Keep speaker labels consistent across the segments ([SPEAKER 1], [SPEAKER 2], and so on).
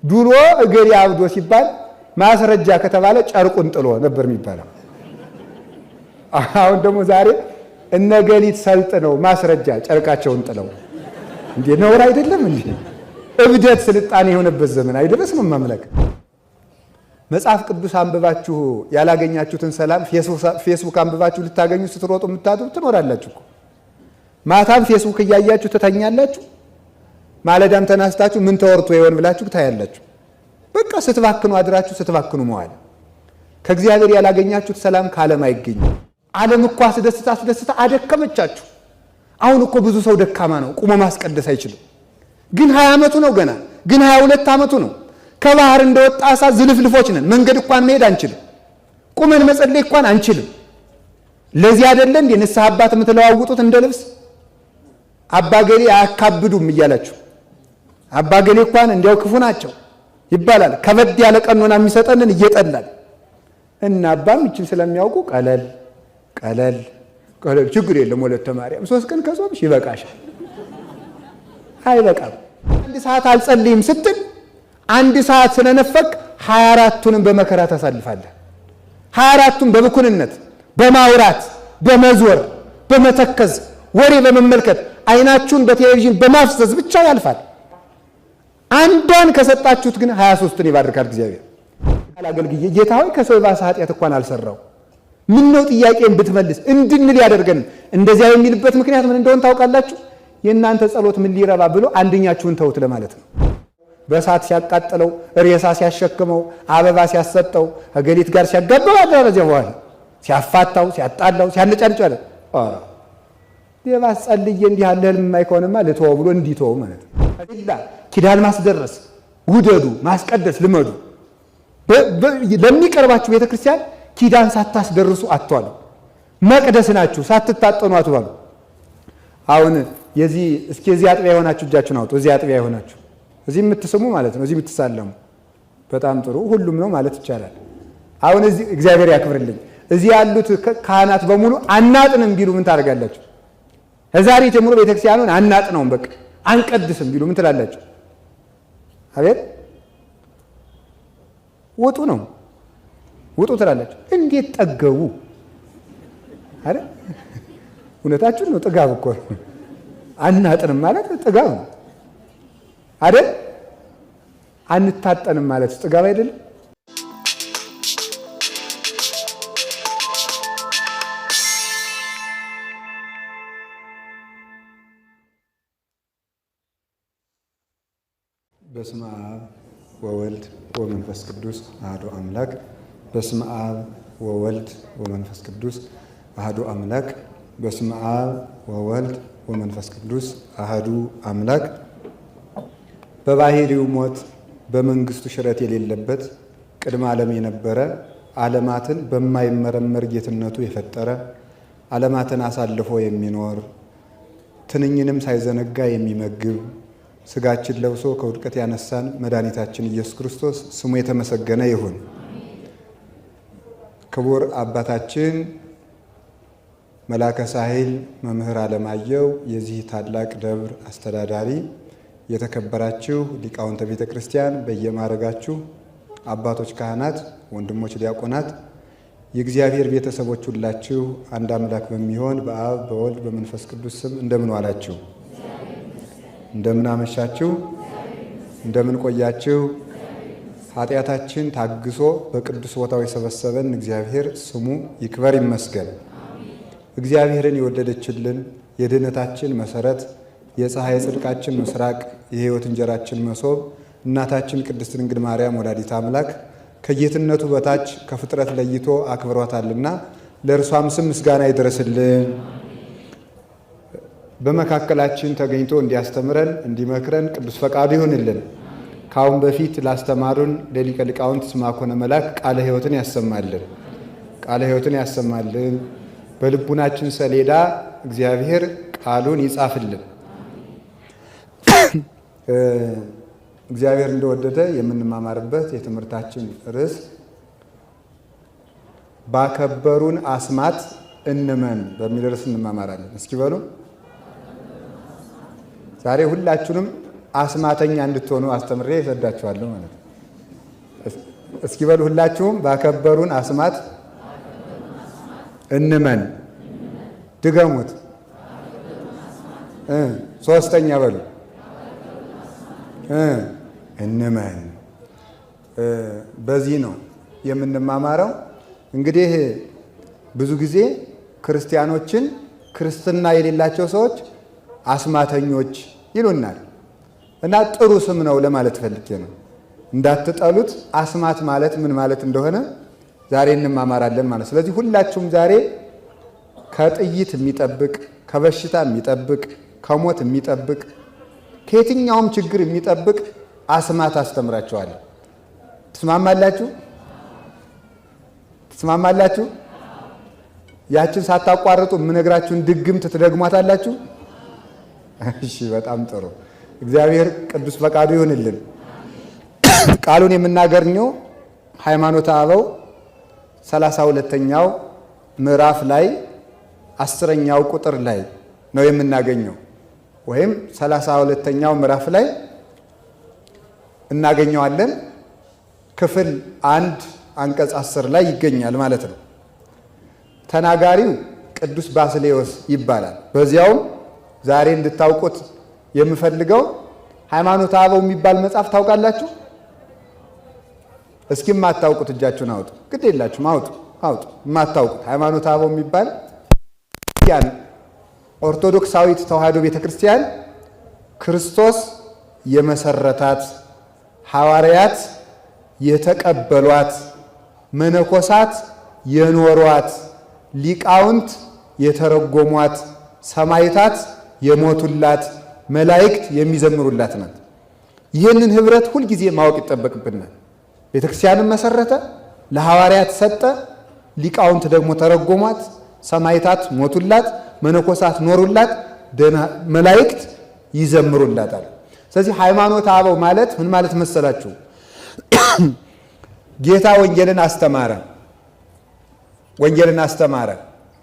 [SPEAKER 1] ድሮ እገሌ አብዶ ሲባል ማስረጃ ከተባለ ጨርቁን ጥሎ ነበር የሚባለው። አሁን ደግሞ ዛሬ እነገሊት ሰልጥነው ማስረጃ ጨርቃቸውን ጥለው እንዴ ነውር አይደለም እንዴ? እብደት ስልጣኔ የሆነበት ዘመን አይደረስም ማምለክ። መጽሐፍ ቅዱስ አንብባችሁ ያላገኛችሁትን ሰላም ፌስቡክ አንብባችሁ ልታገኙ ስትሮጡ የምታድሩ ትኖራላችሁ እኮ። ማታም ፌስቡክ እያያችሁ ትተኛላችሁ፣ ማለዳም ተናስታችሁ ምን ተወርቶ ይሆን ብላችሁ ታያላችሁ። በቃ ስትባክኑ አድራችሁ ስትባክኑ መዋል። ከእግዚአብሔር ያላገኛችሁት ሰላም ከዓለም አይገኝም። ዓለም እኮ አስደስታ አደከመቻችሁ። አሁን እኮ ብዙ ሰው ደካማ ነው፣ ቁሞ ማስቀደስ አይችልም። ግን 20 ዓመቱ ነው ገና፣ ግን 22 ዓመቱ ነው። ከባህር እንደወጣ አሳ ዝልፍልፎች ነን። መንገድ እንኳን መሄድ አንችልም። ቁመን መጸለይ እንኳን አንችልም። ለዚህ አይደለ እንዴ ንስሐ አባት የምትለዋውጡት እንደ ልብስ? አባገሌ አያካብዱም እያላችሁ አባገሌ እንኳን እንዲያው ክፉ ናቸው ይባላል። ከበድ ያለ ቀኖና የሚሰጠንን እየጠላል እና አባም ይችን ስለሚያውቁ ቀለል ችግር የለም ወለተ ማርያም 3 ቀን ከጾምሽ ይበቃሻል። አይበቃም። 1 ሰዓት አልጸልይም ስትል 1 ሰዓት ስለነፈቅ 24ቱንም በመከራ ታሳልፋለህ። 24ቱን በብኩንነት በማውራት በመዞር በመተከዝ ወሬ በመመልከት አይናችሁን በቴሌቪዥን በማፍሰስ ብቻ ያልፋል። አንዷን ከሰጣችሁት ግን 23ን ይባርካል እግዚአብሔር። አገልግዬ ጌታ ሆይ ከሰው የባሰ ኃጢአት እንኳን አልሰራው ምን ነው ጥያቄን ብትመልስ እንድንል ያደርገን። እንደዚያ የሚልበት ምክንያት ምን እንደሆነ ታውቃላችሁ? የእናንተ ጸሎት ምን ሊረባ ብሎ አንደኛችሁን ተውት ለማለት ነው። በእሳት ሲያቃጥለው፣ ሬሳ ሲያሸክመው፣ አበባ ሲያሰጠው፣ ከገሊት ጋር ሲያጋባው አደረጀ በኋላ ሲያፋታው፣ ሲያጣላው፣ ሲያነጫንጫለ የባስ ጸልዬ እንዲህ ያለ ህልም የማይከውንማ ልተወው ብሎ እንዲተው ማለት ነው። ኪዳን ማስደረስ ውደዱ፣ ማስቀደስ ልመዱ። ለሚቀርባችሁ ቤተክርስቲያን ኪዳን ሳታስደርሱ አትዋሉ። መቅደስ ናችሁ ሳትታጠኑ አትዋሉ። አሁን እስኪ እዚህ አጥቢያ የሆናችሁ እጃችሁን አውጡ። እዚህ አጥቢያ የሆናችሁ እዚህ የምትስሙ ማለት ነው፣ እዚህ የምትሳለሙ በጣም ጥሩ፣ ሁሉም ነው ማለት ይቻላል። አሁን እዚህ እግዚአብሔር ያክብርልኝ። እዚህ ያሉት ካህናት በሙሉ አናጥንም ቢሉ ምን ታደርጋላችሁ? ከዛሬ ጀምሮ ቤተክርስቲያኑን አናጥነውም በቃ አንቀድስም ቢሉ ምን ትላላችሁ? አቤት ውጡ ነው ውጡ ትላላችሁ። እንዴት ጠገቡ አይደል? እውነታችሁን ነው። ጥጋብ እኮ አናጥንም ማለት ጥጋብ ነው አይደል? አንታጠንም ማለት ጥጋብ አይደለም? በስመ አብ ወወልድ ወመንፈስ ቅዱስ አሐዱ አምላክ። በስመ አብ ወወልድ ወመንፈስ ቅዱስ አሐዱ አምላክ። በስመ አብ ወወልድ ወመንፈስ ቅዱስ አሐዱ አምላክ። በባህሪው ሞት በመንግስቱ ሽረት የሌለበት ቅድመ ዓለም የነበረ ዓለማትን በማይመረመር ጌትነቱ የፈጠረ ዓለማትን አሳልፎ የሚኖር ትንኝንም ሳይዘነጋ የሚመግብ ስጋችን ለብሶ ከውድቀት ያነሳን መድኃኒታችን ኢየሱስ ክርስቶስ ስሙ የተመሰገነ ይሁን። ክቡር አባታችን መላከ ሳህል መምህር አለማየሁ የዚህ ታላቅ ደብር አስተዳዳሪ፣ የተከበራችሁ ሊቃውንተ ቤተ ክርስቲያን በየማዕረጋችሁ አባቶች ካህናት፣ ወንድሞች ዲያቆናት፣ የእግዚአብሔር ቤተሰቦች ሁላችሁ አንድ አምላክ በሚሆን በአብ በወልድ በመንፈስ ቅዱስ ስም እንደምን ዋላችሁ? እንደምን አመሻችሁ? እንደምን ቆያችሁ? ኃጢአታችን ታግሶ በቅዱስ ቦታው የሰበሰበን እግዚአብሔር ስሙ ይክበር ይመስገን። እግዚአብሔርን የወደደችልን የድኅነታችን መሰረት፣ የፀሐይ ጽድቃችን ምስራቅ፣ የሕይወት እንጀራችን መሶብ እናታችን ቅድስት ድንግል ማርያም ወላዲተ አምላክ ከጌትነቱ በታች ከፍጥረት ለይቶ አክብሯታልና ለእርሷም ስም ምስጋና ይድረስልን። በመካከላችን ተገኝቶ እንዲያስተምረን እንዲመክረን ቅዱስ ፈቃዱ ይሁንልን። ካሁን በፊት ላስተማሩን ለሊቀ ሊቃውንት ስምዐኮነ መላክ ቃለ ሕይወትን ያሰማልን፣ ቃለ ሕይወትን ያሰማልን። በልቡናችን ሰሌዳ እግዚአብሔር ቃሉን ይጻፍልን። እግዚአብሔር እንደወደደ የምንማማርበት የትምህርታችን ርዕስ ባከበሩን አስማት እንመን በሚል ርዕስ እንማማራለን። እስኪ በሉ ዛሬ ሁላችሁንም አስማተኛ እንድትሆኑ አስተምሬ እሰዳችኋለሁ ማለት ነው። እስኪ በሉ ሁላችሁም ባከበሩን አስማት እንመን። ድገሙት። ሶስተኛ በሉ እንመን። በዚህ ነው የምንማማረው። እንግዲህ ብዙ ጊዜ ክርስቲያኖችን ክርስትና የሌላቸው ሰዎች አስማተኞች ይሉናል እና ጥሩ ስም ነው ለማለት ፈልጌ ነው። እንዳትጠሉት። አስማት ማለት ምን ማለት እንደሆነ ዛሬ እንማማራለን ማለት። ስለዚህ ሁላችሁም ዛሬ ከጥይት የሚጠብቅ፣ ከበሽታ የሚጠብቅ፣ ከሞት የሚጠብቅ፣ ከየትኛውም ችግር የሚጠብቅ አስማት አስተምራችኋለሁ። ትስማማላችሁ? ትስማማላችሁ? ያችን ሳታቋርጡ የምነግራችሁን ድግምት ትደግሟታላችሁ? እሺ፣ በጣም ጥሩ። እግዚአብሔር ቅዱስ ፈቃዱ ይሁንልን። ቃሉን የምናገኘው ሃይማኖተ አበው 32ኛው ምዕራፍ ላይ 10ኛው ቁጥር ላይ ነው የምናገኘው፣ ወይም 32ኛው ምዕራፍ ላይ እናገኘዋለን። ክፍል 1 አንቀጽ 10 ላይ ይገኛል ማለት ነው። ተናጋሪው ቅዱስ ባስልዮስ ይባላል። በዚያውም ዛሬ እንድታውቁት የምፈልገው ሃይማኖተ አበው የሚባል መጽሐፍ ታውቃላችሁ? እስኪ የማታውቁት እጃችሁን አውጡ። ግድ የላችሁም፣ አውጡ። የማታውቁት ሃይማኖተ አበው የሚባል ኦርቶዶክሳዊት ተዋሕዶ ቤተክርስቲያን ክርስቶስ የመሰረታት፣ ሐዋርያት የተቀበሏት፣ መነኮሳት የኖሯት፣ ሊቃውንት የተረጎሟት፣ ሰማዕታት የሞቱላት፣ መላእክት የሚዘምሩላት ናት። ይህንን ህብረት ሁልጊዜ ማወቅ ይጠበቅብናል። ቤተክርስቲያንን መሰረተ፣ ለሐዋርያት ሰጠ፣ ሊቃውንት ደግሞ ተረጎሟት፣ ሰማዕታት ሞቱላት፣ መነኮሳት ኖሩላት፣ መላእክት ይዘምሩላታል። ስለዚህ ሃይማኖተ አበው ማለት ምን ማለት መሰላችሁ? ጌታ ወንጌልን አስተማረ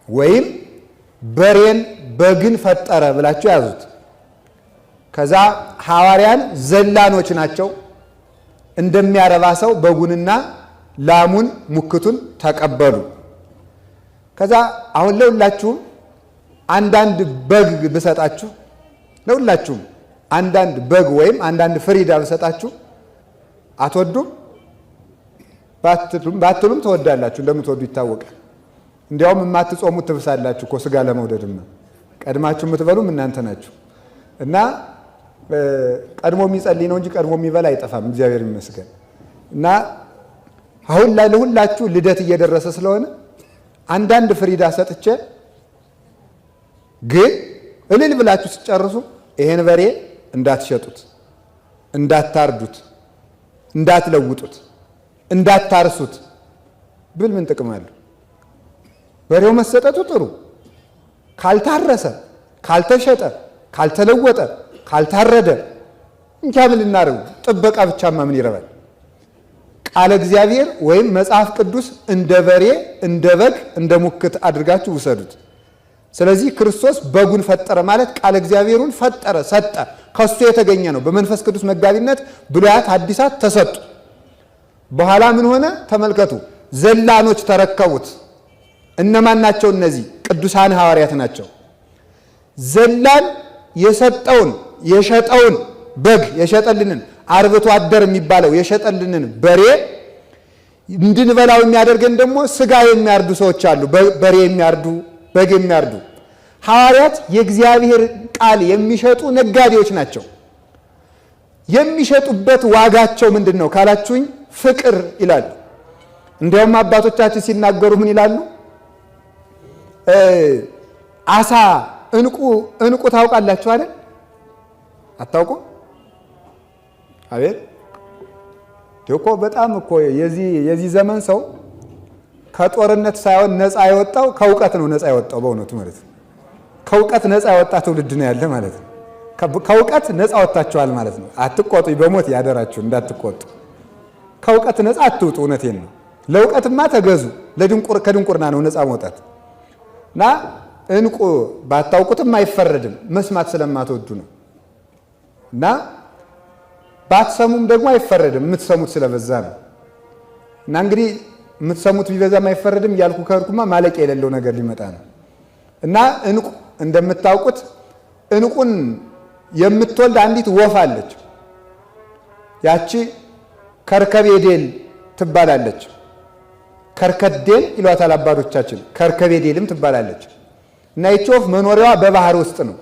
[SPEAKER 1] ወይም በሬን በግን ፈጠረ ብላችሁ ያዙት። ከዛ ሐዋርያን ዘላኖች ናቸው። እንደሚያረባ ሰው በጉንና ላሙን ሙክቱን ተቀበሉ። ከዛ አሁን ለሁላችሁም አንዳንድ በግ ብሰጣችሁ፣ ለሁላችሁም አንዳንድ በግ ወይም አንዳንድ ፍሪዳ ብሰጣችሁ አትወዱም? ባትሉም ትወዳላችሁ። እንደምትወዱ ይታወቃል። እንዲያውም የማትጾሙት ትብሳላችሁ እኮ ስጋ ለመውደድማ። ቀድማችሁ የምትበሉም እናንተ ናችሁ። እና ቀድሞ የሚጸልይ ነው እንጂ ቀድሞ የሚበላ አይጠፋም። እግዚአብሔር ይመስገን። እና አሁን ላይ ለሁላችሁ ልደት እየደረሰ ስለሆነ አንዳንድ ፍሪዳ ሰጥቼ፣ ግን እልል ብላችሁ ስጨርሱ ይሄን በሬ እንዳትሸጡት፣ እንዳታርዱት፣ እንዳትለውጡት፣ እንዳታርሱት ብል ምን ጥቅም አለው? በሬው መሰጠቱ ጥሩ፣ ካልታረሰ፣ ካልተሸጠ፣ ካልተለወጠ፣ ካልታረደ እንጃ ምን ልናደርጉ? ጥበቃ ብቻማ ምን ይረባል? ቃለ እግዚአብሔር ወይም መጽሐፍ ቅዱስ እንደ በሬ፣ እንደ በግ፣ እንደ ሙክት አድርጋችሁ ውሰዱት። ስለዚህ ክርስቶስ በጉን ፈጠረ ማለት ቃለ እግዚአብሔሩን ፈጠረ፣ ሰጠ፣ ከሱ የተገኘ ነው። በመንፈስ ቅዱስ መጋቢነት ብሉያት ሐዲሳት ተሰጡ። በኋላ ምን ሆነ? ተመልከቱ። ዘላኖች ተረከቡት። እነማን ናቸው? እነዚህ ቅዱሳን ሐዋርያት ናቸው። ዘላን የሰጠውን የሸጠውን በግ የሸጠልንን አርብቶ አደር የሚባለው የሸጠልንን በሬ እንድንበላው የሚያደርገን ደግሞ ስጋ የሚያርዱ ሰዎች አሉ። በሬ የሚያርዱ፣ በግ የሚያርዱ ሐዋርያት የእግዚአብሔር ቃል የሚሸጡ ነጋዴዎች ናቸው። የሚሸጡበት ዋጋቸው ምንድን ነው ካላችሁኝ፣ ፍቅር ይላሉ። እንዲያውም አባቶቻችን ሲናገሩ ምን ይላሉ? አሳ እንቁ ታውቃላችሁ አይደል? አታውቁም? አቤት እኮ በጣም እኮ የዚህ ዘመን ሰው ከጦርነት ሳይሆን ነፃ የወጣው ከእውቀት ነው። ነፃ የወጣው በእውነቱ ማለት ነው። ከእውቀት ነፃ የወጣ ትውልድ ነው ያለ ማለት ነው። ከእውቀት ነፃ ወጥታችኋል ማለት ነው። አትቆጡ፣ በሞት ያደራችሁ እንዳትቆጡ። ከእውቀት ነፃ አትውጡ። እውነቴን ነው። ለእውቀትማ ተገዙ። ከድንቁርና ነው ነፃ መውጣት። እና እንቁ ባታውቁትም አይፈረድም፣ መስማት ስለማትወዱ ነው። እና ባትሰሙም ደግሞ አይፈረድም፣ የምትሰሙት ስለበዛ ነው። እና እንግዲህ የምትሰሙት ቢበዛም አይፈረድም እያልኩ ከርኩማ ማለቂያ የሌለው ነገር ሊመጣ ነው። እና እንቁ እንደምታውቁት እንቁን የምትወልድ አንዲት ወፍ አለች። ያቺ ከርከቤዴል ትባላለች። ከርከዴል ይሏታል አባቶቻችን፣ ከርከቤዴልም ትባላለች። እና ይቺ ወፍ መኖሪያዋ በባህር ውስጥ ነው።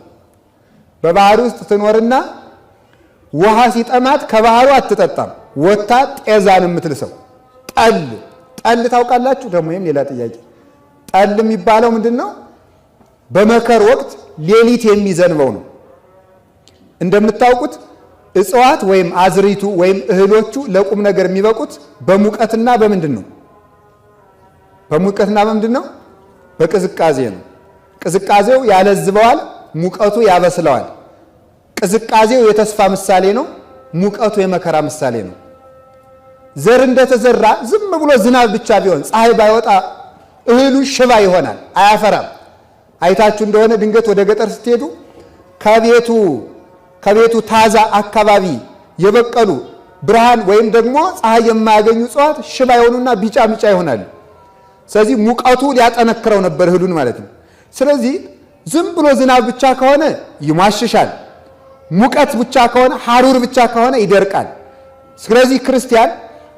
[SPEAKER 1] በባህር ውስጥ ትኖርና ውሃ ሲጠማት ከባህሩ አትጠጣም፣ ወታ ጤዛን የምትልሰው ጠል ታውቃላችሁ? ደግሞ ይሄም ሌላ ጥያቄ። ጠል የሚባለው ምንድን ነው? በመከር ወቅት ሌሊት የሚዘንበው ነው። እንደምታውቁት እጽዋት ወይም አዝሪቱ ወይም እህሎቹ ለቁም ነገር የሚበቁት በሙቀትና በምንድን ነው? በሙቀትና በምንድን ነው? በቅዝቃዜ ነው። ቅዝቃዜው ያለዝበዋል፣ ሙቀቱ ያበስለዋል። ቅዝቃዜው የተስፋ ምሳሌ ነው፣ ሙቀቱ የመከራ ምሳሌ ነው። ዘር እንደተዘራ ዝም ብሎ ዝናብ ብቻ ቢሆን ፀሐይ ባይወጣ እህሉ ሽባ ይሆናል፣ አያፈራም። አይታችሁ እንደሆነ ድንገት ወደ ገጠር ስትሄዱ ከቤቱ ታዛ አካባቢ የበቀሉ ብርሃን ወይም ደግሞ ፀሐይ የማያገኙ እጽዋት ሽባ ይሆኑና ቢጫ ይሆናሉ። ስለዚህ ሙቀቱ ሊያጠነክረው ነበር እህሉን ማለት ነው። ስለዚህ ዝም ብሎ ዝናብ ብቻ ከሆነ ይሟሽሻል፣ ሙቀት ብቻ ከሆነ ሐሩር ብቻ ከሆነ ይደርቃል። ስለዚህ ክርስቲያን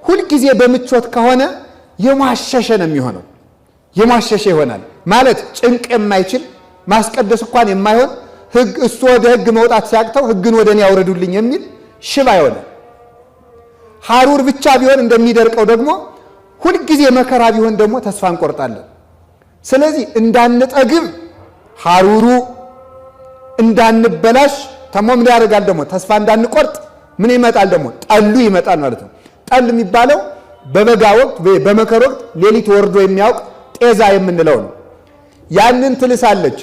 [SPEAKER 1] ሁልጊዜ በምቾት ከሆነ የሟሸሸ ነው የሚሆነው። የሟሸሸ ይሆናል ማለት ጭንቅ የማይችል ማስቀደስ እንኳን የማይሆን ሕግ እሱ ወደ ሕግ መውጣት ሲያቅተው ሕግን ወደ እኔ ያውረዱልኝ የሚል ሽባ ይሆናል። ሐሩር ብቻ ቢሆን እንደሚደርቀው ደግሞ ሁልጊዜ መከራ ቢሆን ደግሞ ተስፋ እንቆርጣለን። ስለዚህ እንዳንጠግብ ሐሩሩ እንዳንበላሽ ተሞ ምን ያደርጋል ደግሞ ተስፋ እንዳንቆርጥ ምን ይመጣል ደግሞ ጠሉ ይመጣል ማለት ነው። ጠል የሚባለው በበጋ ወቅት በመከር ወቅት ሌሊት ወርዶ የሚያውቅ ጤዛ የምንለው ነው። ያንን ትልሳለች።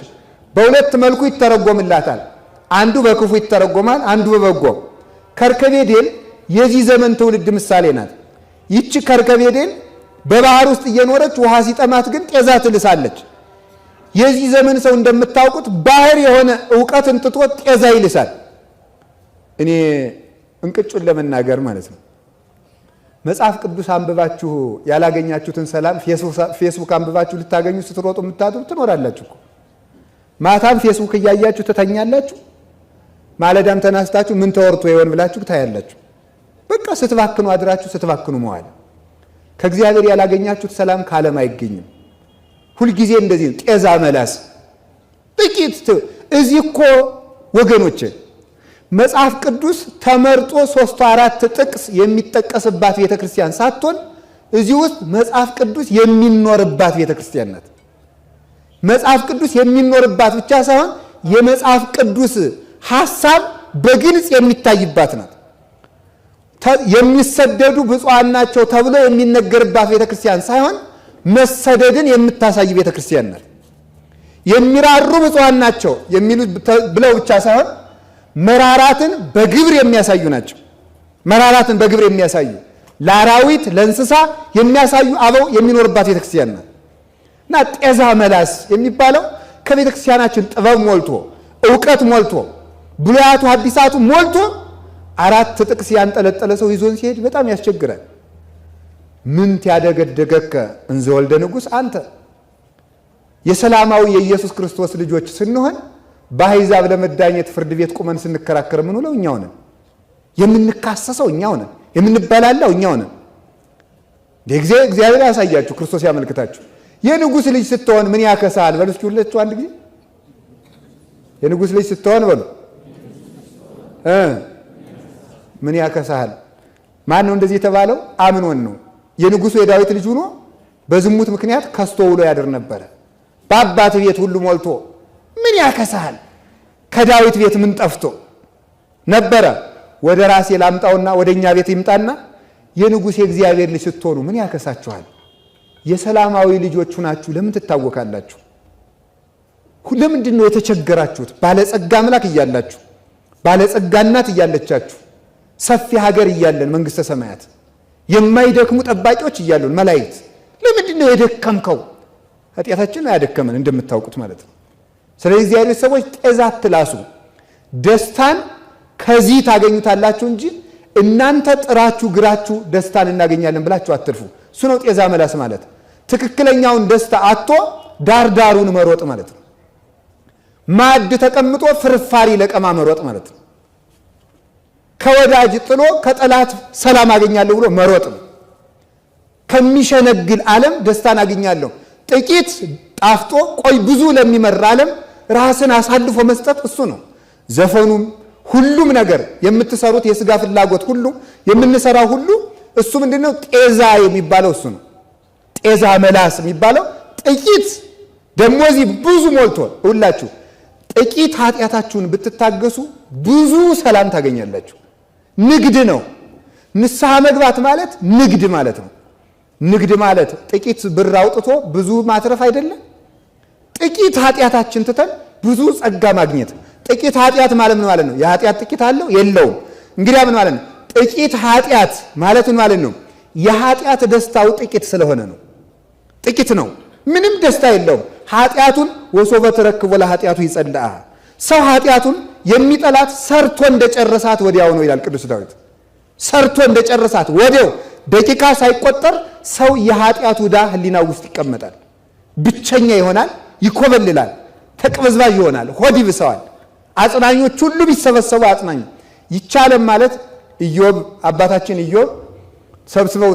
[SPEAKER 1] በሁለት መልኩ ይተረጎምላታል። አንዱ በክፉ ይተረጎማል፣ አንዱ በበጎ። ከርከቤዴል የዚህ ዘመን ትውልድ ምሳሌ ናት። ይቺ ከርከቤዴል በባህር ውስጥ እየኖረች ውሃ ሲጠማት ግን ጤዛ ትልሳለች። የዚህ ዘመን ሰው እንደምታውቁት ባህር የሆነ ዕውቀትን ትቶ ጤዛ ይልሳል። እኔ እንቅጩን ለመናገር ማለት ነው መጽሐፍ ቅዱስ አንብባችሁ ያላገኛችሁትን ሰላም ፌስቡክ አንብባችሁ ልታገኙ ስትሮጡ የምታድሩ ትኖራላችሁ እኮ። ማታም ፌስቡክ እያያችሁ ትተኛላችሁ፣ ማለዳም ተናስታችሁ ምን ተወርቶ ይሆን ብላችሁ ታያላችሁ። በቃ ስትባክኑ አድራችሁ ስትባክኑ መዋል። ከእግዚአብሔር ያላገኛችሁት ሰላም ከዓለም አይገኝም። ሁልጊዜ እንደዚህ ጤዛ መላስ ጥቂት። እዚህ እኮ ወገኖች መጽሐፍ ቅዱስ ተመርጦ 3-4 ጥቅስ የሚጠቀስባት ቤተክርስቲያን ሳትሆን እዚህ ውስጥ መጽሐፍ ቅዱስ የሚኖርባት ቤተክርስቲያን ናት። መጽሐፍ ቅዱስ የሚኖርባት ብቻ ሳይሆን የመጽሐፍ ቅዱስ ሐሳብ በግልጽ የሚታይባት ናት። የሚሰደዱ ብፁዓን ናቸው ተብሎ የሚነገርባት ቤተክርስቲያን ሳይሆን መሰደድን የምታሳይ ቤተክርስቲያን ናት። የሚራሩ ብፁዓን ናቸው የሚሉት ብለው ብቻ ሳይሆን መራራትን በግብር የሚያሳዩ ናቸው። መራራትን በግብር የሚያሳዩ ለአራዊት ለእንስሳ የሚያሳዩ አበው የሚኖርባት ቤተክርስቲያን ናት። እና ጤዛ መላስ የሚባለው ከቤተክርስቲያናችን ጥበብ ሞልቶ ዕውቀት ሞልቶ ብሉያቱ ሐዲሳቱ ሞልቶ 4 ጥቅስ ያንጠለጠለ ሰው ይዞን ሲሄድ በጣም ያስቸግራል። ምን ያደገደገከ እንዘ ወልደ ንጉሥ አንተ። የሰላማዊ የኢየሱስ ክርስቶስ ልጆች ስንሆን በአሕዛብ ለመዳኘት ፍርድ ቤት ቁመን ስንከራከር ምን ውለው እኛው ነን። የምንካሰሰው እኛው ነን። የምንበላላው እኛው ነን። እግዚአብሔር ያሳያችሁ፣ ክርስቶስ ያመልክታችሁ። የንጉሥ ልጅ ስትሆን ምን ያከሳል በሉ እስኪ ሁላችሁ አንድ ጊዜ። የንጉሥ ልጅ ስትሆን በሉ ምን ያከሳል? ማን ነው እንደዚህ የተባለው? አምኖን ነው። የንጉሡ የዳዊት ልጅ ሆኖ በዝሙት ምክንያት ከስቶ ውሎ ያድር ነበረ። በአባት ቤት ሁሉ ሞልቶ ምን ያከሳል? ከዳዊት ቤት ምን ጠፍቶ ነበረ? ወደ ራሴ ላምጣውና ወደ እኛ ቤት ይምጣና የንጉሥ የእግዚአብሔር ልጅ ስትሆኑ ምን ያከሳችኋል? የሰላማዊ ልጆች ሁናችሁ ለምን ትታወካላችሁ? ለምንድን ነው የተቸገራችሁት? ባለጸጋ አምላክ እያላችሁ፣ ባለጸጋ እናት እያለቻችሁ፣ ሰፊ ሀገር እያለን መንግሥተ ሰማያት የማይደክሙ ጠባቂዎች እያሉን መላእክት ለምንድን ነው የደከምከው? ኃጢአታችን አያደከመን እንደምታውቁት ማለት ነው። ስለዚህ እግዚአብሔር ሰዎች ጤዛ አትላሱ። ደስታን ከዚህ ታገኙታላችሁ እንጂ እናንተ ጥራችሁ ግራችሁ ደስታን እናገኛለን ብላችሁ አትልፉ። እሱ ነው ጤዛ መላስ ማለት። ትክክለኛውን ደስታ አጥቶ ዳርዳሩን መሮጥ ማለት ነው። ማዕድ ተቀምጦ ፍርፋሪ ለቀማ መሮጥ ማለት ነው። ከወዳጅ ጥሎ ከጠላት ሰላም አገኛለሁ ብሎ መሮጥ ነው። ከሚሸነግል ዓለም ደስታን አገኛለሁ ጥቂት ጣፍጦ ቆይ ብዙ ለሚመራ ዓለም ራስን አሳልፎ መስጠት እሱ ነው። ዘፈኑም ሁሉም ነገር የምትሰሩት የሥጋ ፍላጎት ሁሉ የምንሰራው ሁሉ እሱ ምንድነው? ጤዛ የሚባለው እሱ ነው። ጤዛ መላስ የሚባለው ጥቂት ደሞዚ ብዙ ሞልቶ ሁላችሁ ጥቂት ኃጢአታችሁን ብትታገሱ ብዙ ሰላም ታገኛላችሁ። ንግድ ነው። ንስሐ መግባት ማለት ንግድ ማለት ነው። ንግድ ማለት ጥቂት ብር አውጥቶ ብዙ ማትረፍ አይደለም። ጥቂት ኃጢአታችን ትተን ብዙ ጸጋ ማግኘት። ጥቂት ኃጢአት ማለት ምን ማለት ነው? የኃጢአት ጥቂት አለው የለውም? እንግዲህ ምን ማለት ነው? ጥቂት ኃጢአት ማለት ምን ማለት ነው? የኃጢአት ደስታው ጥቂት ስለሆነ ነው። ጥቂት ነው፣ ምንም ደስታ የለውም። ኃጢአቱን ወሶበ ተረክቦ ለኃጢአቱ ይጸልአ። ሰው ኃጢአቱን የሚጠላት ሰርቶ እንደጨረሳት ወዲያው ነው ይላል ቅዱስ ዳዊት። ሰርቶ እንደጨረሳት ወዲያው ደቂቃ ሳይቆጠር ሰው የኃጢአቱ ዕዳ ህሊናው ውስጥ ይቀመጣል። ብቸኛ ይሆናል፣ ይኮበልላል፣ ተቅበዝባዥ ይሆናል፣ ሆድ ይብሰዋል። አጽናኞች ሁሉ ቢሰበሰቡ አጽናኝ ይቻለም ማለት ኢዮብ አባታችን ኢዮብ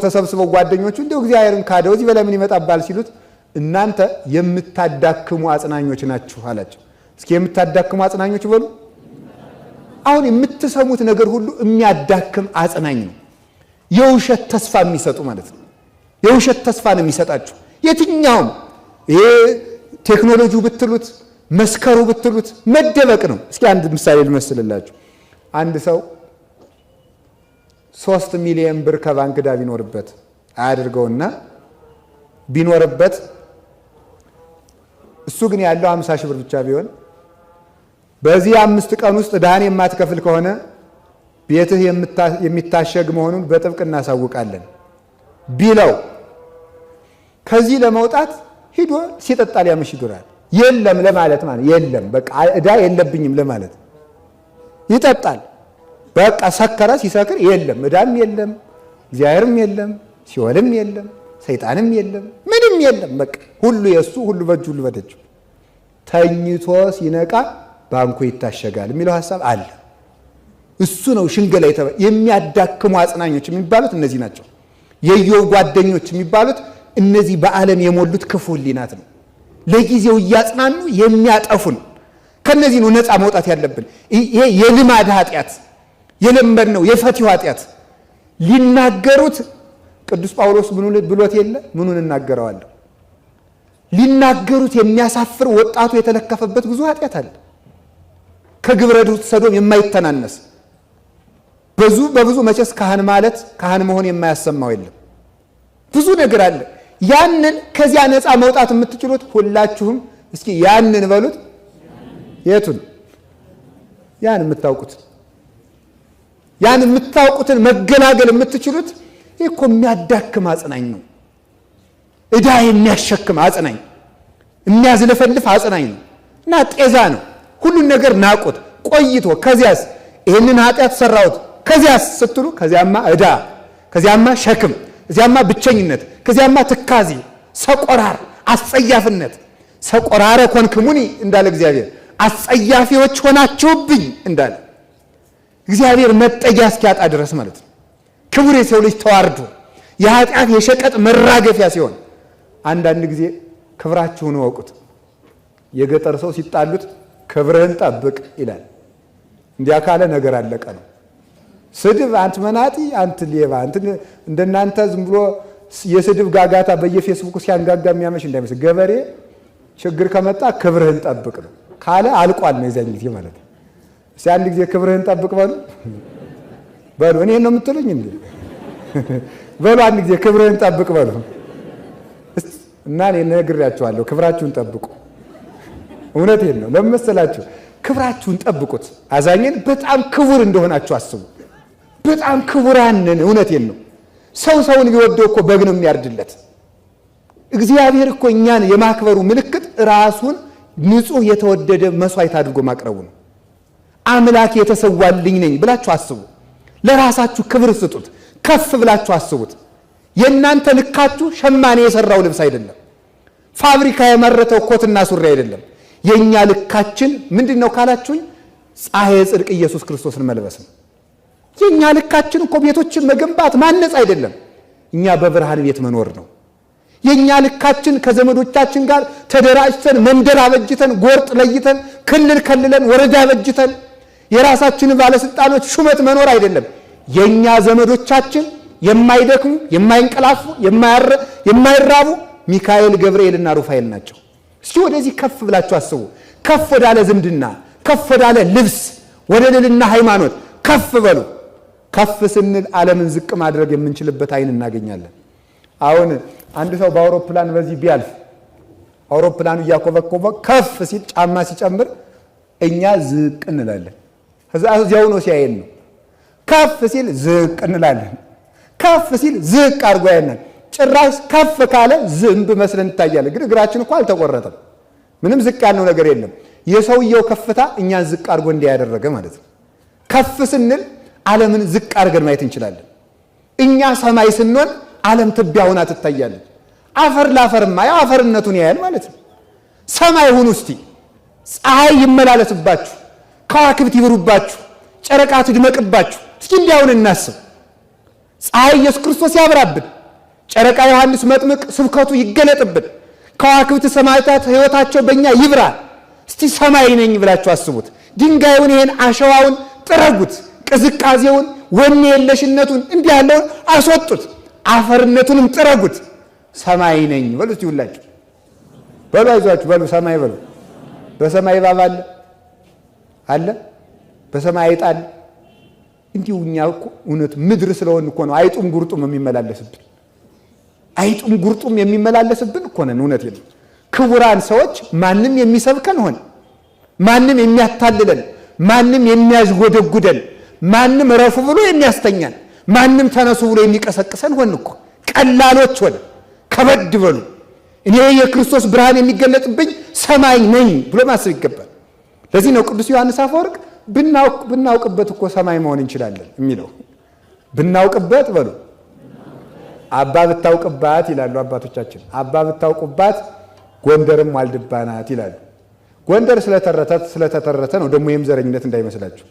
[SPEAKER 1] ተሰብስበው ጓደኞቹ እንደው እግዚአብሔርን ካደው እዚህ በላይ ምን ይመጣባል ሲሉት እናንተ የምታዳክሙ አጽናኞች ናችሁ አላቸው። እስኪ የምታዳክሙ አጽናኞች በሉ። አሁን የምትሰሙት ነገር ሁሉ የሚያዳክም አጽናኝ ነው። የውሸት ተስፋ የሚሰጡ ማለት ነው። የውሸት ተስፋ ነው የሚሰጣችሁ። የትኛውም ይሄ ቴክኖሎጂው ብትሉት መስከሩ ብትሉት መደበቅ ነው። እስኪ አንድ ምሳሌ ልመስልላችሁ። አንድ ሰው 3 ሚሊዮን ብር ከባንክ ዕዳ ቢኖርበት አያድርገውና ቢኖርበት እሱ ግን ያለው 50 ሺህ ብር ብቻ ቢሆን በዚህ 5 ቀን ውስጥ ዕዳህን የማትከፍል ከሆነ ቤትህ የሚታሸግ መሆኑን በጥብቅ እናሳውቃለን ቢለው ከዚህ ለመውጣት ሂዶ ሲጠጣ ሊያመሽ ይዱራል። የለም ለማለት ማለት የለም በቃ ዕዳ የለብኝም ለማለት ይጠጣል። በቃ ሰከረ። ሲሰክር የለም ዕዳም የለም እግዚአብሔርም የለም ሲኦልም የለም ሰይጣንም የለም ምንም የለም። በቃ ሁሉ የሱ ሁሉ በእጁ ሁሉ በደጁ። ተኝቶ ሲነቃ ባንኩ ይታሸጋል የሚለው ሐሳብ አለ። እሱ ነው ሽንገላ የሚያዳክሙ አጽናኞች የሚባሉት እነዚህ ናቸው። የኢዮብ ጓደኞች የሚባሉት እነዚህ በዓለም የሞሉት ክፉ ሕሊናት ነው። ለጊዜው እያጽናኑ የሚያጠፉን ከነዚህ ነው ነፃ መውጣት ያለብን። ይሄ የልማድ ኃጢአት የለመድ ነው የፈቲው ኃጢአት ሊናገሩት ቅዱስ ጳውሎስ ብሎት የለ ምኑን እናገረዋለሁ። ሊናገሩት የሚያሳፍር ወጣቱ የተለከፈበት ብዙ ኃጢአት አለ። ከግብረ ሰዶም የማይተናነስ በብዙ መቼስ ካህን ማለት ካህን መሆን የማያሰማው የለም። ብዙ ነገር አለ። ያንን ከዚያ ነፃ መውጣት የምትችሉት ሁላችሁም እስኪ ያንን በሉት። የቱን? ያን የምታውቁትን መገላገል የምትችሉት ይህ እኮ የሚያዳክም አጽናኝ ነው። ዕዳ የሚያሸክም አጽናኝ፣ የሚያዝለፈልፍ አጽናኝ ነው እና ጤዛ ነው። ሁሉን ነገር ናቁት ቆይቶ ከዚያስ ይህንን ኃጢአት ሰራሁት ከዚያስ ስትሉ ከዚያማ ዕዳ፣ ከዚያማ ሸክም፣ ከዚያማ ብቸኝነት፣ ከዚያማ ትካዜ፣ ሰቆራር፣ አስጸያፍነት ሰቆራረ ኮንክሙኒ እንዳለ እግዚአብሔር አስጸያፊዎች ሆናችሁብኝ እንዳለ እግዚአብሔር መጠጊያ እስኪያጣ ድረስ ማለት ነው። ክቡር የሰው ልጅ ተዋርዶ የኃጢአት የሸቀጥ መራገፊያ ሲሆን አንዳንድ ጊዜ ክብራችሁን ወቁት። የገጠር ሰው ሲጣሉት ክብርህን ጠብቅ ይላል። እንዲያ ካለ ነገር አለቀ ነው። ስድብ አንተ መናጢ፣ አንተ ሌባ፣ አንተ እንደናንተ ዝም ብሎ የስድብ ጋጋታ በየፌስቡክ ሲያንጋጋ የሚያመሽ እንዳይመስል ገበሬ ችግር ከመጣ ክብርህን ጠብቅ ነው ካለ አልቋል ነው የዚያን ጊዜ ማለት ነው። እስኪ አንድ ጊዜ ክብርህን ጠብቅ በሉ እኔ ነው የምትሉኝ እንዴ? በሉ አንድ ጊዜ ክብርህን ጠብቅ በሉ እና እኔ ነግሬያችኋለሁ። ክብራችሁን ጠብቁ። እውነቴን ነው። ለምን መሰላችሁ? ክብራችሁን ጠብቁት። አዛኝን በጣም ክቡር እንደሆናችሁ አስቡ። በጣም ክቡራን ነን። እውነቴን ነው። ሰውን ቢወደው እኮ በግ ነው የሚያርድለት። እግዚአብሔር እኮ እኛን የማክበሩ ምልክት ራሱን ንጹሕ የተወደደ መስዋዕት አድርጎ ማቅረቡ ነው። አምላክ የተሰዋልኝ ነኝ ብላችሁ አስቡ። ለራሳችሁ ክብር ስጡት። ከፍ ብላችሁ አስቡት። የእናንተ ልካችሁ ሸማኔ የሰራው ልብስ አይደለም። ፋብሪካ የመረተው ኮትና ሱሪ አይደለም። የኛ ልካችን ምንድነው ካላችሁኝ ፀሐይ ጽድቅ ኢየሱስ ክርስቶስን መልበስ ነው። የኛ ልካችን እኮ ቤቶችን መገንባት ማነጽ አይደለም። እኛ በብርሃን ቤት መኖር ነው። የኛ ልካችን ከዘመዶቻችን ጋር ተደራጅተን መንደር አበጅተን ጎርጥ ለይተን ክልል ከልለን ወረዳ አበጅተን የራሳችንን ባለስልጣኖች ሹመት መኖር አይደለም። የኛ ዘመዶቻችን የማይደክሙ የማይንቀላፉ የማይራቡ ሚካኤል ገብርኤልና ሩፋኤል ናቸው። እስቲ ወደዚህ ከፍ ብላችሁ አስቡ። ከፍ ወዳለ ዝምድና፣ ከፍ ወዳለ ልብስ፣ ወደ ልልና ሃይማኖት ከፍ በሉ። ከፍ ስንል ዓለምን ዝቅ ማድረግ የምንችልበት አይን እናገኛለን። አሁን አንድ ሰው በአውሮፕላን በዚህ ቢያልፍ አውሮፕላኑ እያኮበኮበ ከፍ ሲል ጫማ ሲጨምር እኛ ዝቅ እንላለን። እዚያው ነው ሲያየን ነው። ከፍ ሲል ዝቅ እንላለን። ከፍ ሲል ዝቅ አድርጎ ያየናል። ጭራሽ ከፍ ካለ ዝንብ መስለን እንታያለን። ግን እግራችን እኮ አልተቆረጠም። ምንም ዝቅ ያልነው ነገር የለም። የሰውየው ከፍታ እኛን ዝቅ አድርጎ እንዲያደረገ ማለት ነው። ከፍ ስንል ዓለምን ዝቅ አድርገን ማየት እንችላለን። እኛ ሰማይ ስንሆን ዓለም ትቢያ ሆና ትታያለች። አፈር ላፈርማ ያው አፈርነቱን ያያል ማለት ነው። ሰማይ ሁኑ እስቲ፣ ፀሐይ ይመላለስባችሁ፣ ከዋክብት ይብሩባችሁ፣ ጨረቃ ትድመቅባችሁ። እስኪ እንዲያውን እናስብ። ፀሐይ ኢየሱስ ክርስቶስ ያብራብን፣ ጨረቃ ዮሐንስ መጥምቅ ስብከቱ ይገለጥብን፣ ከዋክብት ሰማዕታት ሕይወታቸው በእኛ ይብራ። እስቲ ሰማይ ነኝ ብላችሁ አስቡት። ድንጋዩን ይሄን አሸዋውን ጥረጉት፣ ቅዝቃዜውን ወኔ የለሽነቱን እንዲህ ያለውን አስወጡት፣ አፈርነቱንም ጥረጉት። ሰማይ ነኝ በሉ እስቲ ሁላችሁ በሉ፣ አይዟችሁ በሉ፣ ሰማይ በሉ። በሰማይ እባብ አለ፣ በሰማይ አይጥ አለ። እንዲሁ እኛ እኮ እውነት ምድር ስለሆን እኮ ነው አይጡም ጉርጡም የሚመላለስብን። አይጡም ጉርጡም የሚመላለስብን እኮ ነን። እውነት ነው። ክቡራን ሰዎች ማንም የሚሰብከን ሆነ፣ ማንም የሚያታልለን፣ ማንም የሚያዝጎደጉደን፣ ማንም ረፉ ብሎ የሚያስተኛን፣ ማንም ተነሱ ብሎ የሚቀሰቅሰን ሆን እኮ ቀላሎች ሆነ። ከበድ በሉ። እኔ የክርስቶስ ብርሃን የሚገለጥብኝ ሰማይ ነኝ ብሎ ማሰብ ይገባል። ለዚህ ነው ቅዱስ ዮሐንስ አፈወርቅ ብናውቅበት እኮ ሰማይ መሆን እንችላለን የሚለው። ብናውቅበት በሉ፣ አባ ብታውቅባት ይላሉ አባቶቻችን። አባ ብታውቁባት ጎንደርም ዋልድባ ናት ይላሉ። ጎንደር ስለተተረተ ነው ደግሞ ይህም ዘረኝነት እንዳይመስላችሁ።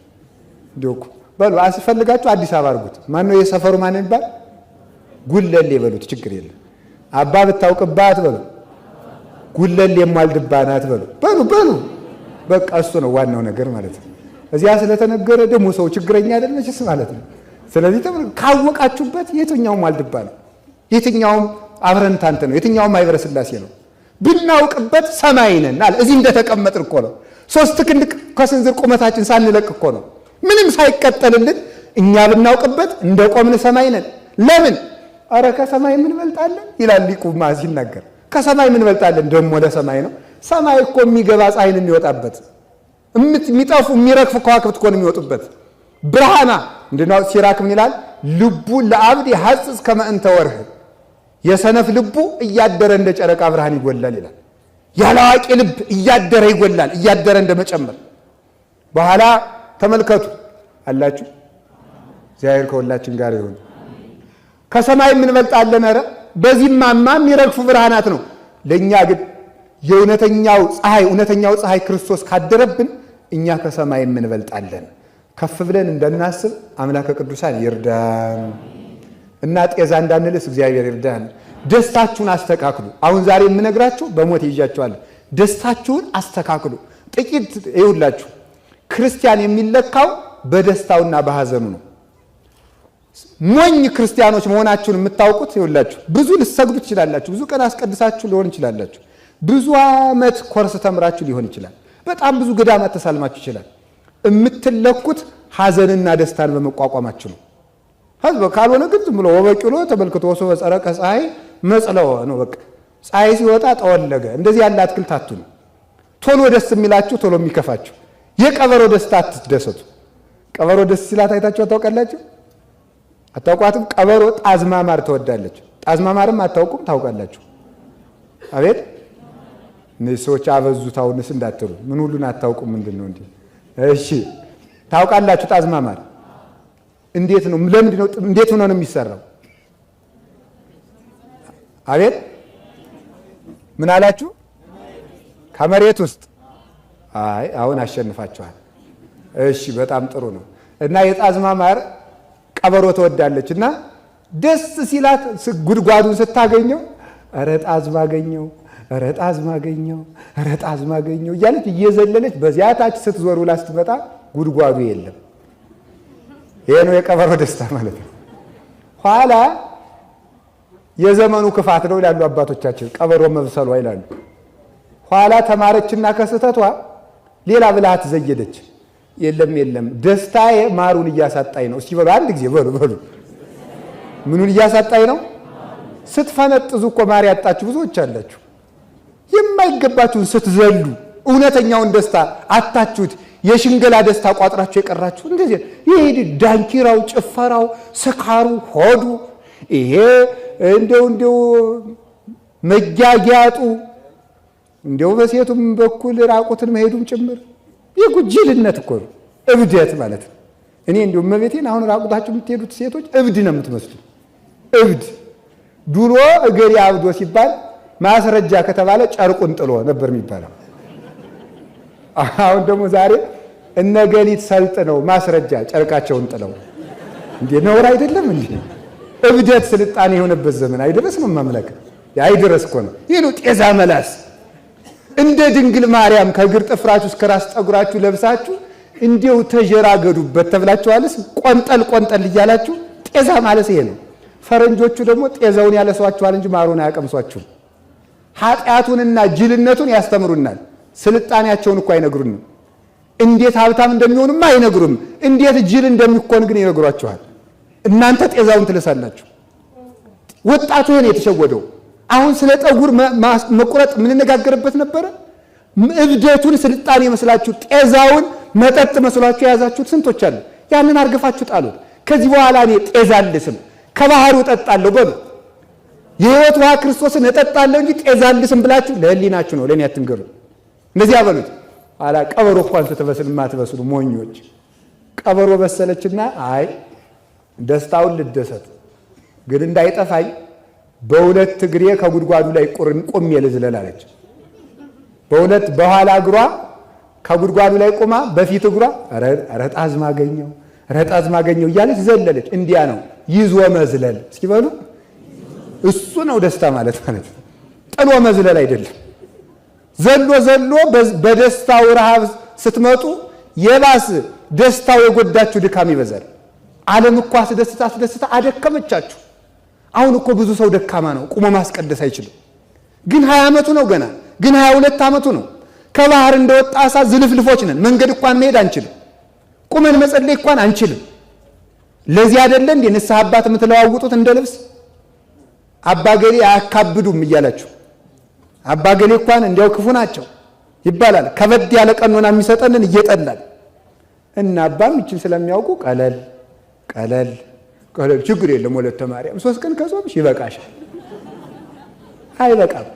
[SPEAKER 1] እንዲሁ በሉ አስፈልጋችሁ አዲስ አበባ አድርጉት። ማን ነው የሰፈሩ ማን ይባል? ጉለሌ በሉት፣ ችግር የለም። አባ ብታውቅባት በሉ፣ ጉለሌም ዋልድባ ናት በሉ በሉ። በቃ እሱ ነው ዋናው ነገር ማለት ነው። እዚያ ስለተነገረ ደግሞ ሰው ችግረኛ አይደለችስ ማለት ነው። ስለዚህ ካወቃችሁበት የትኛውም ዋልድባ ነው፣ የትኛውም አብረንታንት ነው፣ የትኛውም ማኅበረ ሥላሴ ነው። ብናውቅበት ሰማይ ነን አለ። እዚህ እንደተቀመጥን እኮ ነው። 3 ክንድ ከስንዝር ቁመታችን ሳንለቅ እኮ ነው ምንም ሳይቀጠልልን እኛ ብናውቅበት እንደቆምን ሰማይ ነን። ለምን? አረ ከሰማይ ምን እንበልጣለን ይላል ሊቁ ሲናገር። ከሰማይ ምን እንበልጣለን? ደግሞ ለሰማይ ነው። ሰማይ እኮ የሚገባ ፀሐይን የሚወጣበት፣ የሚጠፉ የሚረግፉ ከዋክብት እኮ ነው የሚወጡበት። ብርሃና እንደናው ሲራክ ምን ይላል? ልቡ ለአብድ ሐጽጽ ከመ እንተ ወርህ፣ የሰነፍ ልቡ እያደረ እንደ ጨረቃ ብርሃን ይጎላል ይላል። ያላዋቂ ልብ እያደረ ይጎላል፣ እያደረ እንደመጨመር። በኋላ ተመልከቱ አላችሁ። እግዚአብሔር ከሁላችን ጋር ይሁን። ከሰማይ ምን እንበልጣለን? ኧረ በዚህማማ የሚረግፉ ብርሃናት ነው። ለእኛ ግን የእውነተኛው ፀሐይ ክርስቶስ ካደረብን እኛ ከሰማይ እንበልጣለን። ከፍ ብለን እንደናስብ አምላከ ቅዱሳን ይርዳን እና ጤዛ እንዳንልስ እግዚአብሔር ይርዳን። ደስታችሁን አስተካክሉ። አሁን ዛሬ የምነግራችሁ በሞት ይዣችኋለሁ። ደስታችሁን አስተካክሉ። ጥቂት ይውላችሁ። ክርስቲያን የሚለካው በደስታውና በሐዘኑ ነው። ሞኝ ክርስቲያኖች መሆናችሁን የምታውቁት ይውላችሁ፣ ብዙ ልትሰግዱ ትችላላችሁ፣ ብዙ ቀን አስቀድሳችሁ ሊሆን ይችላላችሁ፣ ብዙ ዓመት ኮርስ ተምራችሁ ሊሆን ይችላል፣ በጣም ብዙ ገዳማት ተሳልማችሁ ይችላል። የምትለኩት ሐዘንና ደስታን በመቋቋማችሁ ነው። ካልሆነ ግን ዝም ብሎ ወበቂሎ ተመልክቶ ወሶ በጸረቀ ፀሐይ መጽለወ ነው። በቃ ፀሐይ ሲወጣ ጠወለገ። እንደዚህ ያለ አትክልት አትሁኑ። ቶሎ ደስ የሚላችሁ ቶሎ የሚከፋችሁ። የቀበሮ ደስታ አትደሰቱ። ቀበሮ ደስ ሲላት አይታችሁ ታውቃላችሁ? አታውቋትም? ቀበሮ ጣዝማ ማር ትወዳለች። ጣዝማ ማርም አታውቁም? ታውቃላችሁ? አቤት እነዚህ ሰዎች አበዙት። አሁንስ እንዳትሉ ምን ሁሉን አታውቁም? ምንድን ነው እንዴ? እሺ ታውቃላችሁ? ጣዝማ ማር እንዴት ነው? ለምንድን ነው? እንዴት ሆኖ ነው የሚሰራው? አቤት ምን አላችሁ? ከመሬት ውስጥ። አይ አሁን አሸንፋችኋል። እሺ በጣም ጥሩ ነው። እና የጣዝማ ማር ቀበሮ ትወዳለች እና ደስ ሲላት ጉድጓዱን ስታገኘው ኧረ ጣዝማ አገኘው፣ ኧረ ጣዝማ አገኘው፣ ኧረ ጣዝማ አገኘው እያለች እየዘለለች በዚያ ታች ስትዞር ውላ ስትመጣ ጉድጓዱ የለም። ይሄ ነው የቀበሮ ደስታ ማለት ነው። ኋላ የዘመኑ ክፋት ነው ይላሉ አባቶቻችን፣ ቀበሮ መብሰሏ ይላሉ። ኋላ ተማረችና ከስተቷ ሌላ ብልሃት ዘየደች። የለም ደስታዬ ማሩን እያሳጣኝ ነው። እስኪ በሉ አንድ ጊዜ በሉ ምኑን እያሳጣኝ ነው? ስትፈነጥዙ እኮ ማር ያጣችሁ ብዙዎች አላችሁ። የማይገባችሁን ስትዘሉ እውነተኛውን ደስታ አታችሁት። የሽንገላ ደስታ ቋጥራችሁ የቀራችሁ እንደዚህ ይሄ ዳንኪራው፣ ጭፈራው፣ ስካሩ፣ ሆዱ ይሄ እንደው መጃጊያጡ እንደው በሴቱም በኩል ራቁትን መሄዱም ጭምር የጉጅልነት እኮ ነው፣ እብደት ማለት ነው። እኔ እንደው እመቤቴን አሁን ራቁታችሁ የምትሄዱት ሴቶች እብድ ነው የምትመስሉ። እብድ ድሮ እገሌ አብዶ ሲባል ማስረጃ ከተባለ ጨርቁን ጥሎ ነበር የሚባለው። አሁን ደግሞ ዛሬ እነገሊት ሰልጥነው ማስረጃ ጨርቃቸውን ጥለው እንዴ! ነውር አይደለም እንዴ? እብደት ስልጣኔ የሆነበት ዘመን አይደረስ ነው ማምለክ አይደረስ እኮ ነው። ይሄ ነው ጤዛ መላስ። እንደ ድንግል ማርያም ከእግር ጥፍራችሁ እስከ ራስ ጠጉራችሁ ለብሳችሁ እንዲው ተጀራገዱበት ተብላችኋልስ። ቆንጠል እያላችሁ ጤዛ ማለት ይሄ ነው። ፈረንጆቹ ደግሞ ጤዛውን ያለሷችኋል እንጂ ማሩን አያቀምሷችሁም። ኃጢአቱንና ጅልነቱን ያስተምሩናል። ስልጣኔያቸውን እኮ አይነግሩንም። እንዴት ሀብታም እንደሚሆኑማ አይነግሩም። እንዴት ጅል እንደሚኮን ግን ይነግሯችኋል። እናንተ ጤዛውን ትለሳላችሁ። ወጣቱ ይሄን የተሸወደው አሁን ስለ ጠጉር መቁረጥ የምንነጋገርበት ነበረ። እብደቱን ስልጣኔ መስላችሁ ጤዛውን መጠጥ መስሏችሁ የያዛችሁት ስንቶች አሉ። ያንን አርግፋችሁ ጣሉት። ከዚህ በኋላ እኔ ጤዛ አልስም ከባህሩ እጠጣለሁ በሉ። የሕይወት ውሃ ክርስቶስን እጠጣለሁ እንጂ ጤዛ አልስም ብላችሁ ለህሊናችሁ ነው፣ ለእኔ አትንገሩ። እንደዚህ አበሉት። ኋላ ቀበሮ እንኳን ስትበስል የማትበስሉ ሞኞች። ቀበሮ በሰለችና አይ ደስታውን ልደሰት ግን እንዳይጠፋኝ በሁለት እግሬ ከጉድጓዱ ላይ ቆሜ ልዝለል አለች። በኋላ እግሯ ከጉድጓዱ ላይ ቆማ በፊት እግሯ ኧረ ጣዝማ አገኘው እያለች ዘለለች። እንዲያ ነው ይዞ መዝለል። እስኪ በሉ እሱ ነው ደስታ ማለት ነው። ጥሎ መዝለል አይደለም። ዘሎ በደስታው ረሃብ ስትመጡ የባስ ደስታው የጎዳችሁ ድካም ይበዛል። ዓለም እኮ አስደስታ አደከመቻችሁ። አሁን እኮ ብዙ ሰው ደካማ ነው፣ ቁሞ ማስቀደስ አይችልም። ግን 20 ዓመቱ ነው ገና፣ ግን 22 ዓመቱ ነው። ከባህር እንደወጣ አሳ ዝልፍልፎች ነን። መንገድ እንኳን መሄድ አንችልም። ቁመን መጸለይ እንኳን አንችልም። ለዚህ አይደለ እንደ ንስሐ አባት የምትለዋውጡት እንደ ልብስ አባገሌ አያካብዱም እያላችሁ አባገሌ እንኳን እንዲያው ክፉ ናቸው ይባላል። ከበድ ያለ ቀኖና የሚሰጠንን እየጠላል እና አባም ይችን ስለሚያውቁ ቀለል ችግር የለም ወለተ ማርያም 3 ቀን ከጾምሽ ይበቃሻል። አይበቃም።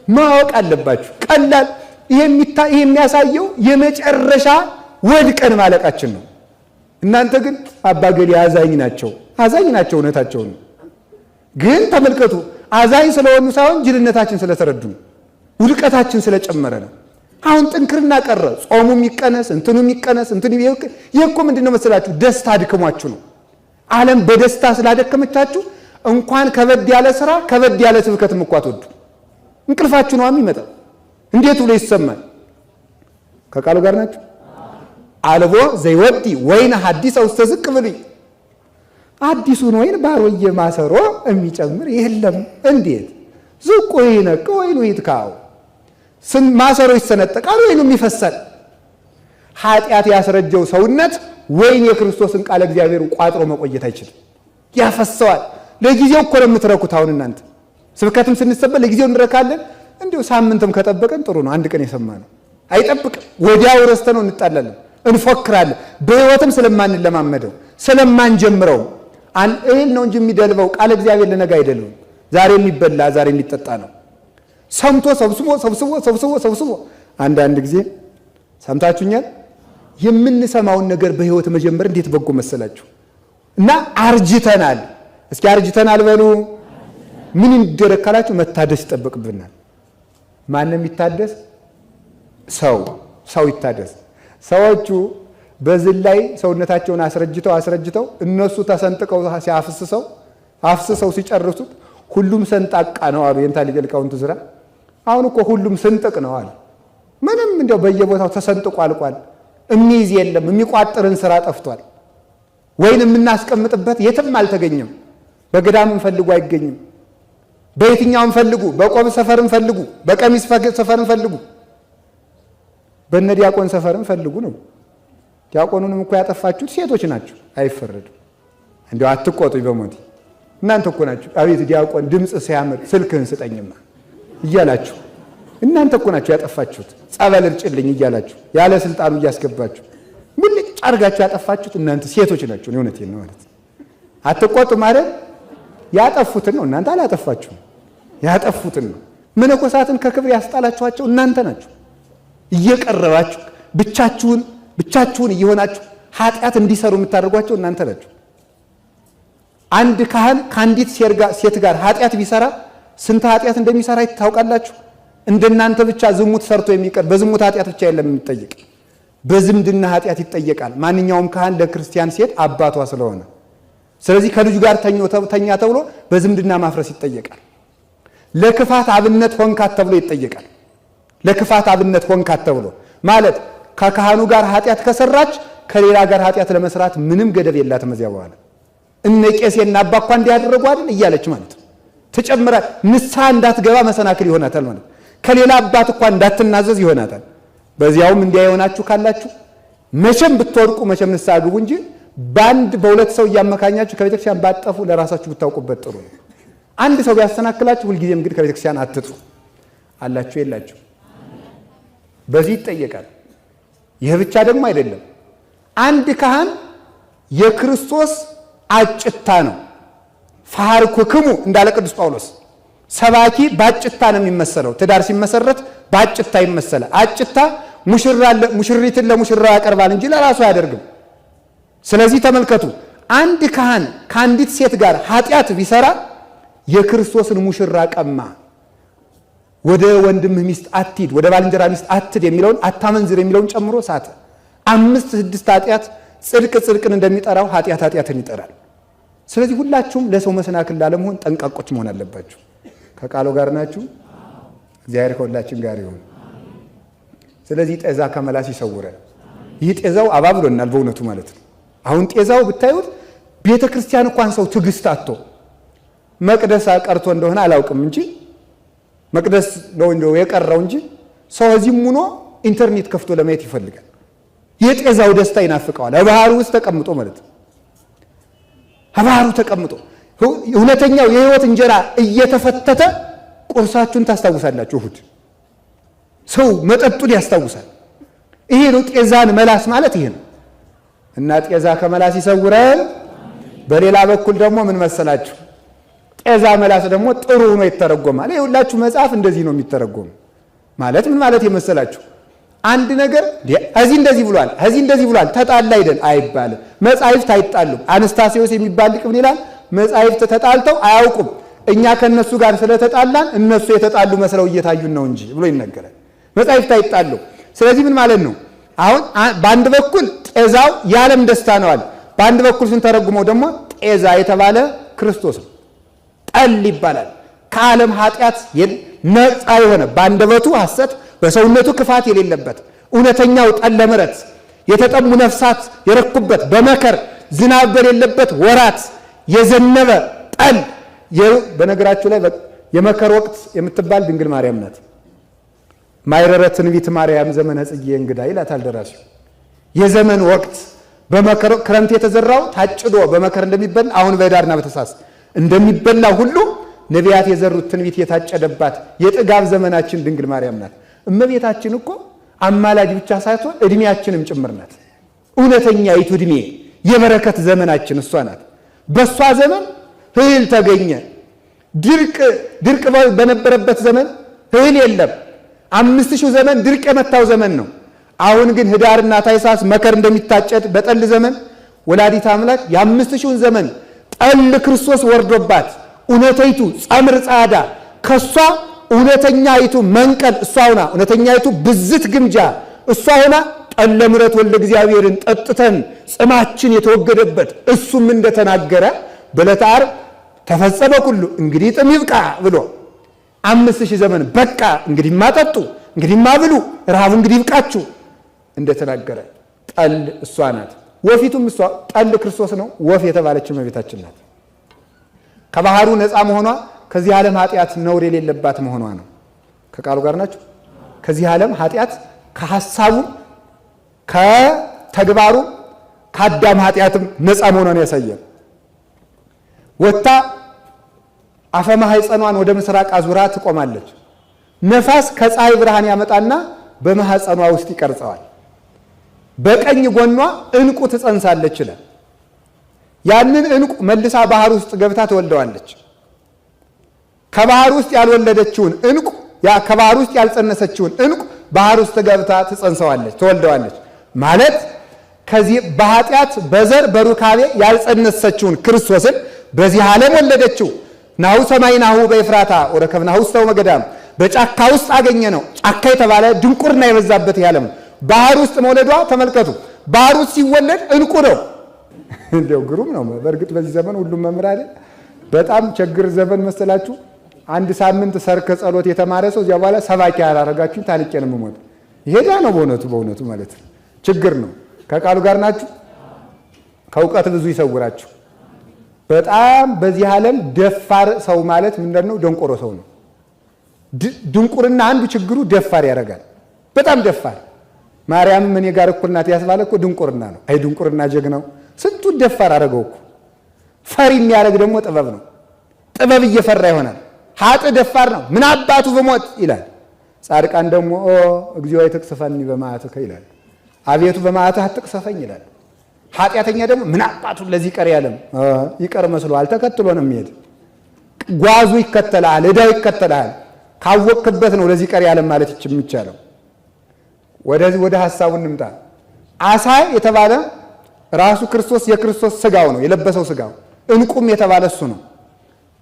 [SPEAKER 1] ማወቅ አለባችሁ። ቀላል ይሄ የሚያሳየው የመጨረሻ ወድቀን ማለቃችን ነው። እናንተ ግን አባገሌ አዛኝ ናቸው እውነታቸው ነው። ግን ተመልከቱ፣ አዛኝ ስለሆኑ ሳይሆን ጅልነታችን ስለተረዱ ነው። ውድቀታችን ስለጨመረ ነው። አሁን ጥንክርና ቀረ። ጾሙ የሚቀነስ እንትኑ የሚቀነስ ይሄ እኮ ምንድነው መሰላችሁ? ደስታ አድክሟችሁ ነው። ዓለም በደስታ ስላደከመቻችሁ እንኳን ከበድ ያለ ስራ ከበድ ያለ ስብከትም እኮ አትወዱ። እንቅልፋችሁ ነው የሚመጣ። እንዴት ብሎ ይሰማል? ከቃሉ ጋር ናችሁ። አልቦ ዘይወዲ ወይን ሐዲስ ውስጥ ዝቅ ብሉኝ። አዲሱን ወይን ባሮየ ማሰሮ የሚጨምር የለም። እንዴት ዝቁ ይነቅ ወይኑ ይትካው። ማሰሮ ይሰነጠቃል፣ ወይኑም ይፈሳል። ኃጢአት ያስረጀው ሰውነት ወይን የክርስቶስን ቃል እግዚአብሔር ቋጥሮ መቆየት አይችልም፣ ያፈሰዋል። ለጊዜው እኮ ነው የምትረኩት። አሁን እናንተ ስብከትም ስንሰበል ለጊዜው እንረካለን። እንዲሁ ሳምንትም ከጠበቀን ጥሩ ነው። አንድ ቀን የሰማነው አይጠብቅም። ወዲያው ረስተነው እንጣላለን፣ እንፎክራለን። በሕይወትም ስለማንለማመደው ስለማንጀምረው እህል ነው እንጂ የሚደልበው ቃል እግዚአብሔር ለነገ አይደለም። ዛሬ የሚበላ ዛሬ የሚጠጣ ነው። ሰምቶ ሰብስቦ አንዳንድ ጊዜ ሰምታችሁኛል። የምንሰማውን ነገር በህይወት መጀመር እንዴት በጎ መሰላችሁ። እና አርጅተናል። እስኪ አርጅተናል በሉ። ምን ይደረግ ካላችሁ መታደስ ይጠበቅብናል። ማንም ይታደስ? ሰው ይታደስ። ሰዎቹ በዚህ ላይ ሰውነታቸውን አስረጅተው እነሱ ተሰንጥቀው አፍስሰው ሲጨርሱት ሁሉም ሰንጣቃ ነው አሉ የእንታ ሊቀልቃውንት ዝራ። አሁን እኮ ሁሉም ስንጥቅ ነው አሉ። ምንም እንደው በየቦታው ተሰንጥቆ አልቋል። የሚይዝ የለም። የሚቋጥርን ስራ ጠፍቷል። ወይን የምናስቀምጥበት የትም አልተገኘም። በገዳምም ፈልጉ አይገኝም። በየትኛውም ፈልጉ፣ በቆብ ሰፈርም ፈልጉ፣ በቀሚስ ሰፈርም ፈልጉ፣ በነ ዲያቆን ሰፈርም ፈልጉ ነው። ዲያቆኑንም እኮ ያጠፋችሁት ሴቶች ናቸው። አይፈረድም። እንዲያው አትቆጡኝ በሞቴ እናንተ እኮ ናችሁ። አቤት ዲያቆን ድምፅ ሲያምር ስልክህን ስጠኝማ እያላችሁ እናንተ እኮ ናችሁ ያጠፋችሁት። ጸበል እርጭልኝ እያላችሁ ያለ ስልጣኑ እያስገባችሁ ሙልጭ አድርጋችሁ ያጠፋችሁት እናንተ ሴቶች ናችሁ። እውነቴን ነው ማለት አትቆጡ ማለት ያጠፉትን ነው። እናንተ አላጠፋችሁም። ያጠፉትን ነው። መነኮሳትን ከክብር ያስጣላችኋቸው እናንተ ናችሁ። እየቀረባችሁ ብቻችሁን እየሆናችሁ ኃጢአት እንዲሰሩ የምታደርጓቸው እናንተ ናችሁ። አንድ ካህን ከአንዲት ሴት ጋር ኃጢአት ቢሰራ ስንት ኃጢአት እንደሚሰራ ታውቃላችሁ? እንደናንተ ብቻ ዝሙት ሰርቶ የሚቀር በዝሙት ኃጢአት ብቻ የለም የሚጠየቅ፣ በዝምድና ኃጢአት ይጠየቃል። ማንኛውም ካህን ለክርስቲያን ሴት አባቷ ስለሆነ፣ ስለዚህ ከልጁ ጋር ተኛ ተብሎ በዝምድና ማፍረስ ይጠየቃል። ለክፋት አብነት ሆንካት ተብሎ ይጠየቃል። ለክፋት አብነት ሆንካት ተብሎ ማለት ከካህኑ ጋር ኃጢአት ከሰራች ከሌላ ጋር ኃጢአት ለመስራት ምንም ገደብ የላትም። እዚያ በኋላ እነ ቄሴና አባ እኮ እንዲያደርጉ አይደል እያለች ማለት ትጨምራ ንስሐ እንዳትገባ መሰናክል ይሆናታል ማለት ከሌላ አባት እኮ እንዳትናዘዝ ይሆናታል። በዚያውም እንዲያ የሆናችሁ ካላችሁ መቼም ብትወድቁ መቼም ንስሐ ግቡ እንጂ በሁለት ሰው እያመካኛችሁ ከቤተክርስቲያን ባጠፉ ለራሳችሁ ብታውቁበት ጥሩ ነው። አንድ ሰው ቢያሰናክላችሁ ሁልጊዜም እንግዲህ ከቤተክርስቲያን አትጥፉ። አላችሁ የላችሁ በዚህ ይጠየቃል። ይህ ብቻ ደግሞ አይደለም። አንድ ካህን የክርስቶስ አጭታ ነው። ፈሐርኩክሙ እንዳለ ቅዱስ ጳውሎስ ሰባኪ ባጭታ ነው የሚመሰለው። ትዳር ሲመሰረት ባጭታ ይመሰላል። አጭታ ሙሽሪትን ለሙሽራ ያቀርባል እንጂ ለራሱ አያደርግም። ስለዚህ ተመልከቱ፣ አንድ ካህን ከአንዲት ሴት ጋር ኃጢአት ቢሰራ የክርስቶስን ሙሽራ ቀማ። ወደ ወንድምህ ሚስት አትሂድ፣ ወደ ባልንጀራ ሚስት አትሂድ የሚለውን አታመንዝር የሚለውን ጨምሮ ሳተ። 5-6 ኃጢአት ጽድቅን እንደሚጠራው ኃጢአትን ይጠራል። ስለዚህ ሁላችሁም ለሰው መሰናክል ላለመሆን ጠንቃቆች መሆን አለባችሁ። ከቃሉ ጋር ናችሁ። እግዚአብሔር ከሁላችን ጋር ይሁን። ስለዚህ ጤዛ ከመላስ ይሰውረን። ይህ ጤዛው አባብሎናል በእውነቱ ማለት ነው። አሁን ጤዛው ብታዩት ቤተ ክርስቲያን እንኳን ሰው ትዕግስት አጥቶ መቅደስ ቀርቶ እንደሆነ አላውቅም እንጂ መቅደስ ነው እንደው የቀረው እንጂ ሰው እዚህም ሆኖ ኢንተርኔት ከፍቶ ለማየት ይፈልጋል። የጤዛው ደስታ ይናፍቀዋል። ባህሩ ውስጥ ተቀምጦ ማለት ነው። ባህሩ ተቀምጦ እውነተኛው የህይወት እንጀራ እየተፈተተ ቁርሳችሁን ታስታውሳላችሁ። እሁድ ሰው መጠጡን ያስታውሳል። ይሄ ነው ጤዛን መላስ ማለት ይሄ ነው። እና ጤዛ ከመላስ ይሰውረን። በሌላ በኩል ደግሞ ምን መሰላችሁ? ጤዛ መላስ ደግሞ ጥሩ ሆኖ ይተረጎማል። ይሄ ሁላችሁ መጽሐፍ እንደዚህ ነው የሚተረጎም። ማለት ምን ማለት የመሰላችሁ? አንድ ነገር እዚህ እንደዚህ ብሏል ተጣላ አይባልም። መጻሕፍት አይጣሉም። አነስታሲዮስ የሚባል ሊቅ ምን ይላል? መጻሕፍት ተጣልተው አያውቁም፣ እኛ ከነሱ ጋር ስለተጣላን እነሱ የተጣሉ መስለው እየታዩን ነው እንጂ ብሎ ይነገራል። መጻሕፍት አይጣሉም። ስለዚህ ምን ማለት ነው? አሁን በአንድ በኩል ጤዛው የዓለም ደስታ ነው አለ። በአንድ በኩል ስንተረጉመው ደግሞ ጤዛ የተባለ ክርስቶስ ነው። ጠል ይባላል። ከዓለም ኃጢአት ነፃ የሆነ በአንደበቱ ሐሰት በሰውነቱ ክፋት የሌለበት እውነተኛው ጠለ ምሕረት የተጠሙ ነፍሳት የረኩበት በመከር ዝናብ በሌለበት ወራት የዘነበ ጠል። በነገራችሁ ላይ የመከር ወቅት የምትባል ድንግል ማርያም ናት። ማይረረ ትንቢት ማርያም ዘመነ ጽጌ እንግዳ ይላታል ደራሲው። የዘመን ወቅት በመከር ክረምት የተዘራው ታጭዶ በመከር እንደሚበላ አሁን በዳርና በተሳስ እንደሚበላ ሁሉ ነቢያት የዘሩት ትንቢት የታጨደባት የጥጋብ ዘመናችን ድንግል ማርያም ናት። እመቤታችን እኮ አማላጅ ብቻ ሳይሆን እድሜያችንም ጭምር ናት። እውነተኛይቱ እድሜ የበረከት ዘመናችን እሷ ናት። በእሷ ዘመን እህል ተገኘ። ድርቅ በነበረበት ዘመን እህል የለም። 5000 ዘመን ድርቅ የመታው ዘመን ነው። አሁን ግን ህዳርና ታኅሳስ መከር እንደሚታጨድ በጠል ዘመን ወላዲተ አምላክ የ5000 ዘመን ጠል ክርስቶስ ወርዶባት እውነተይቱ ጸምር ጻዳ ከሷ እውነተኛይቱ መንቀል እሷ ሆና እውነተኛይቱ ብዝት ግምጃ እሷ ሆና ጠለ ምሕረት ወልደ እግዚአብሔርን ጠጥተን ጽማችን የተወገደበት እሱም እንደተናገረ በዕለተ ዓርብ ተፈጸመ ሁሉ እንግዲህ ጥም ይብቃ ብሎ 5000 ዘመን በቃ እንግዲህ ማጠጡ እንግዲህ ማብሉ ረሃቡ እንግዲህ ይብቃችሁ እንደተናገረ ጠል እሷ ናት። ወፊቱም እሷ ጠል ክርስቶስ ነው። ወፍ የተባለች እመቤታችን ናት። ከባህሩ ነፃ መሆኗ ከዚህ ዓለም ኃጢአት ነውር የሌለባት መሆኗ ነው። ከቃሉ ጋር ናቸው። ከዚህ ዓለም ኃጢአት ከሐሳቡ ከተግባሩ ከአዳም ኃጢአትም ነፃ መሆኗን ያሳያል። ወጣ አፈማህፀኗን ወደ ምስራቅ አዙራ ትቆማለች። ነፋስ ከፀሐይ ብርሃን ያመጣና በማህፀኗ ውስጥ ይቀርጸዋል። በቀኝ ጎኗ ዕንቁ ትጸንሳለች ይላል። ያንን ዕንቁ መልሳ ባህር ውስጥ ገብታ ትወልደዋለች። ከባህር ውስጥ ያልወለደችውን ዕንቁ ከባህር ውስጥ ያልጸነሰችውን ዕንቁ ባህር ውስጥ ገብታ ትጸንሰዋለች፣ ትወልደዋለች ማለት ከዚህ በኃጢአት በዘር በሩካቤ ያልጸነሰችውን ክርስቶስን በዚህ ዓለም ወለደችው። ናሁ ሰማይናሁ በኤፍራታ ወረከብናሁ ውስተ መገዳም በጫካ ውስጥ አገኘ ነው። ጫካ የተባለ ድንቁርና የበዛበት ያለም ባህር ውስጥ መውለዷ ተመልከቱ። ባህር ውስጥ ሲወለድ ዕንቁ ነው። እንደው ግሩም ነው። በእርግጥ በዚህ ዘመን ሁሉም መምህር አይደል? በጣም ችግር ዘመን መሰላችሁ። አንድ ሳምንት ሰርከ ጸሎት የተማረ ሰው እዚያ በኋላ ሰባኪ ያላረጋችሁ ታልቄ ነው የምሞት። ይሄዳ ነው በእውነቱ ማለት ነው። ችግር ነው። ከቃሉ ጋር ናችሁ። ከእውቀት ብዙ ይሰውራችሁ። በጣም በዚህ ዓለም ደፋር ሰው ማለት ምንድን ነው? ደንቆሮ ሰው ነው። ድንቁርና አንዱ ችግሩ ደፋር ያደርጋል። በጣም ደፋር ማርያም እኔ ጋር እኩል ናት ያስባለ እኮ ድንቁርና ነው። አይ ድንቁርና ጀግናው ስንቱን ደፋር አደረገው እኮ። ፈሪ የሚያደርግ ደግሞ ጥበብ ነው። ጥበብ እየፈራ ይሆናል። ሀጥ ደፋር ነው። ምን አባቱ በሞት ይላል። ጻድቃን ደግሞ እግዚኦ ይትቅሰፈኒ በመዓትከ ይላል። አቤቱ በመዓትህ አትቅሰፈኝ ይላል። ኃጢአተኛ ደግሞ ምን አባቱ ለዚህ ቀር ያለም ይቀር መስሎሃል ተከትሎ ነው የሚሄድ። ጓዙ ይከተላል፣ እዳው ይከተላል። ካወቅክበት ነው ለዚህ ቀር ያለም ማለት የሚቻለው። ወደ ሐሳቡ እንምጣ። አሳ የተባለ ራሱ ክርስቶስ የክርስቶስ ስጋው ነው፣ የለበሰው ስጋው። ዕንቁም የተባለ እሱ ነው።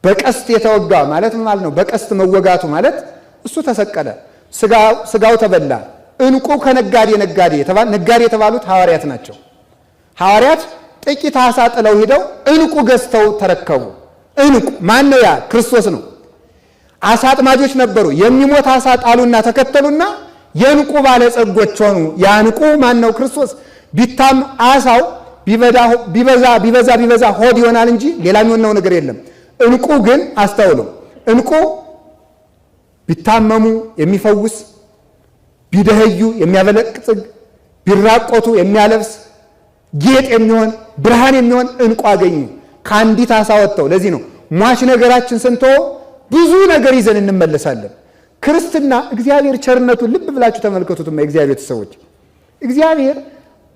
[SPEAKER 1] በቀስት የተወጋ ማለት ማለት ነው። በቀስት መወጋቱ ማለት እሱ ተሰቀለ፣ ስጋው ተበላ። ዕንቁ ከነጋዴ ነጋዴ የተባሉት ሐዋርያት ናቸው። ሐዋርያት ጥቂት አሳ ጥለው ሄደው ዕንቁ ገዝተው ተረከቡ። ዕንቁ ማን ነው? ያ ክርስቶስ ነው። አሳ አጥማጆች ነበሩ። የሚሞት አሳ ጣሉና ተከተሉና የዕንቁ ባለጸጎች ሆኑ። ያ ዕንቁ ማን ነው? ክርስቶስ። ቢታም አሳው ቢበዛ ሆድ ይሆናል እንጂ ሌላ የሚሆነው ነገር የለም። ዕንቁ ግን አስተውሉ። ዕንቁ ቢታመሙ የሚፈውስ፣ ቢደህዩ የሚያበለጽግ፣ ቢራቆቱ የሚያለብስ፣ ጌጥ የሚሆን ብርሃን የሚሆን ዕንቁ አገኙ ከአንዲት አሳ ወጥተው። ለዚህ ነው ሟች ነገራችን ስንተወው ብዙ ነገር ይዘን እንመለሳለን። ክርስትና እግዚአብሔር ቸርነቱን ልብ ብላችሁ ተመልከቱትማ። የእግዚአብሔር ሰዎች እግዚአብሔር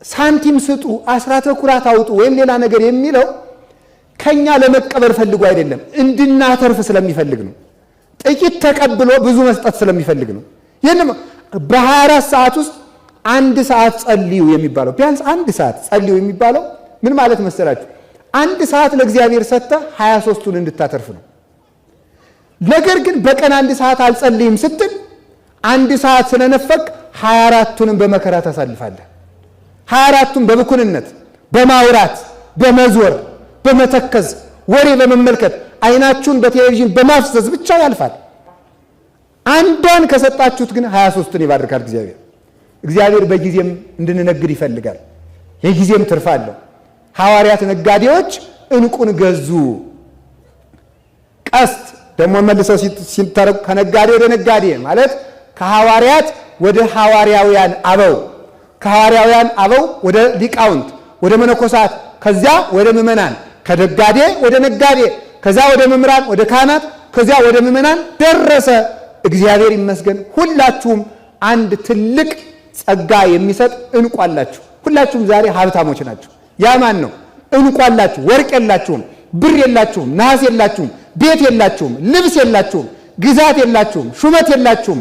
[SPEAKER 1] ሳንቲም ስጡ፣ አስራተ ኩራት አውጡ ወይም ሌላ ነገር የሚለው ከኛ ለመቀበል ፈልጎ አይደለም፣ እንድናተርፍ ስለሚፈልግ ነው። ጥቂት ተቀብሎ ብዙ መስጠት ስለሚፈልግ ነው። ይህንም በ24 ሰዓት ውስጥ 1 ሰዓት ጸልዩ የሚባለው ቢያንስ 1 ሰዓት ጸልዩ የሚባለው ምን ማለት መሰላችሁ? 1 ሰዓት ለእግዚአብሔር ሰጥተህ 23ቱን እንድታተርፍ ነው። ነገር ግን በቀን 1 ሰዓት አልጸልይም ስትል 1 ሰዓት ስለነፈቅ 24ቱንም በመከራ ታሳልፋለህ። 24ቱን በብኩንነት በማውራት በመዞር በመተከዝ ወሬ በመመልከት አይናችሁን በቴሌቪዥን በማፍሰስ ብቻ ያልፋል። አንዷን ከሰጣችሁት ግን 23ቱን ይባርካል እግዚአብሔር። እግዚአብሔር በጊዜም እንድንነግድ ይፈልጋል። የጊዜም ትርፍ አለው። ሐዋርያት ነጋዴዎች ዕንቁን ገዙ። ቀስት ደግሞ መልሰው ሲተረጉ ከነጋዴ ወደ ነጋዴ ማለት ከሐዋርያት ወደ ሐዋርያውያን አበው፣ ከሐዋርያውያን አበው ወደ ሊቃውንት ወደ መነኮሳት፣ ከዚያ ወደ ምዕመናን፣ ከነጋዴ ወደ ነጋዴ፣ ከዚያ ወደ መምህራን ወደ ካህናት፣ ከዚያ ወደ ምዕመናን ደረሰ። እግዚአብሔር ይመስገን። ሁላችሁም አንድ ትልቅ ጸጋ የሚሰጥ ዕንቁ አላችሁ። ሁላችሁም ዛሬ ሀብታሞች ናችሁ። ያ ማን ነው? ዕንቁ አላችሁ። ወርቅ የላችሁም፣ ብር የላችሁም፣ ነሐስ የላችሁም፣ ቤት የላችሁም፣ ልብስ የላችሁም፣ ግዛት የላችሁም፣ ሹመት የላችሁም።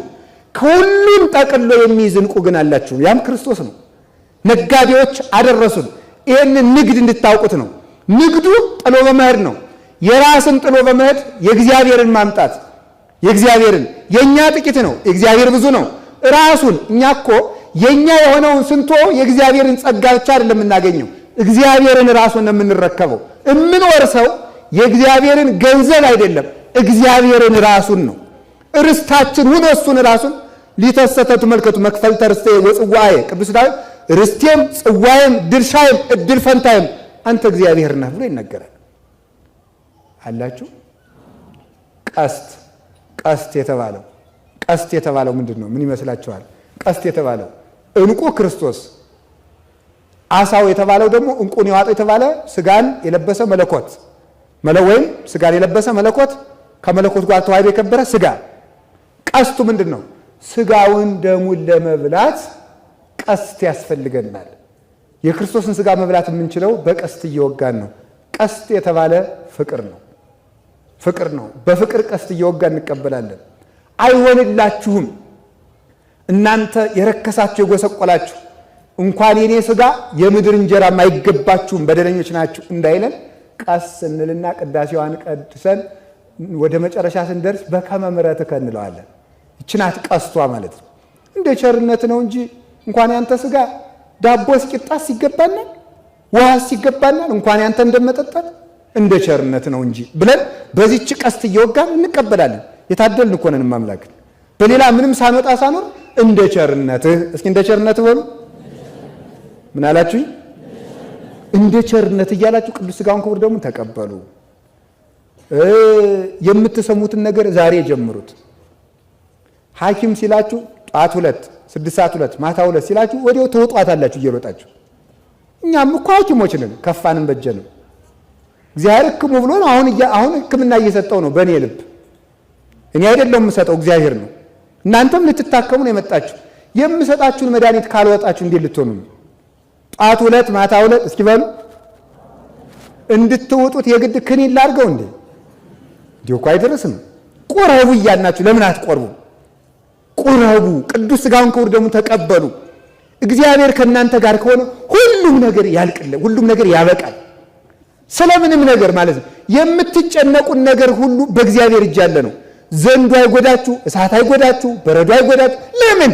[SPEAKER 1] ከሁሉም ጠቅሎ የሚይዝ ዕንቁ ግን አላችሁ፣ ያም ክርስቶስ ነው። ነጋዴዎች አደረሱን። ይህንን ንግድ እንድታውቁት ነው። ንግዱ ጥሎ በመሄድ ነው። የራስን ጥሎ በመሄድ የእግዚአብሔርን ማምጣት፣ የእግዚአብሔርን የእኛ ጥቂት ነው፣ የእግዚአብሔር ብዙ ነው። ራሱን እኛ እኮ የእኛ የሆነውን ስንቶ የእግዚአብሔርን ጸጋ ብቻ አይደለም የምናገኘው፣ እግዚአብሔርን ራሱን ነው የምንረከበው። የምንወርሰው የእግዚአብሔርን ገንዘብ አይደለም፣ እግዚአብሔርን ራሱን ነው። ርስታችን ሁኖ እሱን ራሱን ሊተሰተ ተመልከቱ መክፈልተ ርስቴ ወጽዋዬ ቅዱስ ዳዊት ርስቴም ጽዋዬም ድርሻዬም እድል ፈንታዬም አንተ እግዚአብሔር ነህ ብሎ ይነገራል። አላችሁ ቀስት የተባለው ምንድን ነው? ምን ይመስላችኋል? ቀስት የተባለው ዕንቁ ክርስቶስ፣ አሳው የተባለው ደግሞ ዕንቁን የዋጠው የተባለ ስጋን የለበሰ መለኮት ወይም ስጋን የለበሰ መለኮት ከመለኮት ጋር ተዋህዶ የከበረ ስጋ። ቀስቱ ምንድን ነው? ስጋውን ደሙን ለመብላት ቀስት ያስፈልገናል። የክርስቶስን ስጋ መብላት የምንችለው በቀስት እየወጋን ነው። ቀስት የተባለ ፍቅር ነው። በፍቅር ቀስት እየወጋን እንቀበላለን። አይሆንላችሁም እናንተ የረከሳችሁ የጎሰቆላችሁ፣ እንኳን የኔ ስጋ የምድር እንጀራም አይገባችሁም በደለኞች ናችሁ እንዳይለን ቀስ እንልና ቅዳሴዋን ቀድሰን ወደ መጨረሻ ስንደርስ በከመ ምሕረትከ እንለዋለን። ይችናት ቀስቷ ማለት ነው። እንደ ቸርነት ነው እንጂ እንኳን ያንተ ስጋ ዳቦስ ቂጣስ ይገባናል፣ ውሃስ ይገባናል፣ እንኳን ያንተ እንደመጠጣት እንደ ቸርነት ነው እንጂ ብለን በዚህች ቀስት እየወጋን እንቀበላለን። የታደልን እኮ ነን ማምላክን በሌላ ምንም ሳንወጣ ሳኖር እንደ ቸርነትህ። እስኪ እንደ ቸርነትህ በሉ። ምን አላችሁኝ? እንደ ቸርነት እያላችሁ ቅዱስ ሥጋውን ክቡር ደሙን ተቀበሉ። የምትሰሙትን ነገር ዛሬ ጀምሩት። ሐኪም ሲላችሁ ጧት 2 6 ሰዓት 2 ማታ 2 ሲላችሁ ወዲያው ተወጧታላችሁ እየሮጣችሁ። እኛም እኮ ሐኪሞች ነን፣ ከፋንም በጀንም። እግዚአብሔር ሕክሙ ብሎ ነው አሁን ሕክምና እየሰጠው ነው በእኔ ልብ። እኔ አይደለም የምሰጠው እግዚአብሔር ነው። እናንተም ልትታከሙ ነው የመጣችሁ። የምሰጣችሁን መድኃኒት ካልወጣችሁ እንዴት ልትሆኑ ነው? ጧት 2 ማታ 2 እስኪ በሉ። እንድትወጡት የግድ ክኒን ላድርገው እንዴ? እንዲሁ እኮ አይደርስም። ቁረቡ እያልናችሁ ለምን አትቆርቡ? ቁረቡ፣ ቅዱስ ሥጋውን ክቡር ደሙን ተቀበሉ። እግዚአብሔር ከእናንተ ጋር ከሆነ ሁሉም ነገር ያልቅል፣ ሁሉም ነገር ያበቃል። ስለምንም ነገር ማለት ነው የምትጨነቁን ነገር ሁሉ በእግዚአብሔር እጅ ያለ ነው። ዘንዶ አይጎዳችሁ፣ እሳት አይጎዳችሁ፣ በረዶ አይጎዳችሁ። ለምን?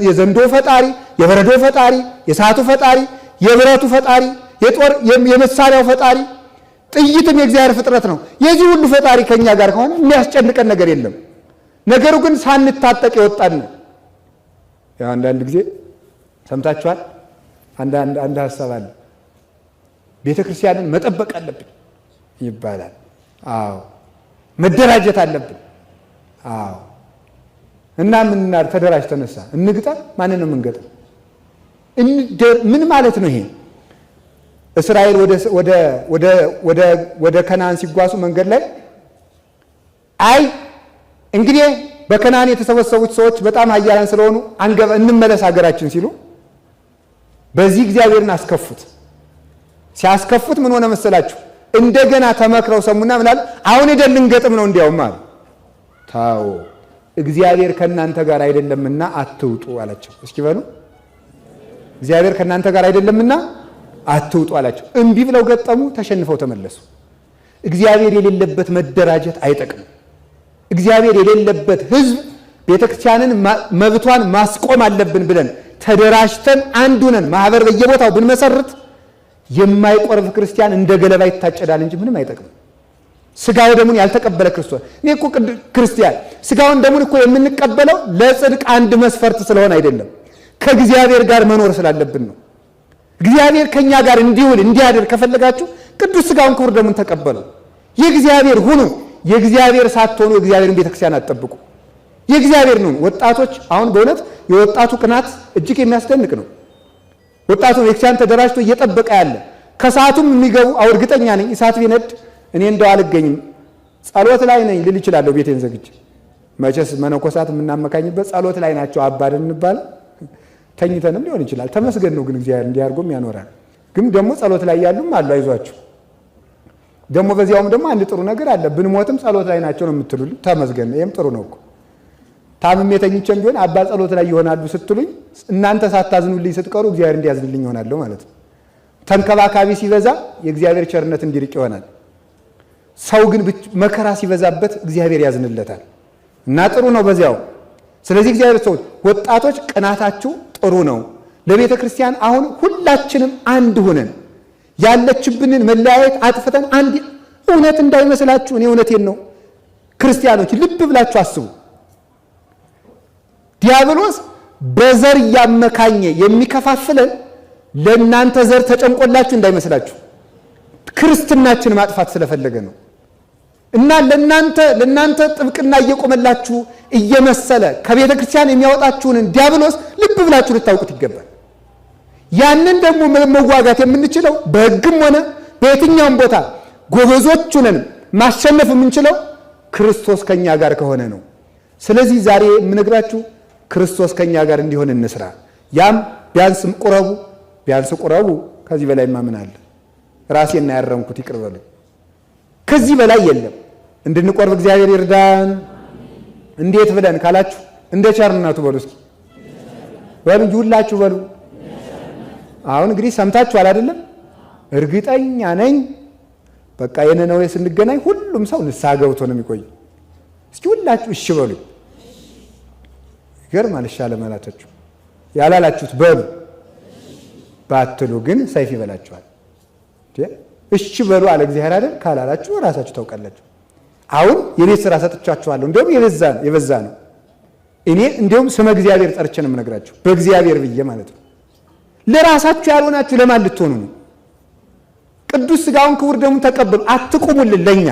[SPEAKER 1] የዘንዶ ፈጣሪ፣ የበረዶ ፈጣሪ፣ የእሳቱ ፈጣሪ፣ የብረቱ ፈጣሪ፣ የመሳሪያው ፈጣሪ፣ ጥይትም የእግዚአብሔር ፍጥረት ነው። የዚህ ሁሉ ፈጣሪ ከኛ ጋር ከሆነ የሚያስጨንቀን ነገር የለም። ነገሩ ግን ሳንታጠቅ የወጣን ነው። ያው አንዳንድ ጊዜ ሰምታችኋል። አንድ ሀሳብ አለ። ቤተ ክርስቲያንን መጠበቅ አለብን ይባላል። አዎ መደራጀት አለብን። አዎ እና ምን ተደራጅ ተነሳ እንግጠም። ማንን ነው የምንገጥም? ምን ማለት ነው ይሄ? እስራኤል ወደ ከነዓን ሲጓዙ መንገድ ላይ እንግዲህ በከነዓን የተሰበሰቡት ሰዎች በጣም ኃያላን ስለሆኑ እንመለስ ሀገራችን ሲሉ በዚህ እግዚአብሔርን አስከፉት። ሲያስከፉት ምን ሆነ መሰላችሁ? እንደገና ተመክረው ሰሙና ምን አሉ? አሁን ሄደን ልንገጥም ነው እንዲያውም አሉ። ታው እግዚአብሔር ከእናንተ ጋር አይደለምና አትውጡ አላቸው። እስኪ በሉ እግዚአብሔር ከእናንተ ጋር አይደለምና አትውጡ አላቸው። እምቢ ብለው ገጠሙ፣ ተሸንፈው ተመለሱ። እግዚአብሔር የሌለበት መደራጀት አይጠቅምም። እግዚአብሔር የሌለበት ሕዝብ ቤተክርስቲያንን መብቷን ማስቆም አለብን ብለን ተደራጅተን አንዱ ነን ማህበር በየቦታው ብንመሰርት የማይቆርብ ክርስቲያን እንደ ገለባ ይታጨዳል እንጂ ምንም አይጠቅም። ስጋው ደሙን ያልተቀበለ ክርስቶስ እኔ እኮ ክርስቲያን ስጋውን ደሙን እኮ የምንቀበለው ለጽድቅ አንድ መስፈርት ስለሆነ አይደለም፣ ከእግዚአብሔር ጋር መኖር ስላለብን ነው። እግዚአብሔር ከኛ ጋር እንዲውል እንዲያድር ከፈለጋችሁ ቅዱስ ስጋውን ክቡር ደሙን ተቀበሉ። የእግዚአብሔር ሁኑ። የእግዚአብሔር ሳትሆኑ የእግዚአብሔርን ቤተክርስቲያን አትጠብቁ። የእግዚአብሔር ነው። ወጣቶች አሁን በእውነት የወጣቱ ቅናት እጅግ የሚያስደንቅ ነው። ወጣቱ ቤተክርስቲያን ተደራጅቶ እየጠበቀ ያለ ከሰዓቱም የሚገቡ እርግጠኛ ነኝ እሳት ቢነድ እኔ እንደው አልገኝም ጸሎት ላይ ነኝ ልል እችላለሁ። ቤቴን ዘግቼ መቼስ መነኮሳት የምናመካኝበት ጸሎት ላይ ናቸው አባደን እንባል ተኝተንም ሊሆን ይችላል። ተመስገን ነው ግን እግዚአብሔር እንዲያርጎም ያኖራል። ግን ደግሞ ጸሎት ላይ ያሉም አሉ። አይዟችሁ ደግሞ በዚያውም ደግሞ አንድ ጥሩ ነገር አለ። ብንሞትም ጸሎት ላይ ናቸው ነው የምትሉልኝ። ተመስገን ነው። ይሄም ጥሩ ነው እኮ ታምሜ ተኝቼም ቢሆን አባ ጸሎት ላይ ይሆናሉ ስትሉኝ እናንተ ሳታዝኑልኝ ስትቀሩ እግዚአብሔር እንዲያዝንልኝ ይሆናለሁ ማለት ነው። ተንከባካቢ ሲበዛ የእግዚአብሔር ቸርነት እንዲርቅ ይሆናል። ሰው ግን መከራ ሲበዛበት እግዚአብሔር ያዝንለታል እና ጥሩ ነው በዚያው። ስለዚህ እግዚአብሔር ሰው ወጣቶች ቅናታችሁ ጥሩ ነው። ለቤተ ክርስቲያን አሁን ሁላችንም አንድ ሆነን ያለችብንን መለያየት አጥፍተን አንድ እውነት እንዳይመስላችሁ፣ እኔ እውነቴን ነው። ክርስቲያኖች ልብ ብላችሁ አስቡ። ዲያብሎስ በዘር እያመካኘ የሚከፋፍለን ለእናንተ ዘር ተጨንቆላችሁ እንዳይመስላችሁ ክርስትናችን ማጥፋት ስለፈለገ ነው። እና ለእናንተ ጥብቅና እየቆመላችሁ እየመሰለ ከቤተ ክርስቲያን የሚያወጣችሁን ዲያብሎስ ልብ ብላችሁ ልታውቁት ይገባል። ያንን ደግሞ መዋጋት የምንችለው በሕግም ሆነ በየትኛውም ቦታ ጎበዞች ሆነን ማሸነፍ የምንችለው ክርስቶስ ከኛ ጋር ከሆነ ነው። ስለዚህ ዛሬ የምነግራችሁ ክርስቶስ ከኛ ጋር እንዲሆን እንስራ። ያም ቢያንስ ቁረቡ። ከዚህ በላይ ምን አለ? ራሴና ያረምኩት ይቅር በሉ። ከዚህ በላይ የለም። እንድንቆርብ እግዚአብሔር ይርዳን። እንዴት ብለን ካላችሁ እንደ ቸርነቱ በሉ። እስኪ በሉ እንጂ ሁላችሁ በሉ። አሁን እንግዲህ ሰምታችኋል አይደለም? እርግጠኛ ነኝ በቃ የነነዌ ስንገናኝ ሁሉም ሰው ንስሐ ገብቶ ነው የሚቆይ። እስኪ ሁላችሁ እሺ በሉ። ይገርማል። እሺ አለማላታችሁ ያላላችሁት በሉ፣ ባትሉ ግን ሰይፍ ይበላችኋል። እሺ በሉ አለ እግዚአብሔር አይደል? ካላላችሁ ራሳችሁ ታውቃላችሁ። አሁን የቤት ስራ ሰጥቻችኋለሁ። እንደውም የበዛ ነው። እኔ እንደውም ስመ እግዚአብሔር ጠርቼ ነው የምነግራችሁ፣ በእግዚአብሔር ብዬ ማለት ነው። ለራሳችሁ ያልሆናችሁ ለማን ልትሆኑ ነው? ቅዱስ ሥጋውን ክቡር ደሙን ተቀበሉ። አትቁሙልን ለኛ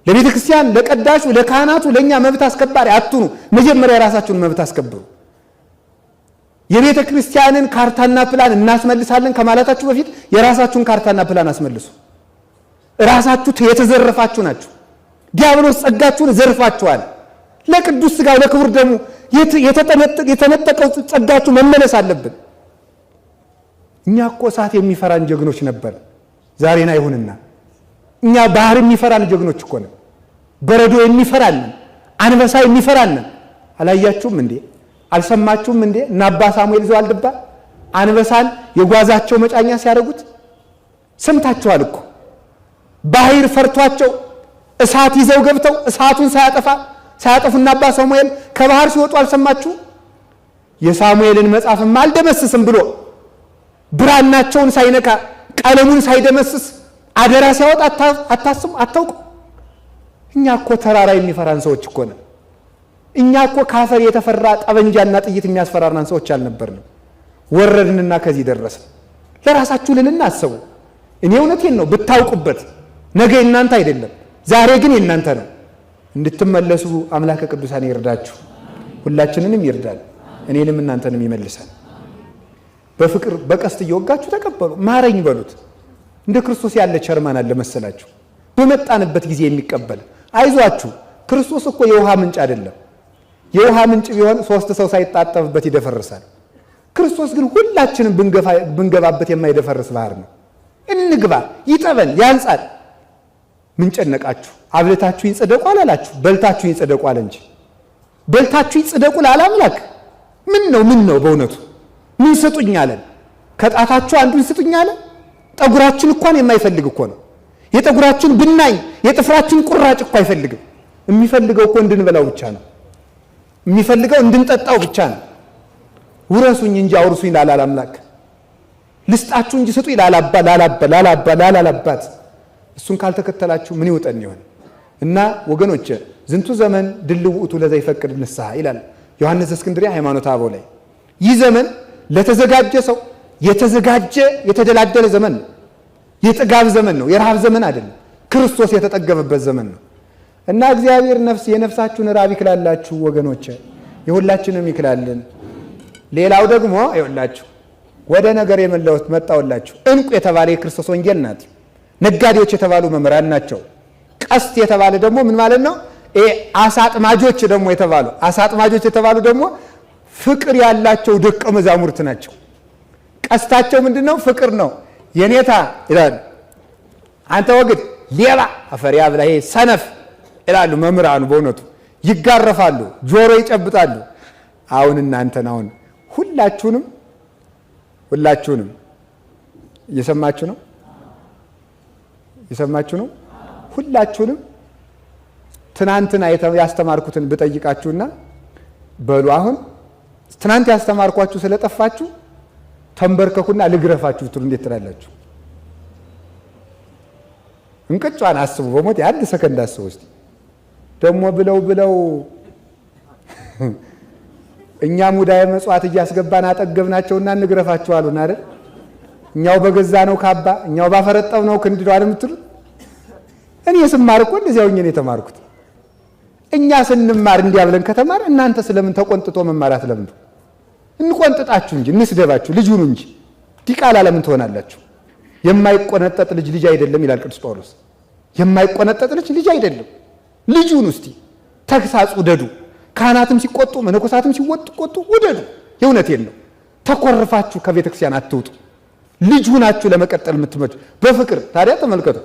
[SPEAKER 1] ለቤተ ክርስቲያን ለቀዳሹ ለካህናቱ ለኛ መብት አስከባሪ አትኑ። መጀመሪያ የራሳችሁን መብት አስከብሩ። የቤተ ክርስቲያንን ካርታና ፕላን እናስመልሳለን ከማለታችሁ በፊት የራሳችሁን ካርታና ፕላን አስመልሱ። ራሳችሁ የተዘረፋችሁ ናችሁ። ዲያብሎስ ጸጋችሁን ዘርፋችኋል። ለቅዱስ ሥጋው ለክቡር ደሙ የተነጠቀው ጸጋችሁ መመለስ አለብን። እኛ እኮ እሳት የሚፈራን ጀግኖች ነበር። ዛሬን አይሁንና እኛ ባህር የሚፈራን ጀግኖች እኮ ነን። በረዶ የሚፈራን፣ አንበሳ የሚፈራን። አላያችሁም እንዴ? አልሰማችሁም እንዴ? እና አባ ሳሙኤል ዘዋልድባ አንበሳን የጓዛቸው መጫኛ ሲያደርጉት ሰምታችኋል እኮ። ባህር ፈርቷቸው እሳት ይዘው ገብተው እሳቱን ሳያጠፉና አባ ሳሙኤል ከባህር ሲወጡ አልሰማችሁ? የሳሙኤልን መጽሐፍም አልደመስስም ብሎ ብራናቸውን ሳይነካ ቀለሙን ሳይደመስስ አደራ ሲያወጣ አታውቁ? እኛ እኮ ተራራ የሚፈራን ሰዎች እኮ ነን። እኛ እኮ ካፈር የተፈራ ጠበንጃና ጥይት የሚያስፈራራን ሰዎች አልነበርንም። ወረድንና ከዚህ ደረስን። ለራሳችሁ ልልና አስቡ። እኔ እውነቴን ነው ብታውቁበት። ነገ እናንተ አይደለም፣ ዛሬ ግን የእናንተ ነው። እንድትመለሱ አምላከ ቅዱሳን ይርዳችሁ፣ ሁላችንንም ይርዳል፣ እኔንም እናንተንም ይመልሳል። በፍቅር በቀስት እየወጋችሁ ተቀበሉ። ማረኝ በሉት። እንደ ክርስቶስ ያለ ቸርማን አለ መሰላችሁ? በመጣንበት ጊዜ የሚቀበል አይዟችሁ። ክርስቶስ እኮ የውሃ ምንጭ አይደለም። የውሃ ምንጭ ቢሆን 3 ሰው ሳይጣጠፍበት ይደፈርሳል። ክርስቶስ ግን ሁላችንም ብንገባበት የማይደፈርስ ባህር ነው። እንግባ፣ ይጠበን፣ ያንጻል። ምን ጨነቃችሁ? አብልታችሁ ይጽደቁ አላላችሁ፣ በልታችሁ ይጽደቁ አለ እንጂ። በልታችሁ ይጽደቁ ላላምላክ ምን ነው በእውነቱ ምን ስጡኝ አለን? ከጣታችሁ አንዱን ስጡኝ አለ? ጠጉራችን እንኳን የማይፈልግ እኮ ነው። የጠጉራችን ብናኝ የጥፍራችን ቁራጭ እኮ አይፈልግም። የሚፈልገው እኮ እንድንበላው ብቻ ነው። የሚፈልገው እንድንጠጣው ብቻ ነው። ውረሱኝ እንጂ አውርሱኝ ላላል አምላክ፣ ልስጣችሁ እንጂ ስጡኝ ላላባት። እሱን ካልተከተላችሁ ምን ይውጠን ይሆን? እና ወገኖች ዝንቱ ዘመን ድልው ውእቱ ለዘ ይፈቅድ ንስሐ ይላል ዮሐንስ እስክንድርያ ሃይማኖተ አበው ላይ። ይህ ዘመን ለተዘጋጀ ሰው የተዘጋጀ የተደላደለ ዘመን ነው። የጥጋብ ዘመን ነው፣ የረሃብ ዘመን አይደለም። ክርስቶስ የተጠገበበት ዘመን ነው። እና እግዚአብሔር የነፍሳችሁን ራብ ይክላላችሁ ወገኖች፣ የሁላችንም ይክላልን። ሌላው ደግሞ ይኸውላችሁ ወደ ነገር የመለወት መጣውላችሁ። እንቁ የተባለ የክርስቶስ ወንጌል ናት። ነጋዴዎች የተባሉ መምህራን ናቸው። ቀስት የተባለ ደግሞ ምን ማለት ነው? አሳጥማጆች የተባሉ ደግሞ ፍቅር ያላቸው ደቀ መዛሙርት ናቸው። ቀስታቸው ምንድነው? ፍቅር ነው። የኔታ ይላሉ። አንተ ወግድ ሌባ አፈሪያ ብላ ሰነፍ ይላሉ መምህራኑ። በእውነቱ ይጋረፋሉ፣ ጆሮ ይጨብጣሉ። አሁን እናንተን አሁን ሁላችሁንም እየሰማችሁ ነው? ሁላችሁንም ትናንትና ያስተማርኩትን ብጠይቃችሁና በሉ አሁን ትናንት ያስተማርኳችሁ ስለጠፋችሁ ተንበርከኩና ልግረፋችሁ ትሉ እንዴት ትላላችሁ? እንቅጫን አስቡ። በሞት የአንድ ሰከንድ አስቡ እስቲ። ደግሞ ብለው እኛ ሙዳየ መጽዋት እያስገባን አጠገብናቸውና እንግረፋችሁ አሉን አይደል? እኛው በገዛ ነው ካባ፣ እኛው ባፈረጠው ነው ክንድ ነው አይደል የምትሉት? እኔ ስማር እኮ እንደዚያው ነው የተማርኩት። እኛ ስንማር እንዲያ ብለን ከተማር እናንተ ስለምን ተቆንጥጦ መማራት ለምን? እንቆንጥጣችሁ እንጂ እንስደባችሁ ልጅ ሁኑ እንጂ ዲቃላ ለምን ትሆናላችሁ? የማይቆነጠጥ ልጅ አይደለም ይላል ቅዱስ ጳውሎስ። የማይቆነጠጥ ልጅ አይደለም። ልጁን እስቲ ተግሳጽ ውደዱ። ካህናትም ሲቆጡ መነኮሳትም ሲቆጡ ውደዱ። የእውነቴን ነው። ተኮርፋችሁ ከቤተ ክርስቲያን አትውጡ። ልጅ ሁናችሁ ለመቀጠል የምትመጡ በፍቅር ታዲያ ተመልከቱ።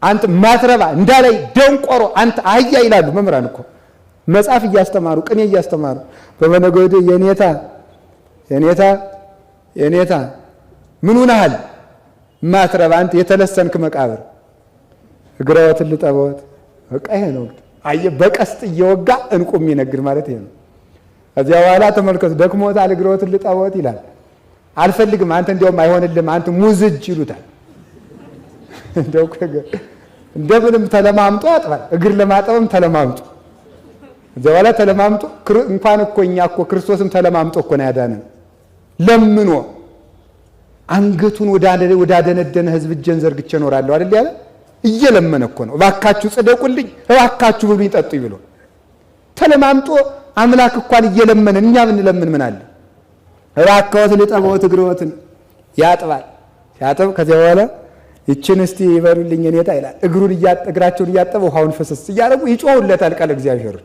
[SPEAKER 1] አንተ ማትረባ እንዳላይ ደንቆሮ አንተ አህያ ይላሉ መምህራን እኮ መጽሐፍ እያስተማሩ ቅኔ እያስተማሩ በመነገዱ የኔታ ምን ሆነሃል? ማትረባ አንተ የተለሰንክ መቃብር እግረወት ልጠበወት በቃ ይሄ ነው። አየህ በቀስት እየወጋ እንቁ የሚነግር ማለት ይሄ ነው። ከዚያ በኋላ ተመልከቱ ደክሞታል እግረወት ልጠበወት ይላል። አልፈልግም አንተ እንዲያውም አይሆንልም አንተ ሙዝጅ ይሉታል። እንደምንም ተለማምጦ ያጥባል። እግር ለማጠብም ተለማምጦ እዚያ በኋላ ተለማምጦ እንኳን እኮ እኛ እኮ ክርስቶስም ተለማምጦ እኮ ነው ያዳነን። ለምኖ አንገቱን ወዳደነደነ ሕዝብ እጄን ዘርግቼ እኖራለሁ አይደል ያለ እየለመነ እኮ ነው። እባካችሁ ጽደቁልኝ፣ እባካችሁ ብሉኝ ጠጡኝ ብሎ ተለማምጦ አምላክ እንኳን እየለመነን እኛ ብንለምን ምን አለ? እባክዎት ልጠበዎት እግሮትን ያጥባል። ሲያጥብ ከዚያ በኋላ ይችን እስቲ ይበሉልኝ የኔታ ይላል። እግራቸውን እያጠበ ውሃውን ፈሰስ እያደረጉ ይጮሁለታል ቃል እግዚአብሔር።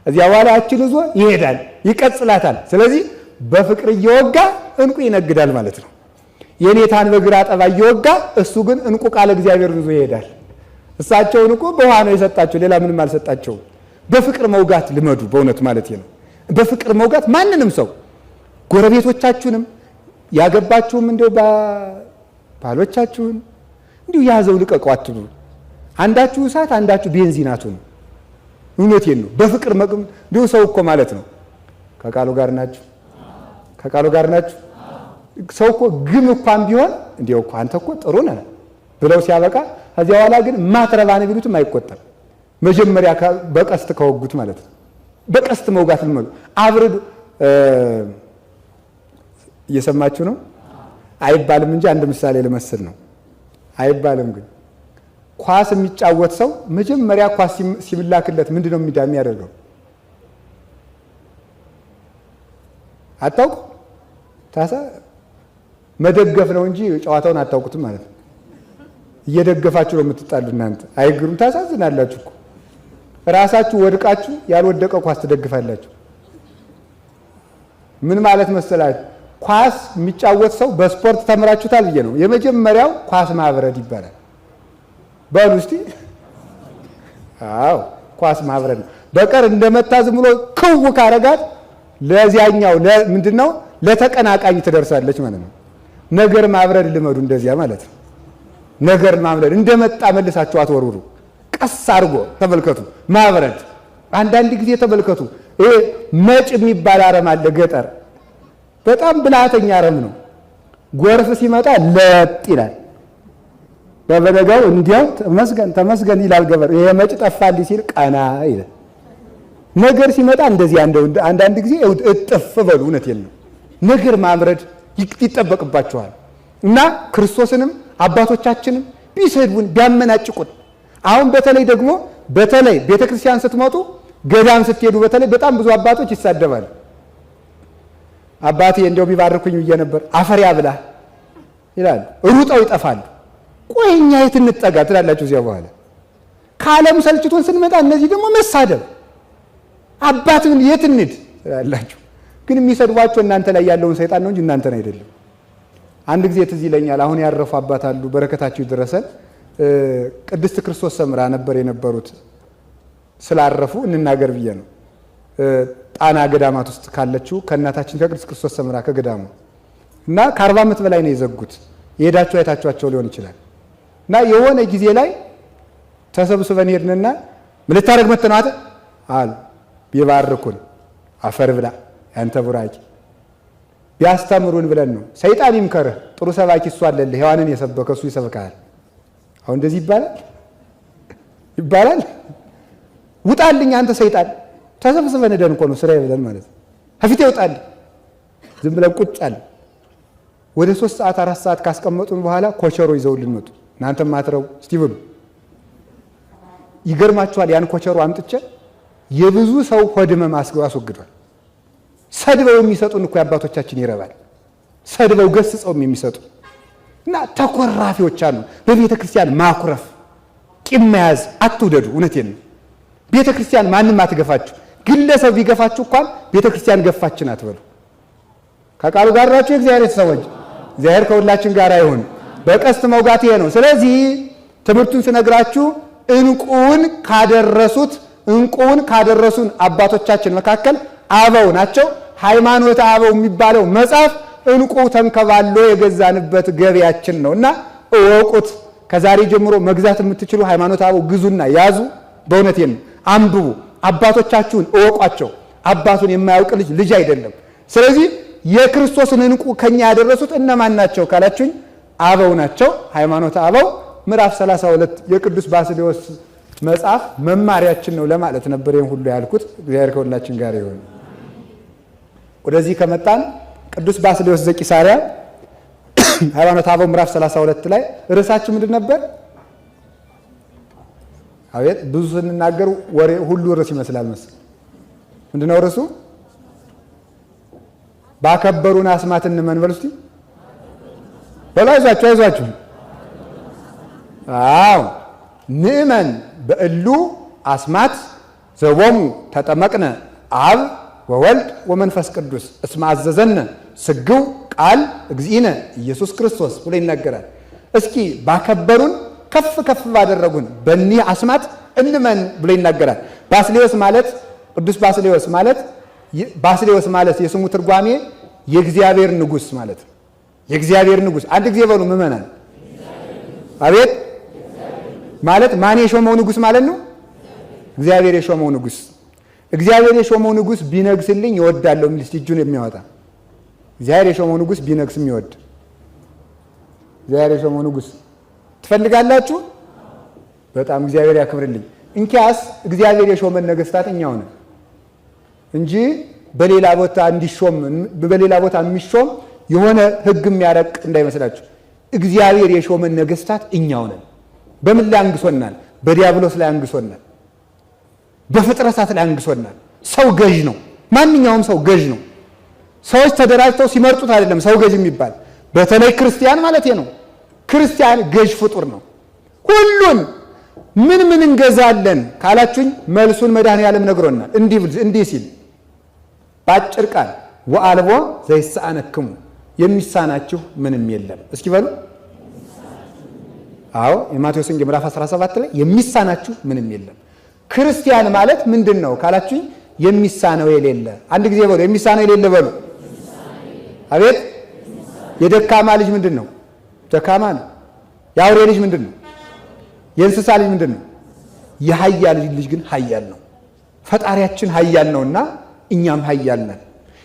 [SPEAKER 1] እዚያ በኋላ ያችን ይዞ ይሄዳል፣ ይቀጽላታል። ስለዚህ በፍቅር እየወጋ እንቁ ይነግዳል ማለት ነው። የኔታን በግራ አጠባ እየወጋ እሱ ግን እንቁ ቃል እግዚአብሔር ይዞ ይሄዳል። እሳቸውን እኮ በውሃ ነው የሰጣቸው፣ ሌላ ምንም አልሰጣቸውም። በፍቅር መውጋት ልመዱ፣ በእውነት ማለት ነው። በፍቅር መውጋት ማንንም ሰው ጎረቤቶቻችሁንም ያገባችሁም እንዲሁ ባሎቻችሁን እንዲሁ ያዘው ልቀቀው አትሉ። አንዳችሁ እሳት አንዳችሁ ቤንዚን አትሁኑ። እውነቴን ነው። በፍቅር እንዲሁ ሰው እኮ ማለት ነው ከቃሉ ጋር ናችሁ። ሰው እኮ ግም እንኳን ቢሆን እንዲያው እኮ አንተ እኮ ጥሩ ነህ ብለው ሲያበቃ ከዚያ በኋላ ግን ማትረባ ነው ቢሉትም አይቆጠርም። መጀመሪያ በቀስት ከወጉት ማለት ነው። በቀስት መውጋት ልመዱ። አብርዱ እየሰማችሁ ነው አይባልም እንጂ አንድ ምሳሌ ልመስል ነው። አይባልም ግን ኳስ የሚጫወት ሰው መጀመሪያ ኳስ ሲምላክለት ምንድነው የሚያደርገው? አታውቁ? መደገፍ ነው እንጂ ጨዋታውን አታውቁትም ማለት ነው። እየደገፋችሁ ነው የምትጣሉ እናንተ። አይግሩም? ታሳዝናላችሁ እኮ ራሳችሁ ወድቃችሁ ያልወደቀ ኳስ ትደግፋላችሁ። ምን ማለት መሰላችሁ? ኳስ የሚጫወት ሰው በስፖርት ተምራችሁታል ብዬ ነው። የመጀመሪያው ኳስ ማብረድ ይባላል። በሉ እስቲ። አዎ ኳስ ማብረድ ነው። በቀር እንደመታ ዝም ብሎ ክው ካረጋት ለዚያኛው ምንድነው ለተቀናቃኝ ትደርሳለች ማለት ነው። ነገር ማብረድ ልመዱ እንደዚያ ማለት ነው። ነገር ማብረድ እንደመጣ መልሳችሁ አትወርውሩ። ቀስ አድርጎ ተመልከቱ ማብረድ። አንዳንድ ጊዜ ተመልከቱ ይሄ መጭ የሚባል አረም አለ ገጠር በጣም ብልሃተኛ አረም ነው። ጎርፍ ሲመጣ ለጥ ይላል። በበነጋው እንዲያው ተመስገን ይላል ገበር። ይሄ መጭ ጠፋልኝ ሲል ቀና ይላል። ነገር ሲመጣ እንደዚህ አንዳንድ ጊዜ እጥፍ በሉ። እውነቴን ነው። ነገር ማምረድ ይጠበቅባችኋል። እና ክርስቶስንም አባቶቻችንም ቢሰድቡን ቢያመናጭቁን፣ አሁን በተለይ ቤተክርስቲያን ስትመጡ ገዳም ስትሄዱ በተለይ በጣም ብዙ አባቶች ይሳደባሉ። አባቴ እንደው ቢባርኩኝ ብዬ ነበር አፈር ያብላ ይላሉ። ሩጠው ይጠፋሉ። ቆይ እኛ የት እንጠጋ ትላላችሁ? እዚያ በኋላ ከዓለም ሰልችቶን ስንመጣ እነዚህ ደግሞ መሳደብ አባትን የት እንሂድ ትላላችሁ። ግን የሚሰድቧቸው እናንተ ላይ ያለውን ሰይጣን ነው እንጂ እናንተን አይደለም። አንድ ጊዜ ትዝ ይለኛል። አሁን ያረፉ አባት አሉ፣ በረከታቸው ይድረሰን። ቅድስት ክርስቶስ ሰምራ ነበር የነበሩት ስላረፉ እንናገር ብዬ ነው። ጣና ገዳማት ውስጥ ካለችው ከእናታችን ከቅድስት ክርስቶስ ሰምራ ከገዳሙ እና ከ40 ዓመት በላይ ነው የዘጉት። የሄዳችሁ አይታችኋቸው ሊሆን ይችላል። እና የሆነ ጊዜ ላይ ተሰብስበን ሄድንና ምን ልታረግ መጥተህ ነው አሉ። ቢባርኩን አፈር ብላ ያንተ ቡራቂ ቢያስተምሩን ብለን ነው። ሰይጣን ይምከርህ፣ ጥሩ ሰባኪ እሱ አለልህ፣ ሔዋንን የሰበከ እሱ ይሰብካል። አሁን እንደዚህ ይባላል። ውጣልኝ አንተ ሰይጣን። ተሰብስበን ሄደን እኮ ነው ስራዬ ብለን ማለት ነው። ከፊቴ ውጣልኝ። ዝም ብለን ቁጭ አለ። ወደ 3 ሰዓት 4 ሰዓት ካስቀመጡን በኋላ ኮቸሮ ይዘውልን መጡ። እናንተ ማትረው እስቲ ብሉ። ይገርማችኋል። ያን ኮቸሮ አምጥቼ የብዙ ሰው ሆድ ህመም አስወግዷል። ሰድበው የሚሰጡን እኮ አባቶቻችን ይረባል። ሰድበው ገስጸውም የሚሰጡ እና ተኮራፊዎች አሉ። በቤተ ክርስቲያን ማኩረፍ፣ ቂም መያዝ አትውደዱ። እውነቴን ነው። ቤተ ክርስቲያን ማንም አትገፋችሁ። ግለሰብ ቢገፋችሁ እንኳን ቤተ ክርስቲያን ገፋችን አትበሉ። ከቃሉ ጋር ናችሁ የእግዚአብሔር ሰዎች። እግዚአብሔር ከሁላችን ጋር ይሁን። በቀስት መውጋት ይሄ ነው። ስለዚህ ትምህርቱን ስነግራችሁ እንቁን ካደረሱን አባቶቻችን መካከል አበው ናቸው። ሃይማኖተ አበው የሚባለው መጽሐፍ እንቁ ተንከባሎ የገዛንበት ገበያችን ነውና እወቁት። ከዛሬ ጀምሮ መግዛት የምትችሉ ሃይማኖተ አበው ግዙና ያዙ። በእውነቴን አንብቡ። አባቶቻችሁን እወቋቸው። አባቱን የማያውቅ ልጅ አይደለም። ስለዚህ የክርስቶስን እንቁ ከኛ ያደረሱት እነማን ናቸው ካላችሁኝ አበው ናቸው። ሃይማኖተ አበው ምዕራፍ 32 የቅዱስ ባስልዮስ መጽሐፍ መማሪያችን ነው ለማለት ነበር ይሄን ሁሉ ያልኩት። እግዚአብሔር ከሁላችን ጋር ይሁን። ወደዚህ ከመጣን ቅዱስ ባስልዮስ ዘቂሳርያ ሃይማኖተ አበው ምዕራፍ 32 ላይ ርዕሳችን ምንድን ነበር? አቤት ብዙ ስንናገር ወሬ ሁሉ ርዕስ ይመስላል መሰል። ምንድነው ርዕሱ? ባከበሩን አስማት እንመን በሉ እስቲ። አይዟችሁ። አዎ ንእመን በእሉ አስማት ዘቦሙ ተጠመቅነ አብ ወወልድ ወመንፈስ ቅዱስ እስመ አዘዘነ ስግው ቃል እግዚእነ ኢየሱስ ክርስቶስ ብሎ ይናገራል። እስኪ ባከበሩን ከፍ ባደረጉን በእኒህ አስማት እንመን ብሎ ይናገራል። ባስልዮስ ማለት ቅዱስ ባስልዮስ ማለት የስሙ ትርጓሜ የእግዚአብሔር ንጉሥ ማለት ነው። የእግዚአብሔር ንጉሥ አንድ ጊዜ በሉ ምእመናን። አቤት ማለት ማን የሾመው ንጉሥ ማለት ነው? እግዚአብሔር የሾመው ንጉሥ። እግዚአብሔር የሾመው ንጉሥ ቢነግስልኝ ይወዳለሁ የሚል እጁን የሚያወጣ እግዚአብሔር የሾመው ንጉሥ ቢነግስ የሚወድ እግዚአብሔር የሾመው ንጉሥ ትፈልጋላችሁ? በጣም እግዚአብሔር ያክብርልኝ። እንኪያስ እግዚአብሔር የሾመን ነገስታት እኛው ነን እንጂ በሌላ ቦታ የሚሾም የሆነ ሕግ የሚያረቅ እንዳይመስላችሁ። እግዚአብሔር የሾመን ነገስታት እኛው ነን። በምን ላይ አንግሶናል? በዲያብሎስ ላይ አንግሶናል። በፍጥረታት ላይ አንግሶናል። ሰው ገዥ ነው። ማንኛውም ሰው ገዥ ነው። ሰዎች ተደራጅተው ሲመርጡት አይደለም ሰው ገዥ የሚባል። በተለይ ክርስቲያን ማለት ነው። ክርስቲያን ገዥ ፍጡር ነው። ሁሉን ምን እንገዛለን ካላችሁኝ መልሱን መድኃኔዓለም ነግሮናል። እንዲህ ሲል በአጭር ቃል ወአልቦ ዘይሳነክሙ የሚሳናችሁ ምንም የለም። እስኪ በሉ። አዎ የማቴዎስ ወንጌል ምዕራፍ 17 ላይ የሚሳናችሁ ምንም የለም። ክርስቲያን ማለት ምንድን ነው ካላችሁኝ የሚሳነው የሌለ። አንድ ጊዜ በሉ የሚሳነው የሌለ በሉ። አቤት የደካማ ልጅ ምንድን ነው? ደካማ ነው። የአውሬ ልጅ ምንድን ነው? የእንስሳ ልጅ ምንድን ነው? የኃያል ልጅ ግን ኃያል ነው። ፈጣሪያችን ኃያል ነውና እኛም ኃያል ነን።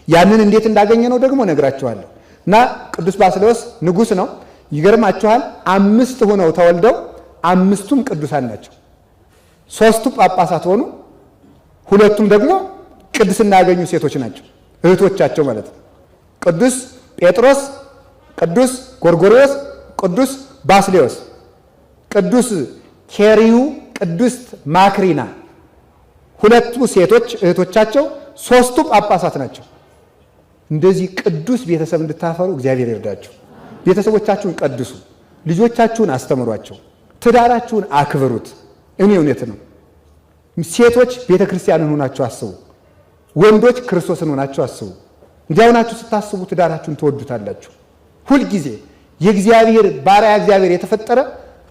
[SPEAKER 1] ያንን እንዴት እንዳገኘ ነው ደግሞ ነግራችኋለሁ። እና ቅዱስ ባስልዮስ ንጉሥ ነው። ይገርማችኋል። 5 ሆነው ተወልደው 5ቱም ቅዱሳን ናቸው። 3ቱ ጳጳሳት ሆኑ። 2ቱም ደግሞ ቅድስና ያገኙ ሴቶች ናቸው፣ እህቶቻቸው ማለት ነው። ቅዱስ ጴጥሮስ፣ ቅዱስ ጎርጎርዮስ፣ ቅዱስ ባስልዮስ፣ ቅዱስ ኬሪዩ፣ ቅዱስ ማክሪና 2ቱ ሴቶች እህቶቻቸው፣ 3ቱ ጳጳሳት ናቸው። እንደዚህ ቅዱስ ቤተሰብ እንድታፈሩ እግዚአብሔር ይርዳችሁ። ቤተሰቦቻችሁን ቀድሱ፣ ልጆቻችሁን አስተምሯቸው፣ ትዳራችሁን አክብሩት። እኔ እውነት ነው። ሴቶች ቤተ ክርስቲያንን ሆናችሁ አስቡ፣ ወንዶች ክርስቶስን ሆናችሁ አስቡ። እንዲያውናችሁ ስታስቡ ትዳራችሁን ትወዱታላችሁ። ሁልጊዜ የእግዚአብሔር ባሪያ እግዚአብሔር የተፈጠረ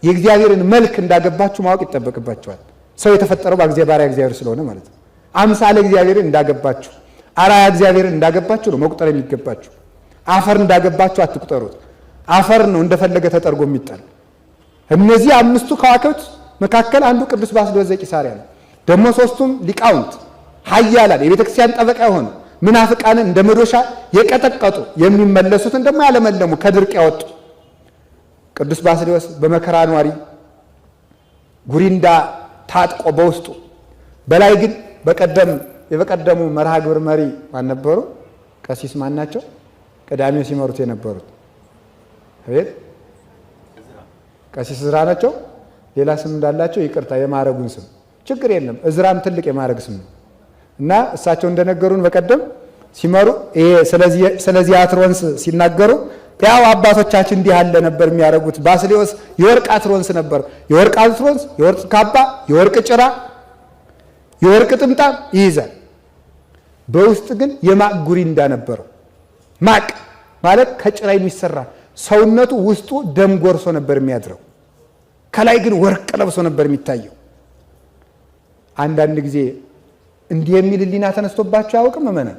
[SPEAKER 1] የእግዚአብሔርን መልክ እንዳገባችሁ ማወቅ ይጠበቅባችኋል። ሰው የተፈጠረው በእግዚአብሔር እግዚአብሔር ስለሆነ ማለት ነው። አምሳለ እግዚአብሔርን እንዳገባችሁ አራያ እግዚአብሔርን እንዳገባችሁ ነው መቁጠር የሚገባችሁ። አፈር እንዳገባችሁ አትቁጠሩት። አፈር ነው እንደፈለገ ተጠርጎ የሚጣል። እነዚህ አምስቱ ከዋክብት መካከል አንዱ ቅዱስ ባስልዮስ ዘቂሳርያ ነው። ደግሞ ሶስቱም ሊቃውንት ኃያላን የቤተ ክርስቲያን ጠበቃ የሆኑ ምናፍቃንን እንደ መዶሻ የቀጠቀጡ የሚመለሱትን ደግሞ ያለመለሙ ከድርቅ ያወጡ ቅዱስ ባስልዮስ በመከራ ኗሪ ጉሪንዳ ታጥቆ በውስጡ በላይ ግን የበቀደሙ መርሃ ግብር መሪ ማን ነበሩ? ቀሲስ ማን ናቸው? ቀዳሚው ሲመሩት የነበሩት አቤት ቀሲስ እዝራ ናቸው። ሌላ ስም እንዳላቸው ይቅርታ፣ የማረጉን ስም ችግር የለም። እዝራም ትልቅ የማረግ ስም ነው እና እሳቸው እንደነገሩን በቀደም ሲመሩ ስለዚህ አትሮንስ ሲናገሩ ያው አባቶቻችን እንዲህ ያለ ነበር የሚያደርጉት። ባስልዮስ የወርቅ አትሮንስ ነበር። የወርቅ አትሮንስ፣ የወርቅ ካባ፣ የወርቅ ጭራ፣ የወርቅ ጥምጣም ይይዛል። በውስጥ ግን የማቅ ጉሪንዳ ነበረው። ማቅ ማለት ከጭራ የሚሰራ ሰውነቱ ውስጡ ደም ጎርሶ ነበር የሚያድረው። ከላይ ግን ወርቅ ለብሶ ነበር የሚታየው። አንዳንድ ጊዜ እንዲህ የሚል ሕሊና ተነስቶባቸው አያውቅም? መመና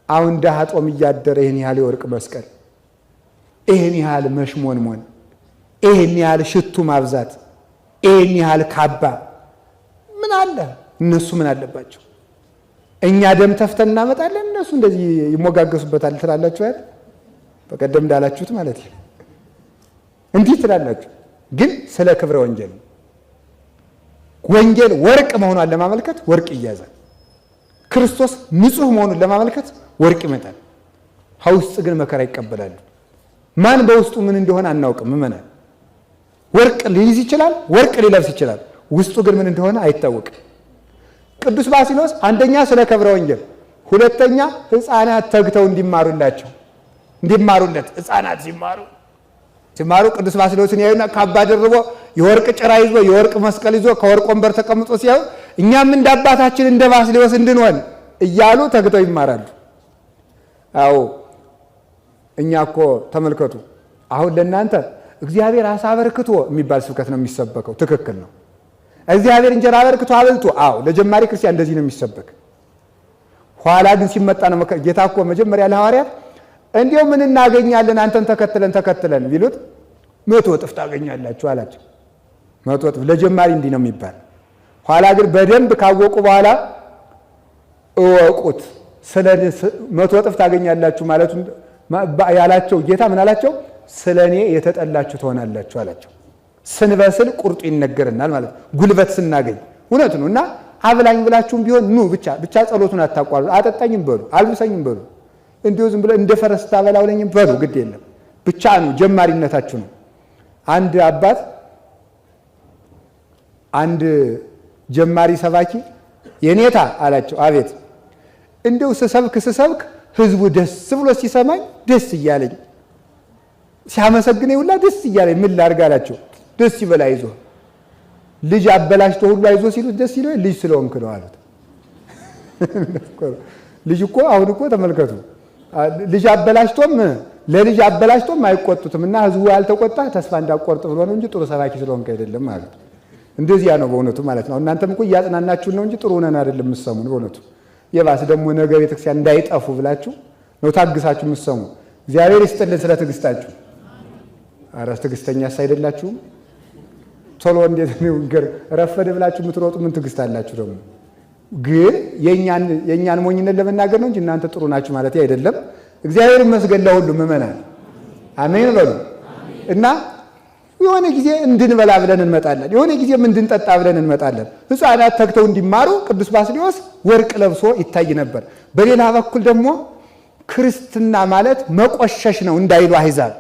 [SPEAKER 1] አሁን ደሃ ጦም እያደረ ይህን ያህል የወርቅ መስቀል፣ ይህን ያህል መሽሞንሞን፣ ይህን ያህል ሽቱ ማብዛት፣ ይህን ያህል ካባ ምን አለ? እነሱ ምን አለባቸው? እኛ ደም ተፍተን እናመጣለን፣ እነሱ እንደዚህ ይሞጋገሱበታል ትላላችሁ አይደል? በቀደም እንዳላችሁት ማለት ነው። እንዲህ ትላላችሁ፣ ግን ስለ ክብረ ወንጌል ወንጌል ወርቅ መሆኗን ለማመልከት ወርቅ ይያዛል። ክርስቶስ ንጹሕ መሆኑን ለማመልከት ወርቅ ይመጣል። ከውስጥ ግን መከራ ይቀበላሉ። ማን በውስጡ ምን እንደሆነ አናውቅም። ምመናል ወርቅ ሊይዝ ይችላል፣ ወርቅ ሊለብስ ይችላል። ውስጡ ግን ምን እንደሆነ አይታወቅም። ቅዱስ ባስልዮስ አንደኛ ስለ ክብረ ወንጌል፣ ሁለተኛ ሕፃናት ተግተው እንዲማሩለት ሕፃናት ሲማሩ ቅዱስ ባስልዮስን ያዩና ካባ ደርቦ የወርቅ ጭራ ይዞ የወርቅ መስቀል ይዞ ከወርቅ ወንበር ተቀምጦ ሲያዩ እኛም እንደ አባታችን እንደ ባስልዮስ እንድንሆን እያሉ ተግተው ይማራሉ። አዎ እኛ እኮ ተመልከቱ፣ አሁን ለእናንተ እግዚአብሔር አሳ አበርክቶ የሚባል ስብከት ነው የሚሰበከው። ትክክል ነው። እግዚአብሔር እንጀራ አበርክቶ አብልቶ፣ አዎ ለጀማሪ ክርስቲያን እንደዚህ ነው የሚሰበክ። ኋላ ግን ሲመጣ ነው ጌታ እኮ መጀመሪያ ለሐዋርያት እንዲያው ምን እናገኛለን አንተን ተከትለን ቢሉት 100 እጥፍ ታገኛላችሁ አላቸው። 100 እጥፍ ለጀማሪ እንዲህ ነው የሚባል። ኋላ ግን በደንብ ካወቁ በኋላ እወቁት፣ ስለ 100 እጥፍ ታገኛላችሁ ማለቱ ያላቸው ጌታ ምን አላቸው? ስለ እኔ የተጠላችሁ ትሆናላችሁ አላቸው። ስንበስል ቁርጡ ይነገርናል ማለት ጉልበት ስናገኝ እውነት ነው። እና አብላኝ ብላችሁም ቢሆን ኑ ብቻ ጸሎቱን አታቋርጡ። አጠጣኝም በሉ አልብሰኝም በሉ እንዲሁ ዝም ብሎ እንደ ፈረስ ታበላውለኝም በሉ ግድ የለም ብቻ ነው። ጀማሪነታችሁ ነው። አንድ አባት አንድ ጀማሪ ሰባኪ የኔታ አላቸው። አቤት እንዲሁ ስሰብክ ህዝቡ ደስ ብሎ ሲሰማኝ ደስ እያለኝ ሲያመሰግነኝ ሁላ ደስ እያለኝ ምን ላድርግ አላቸው። ደስ ይበላ አይዞ ልጅ አበላሽቶ ሁሉ አይዞ ሲሉት ደስ ይለው ልጅ ስለሆንክ ነው አሉት። ልጅ እኮ አሁን እኮ ተመልከቱ ልጅ አበላሽቶም አይቆጡትም። እና ህዝቡ ያልተቆጣ ተስፋ እንዳቆርጥ ብሎ ነው እንጂ ጥሩ ሰባኪ ስለሆንክ አይደለም ማለት እንደዚያ ነው በእውነቱ ማለት ነው። እናንተም እኮ እያጽናናችሁን ነው እንጂ ጥሩ ነን አይደለም የምትሰሙን። በእውነቱ የባስ ደግሞ ነገ ቤተክርስቲያን እንዳይጠፉ ብላችሁ ነው ታግሳችሁ የምትሰሙ። እግዚአብሔር ይስጥልን ስለ ትዕግስታችሁ። ኧረ ትዕግስተኛስ አይደላችሁም? ቶሎ እንዴት ነው ረፈደ ብላችሁ የምትሮጡ ምን ትዕግስት አላችሁ ደግሞ? ግን የኛን ሞኝነት ለመናገር ነው እንጂ እናንተ ጥሩ ናችሁ ማለት አይደለም። እግዚአብሔር ይመስገን ለሁሉም ምእመናን አሜን በሉ። እና የሆነ ጊዜ እንድንበላ ብለን እንመጣለን፣ የሆነ ጊዜም እንድንጠጣ ብለን እንመጣለን። ሕፃናት ተግተው እንዲማሩ ቅዱስ ባስልዮስ ወርቅ ለብሶ ይታይ ነበር። በሌላ በኩል ደግሞ ክርስትና ማለት መቆሸሽ ነው እንዳይሉ አሕዛብ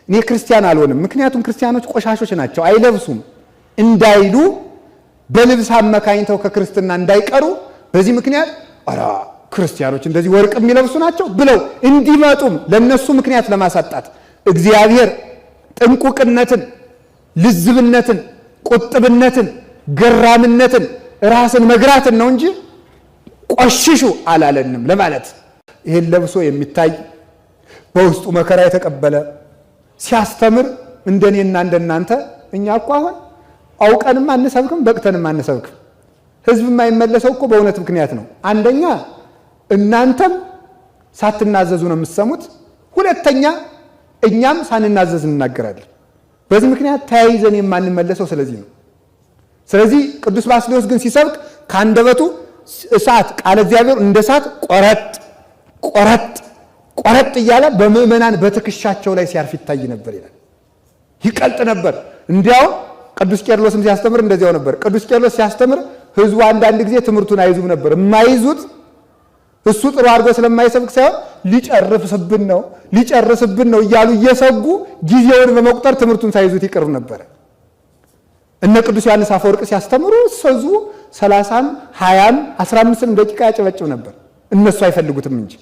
[SPEAKER 1] እኔ ክርስቲያን አልሆንም፣ ምክንያቱም ክርስቲያኖች ቆሻሾች ናቸው አይለብሱም እንዳይሉ በልብስ አመካኝተው ከክርስትና እንዳይቀሩ በዚህ ምክንያት ክርስቲያኖች እንደዚህ ወርቅ የሚለብሱ ናቸው ብለው እንዲመጡም ለነሱ ምክንያት ለማሳጣት እግዚአብሔር ጥንቁቅነትን፣ ልዝብነትን፣ ቁጥብነትን፣ ገራምነትን፣ ራስን መግራትን ነው እንጂ ቆሽሹ አላለንም ለማለት ይሄን ለብሶ የሚታይ በውስጡ መከራ የተቀበለ ሲያስተምር እንደኔና እንደናንተ እኛ እኮ አውቀንም አንሰብክም፣ በቅተንም አንሰብክም። ህዝብ የማይመለሰው እኮ በእውነት ምክንያት ነው። አንደኛ እናንተም ሳትናዘዙ ነው የምትሰሙት። ሁለተኛ እኛም ሳንናዘዝ እንናገራለን። በዚህ ምክንያት ተያይዘን የማንመለሰው ስለዚህ ነው። ስለዚህ ቅዱስ ባስልዮስ ግን ሲሰብክ ከአንደበቱ እሳት ቃለ እግዚአብሔር እንደ እሳት ቆረጥ ቆረጥ ቆረጥ እያለ በምእመናን በትከሻቸው ላይ ሲያርፍ ይታይ ነበር ይላል። ይቀልጥ ነበር። እንዲያው ቅዱስ ቄርሎስም ሲያስተምር እንደዚያው ነበር። ቅዱስ ቄርሎስ ሲያስተምር ህዝቡ አንዳንድ ጊዜ ትምህርቱን አይዙም ነበር። የማይዙት እሱ ጥሩ አድርጎ ስለማይሰብክ ሳይሆን ሊጨርስብን ነው እያሉ እየሰጉ ጊዜውን በመቁጠር ትምህርቱን ሳይዙት ይቀርብ ነበር። እነ ቅዱስ ዮሐንስ አፈወርቅ ሲያስተምሩ ህዝቡ 30ም 20ም 15ም ደቂቃ ያጨበጭብ ነበር። እነሱ አይፈልጉትም እንጂ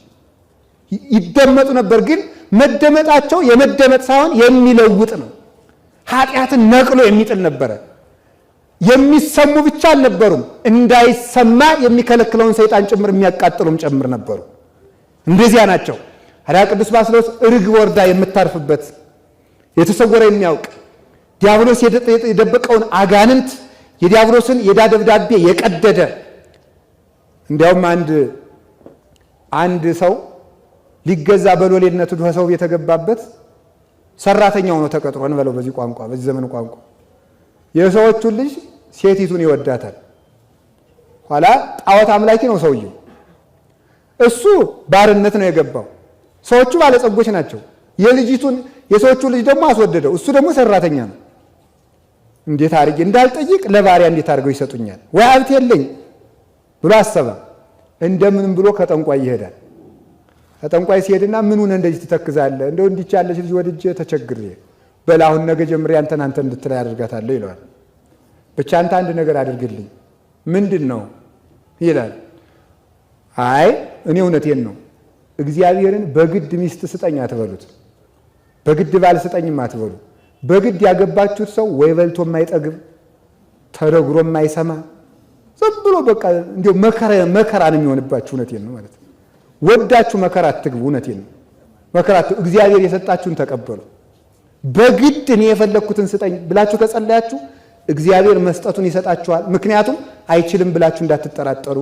[SPEAKER 1] ይደመጡ ነበር። ግን መደመጣቸው የመደመጥ ሳይሆን የሚለውጥ ነው። ኃጢአትን ነቅሎ የሚጥል ነበረ። የሚሰሙ ብቻ አልነበሩም፣ እንዳይሰማ የሚከለክለውን ሰይጣን ጭምር የሚያቃጥሉም ጭምር ነበሩ። እንደዚያ ናቸው። ታዲያ ቅዱስ ባስልዮስ ርግብ ወርዳ የምታርፍበት የተሰወረ የሚያውቅ ዲያብሎስ የደበቀውን አጋንንት የዲያብሎስን የዕዳ ደብዳቤ የቀደደ እንዲያውም አንድ ሰው ሊገዛ በሎሌነቱ ሰው የተገባበት ሰራተኛ ሆኖ ተቀጥሮ እንበለው በዚህ ቋንቋ በዚህ ዘመን ቋንቋ የሰዎቹን ልጅ ሴቲቱን ይወዳታል። ኋላ ጣዖት አምላኪ ነው ሰውየው። እሱ ባርነት ነው የገባው። ሰዎቹ ባለጸጎች ናቸው። የሰዎቹን ልጅ ደግሞ አስወደደው። እሱ ደግሞ ሰራተኛ ነው። እንዴት አድርጌ እንዳልጠይቅ ለባሪያ እንዴት አድርገው ይሰጡኛል? ወይ ሀብት የለኝ ብሎ አሰበ። እንደምንም ብሎ ከጠንቋይ ይሄዳል። ከጠንቋይ ሲሄድና ምን ሆነ እንደዚህ ትተክዛለህ? እንደው እንዲች ያለች ልጅ ወድጄ ተቸግሬ በል አሁን ነገ ጀምሬ አንተ እንድትላይ አድርጋታለሁ ይለዋል። ብቻ አንተ አንድ ነገር አድርግልኝ። ምንድን ነው ይላል። አይ እኔ እውነቴን ነው፣ እግዚአብሔርን በግድ ሚስት ስጠኝ አትበሉት፣ በግድ ባል ስጠኝም አትበሉ። በግድ ያገባችሁት ሰው ወይ በልቶ የማይጠግብ ተረግሮ የማይሰማ ዝም ብሎ በቃ እንዲሁ መከራ ነው የሚሆንባችሁ። እውነቴን ነው ማለት ነው። ወዳችሁ መከራ አትግቡ። እውነቴን ነው መከራ እግዚአብሔር የሰጣችሁን ተቀበሉ። በግድ እኔ የፈለግኩትን ስጠኝ ብላችሁ ከጸለያችሁ እግዚአብሔር መስጠቱን ይሰጣችኋል። ምክንያቱም አይችልም ብላችሁ እንዳትጠራጠሩ፣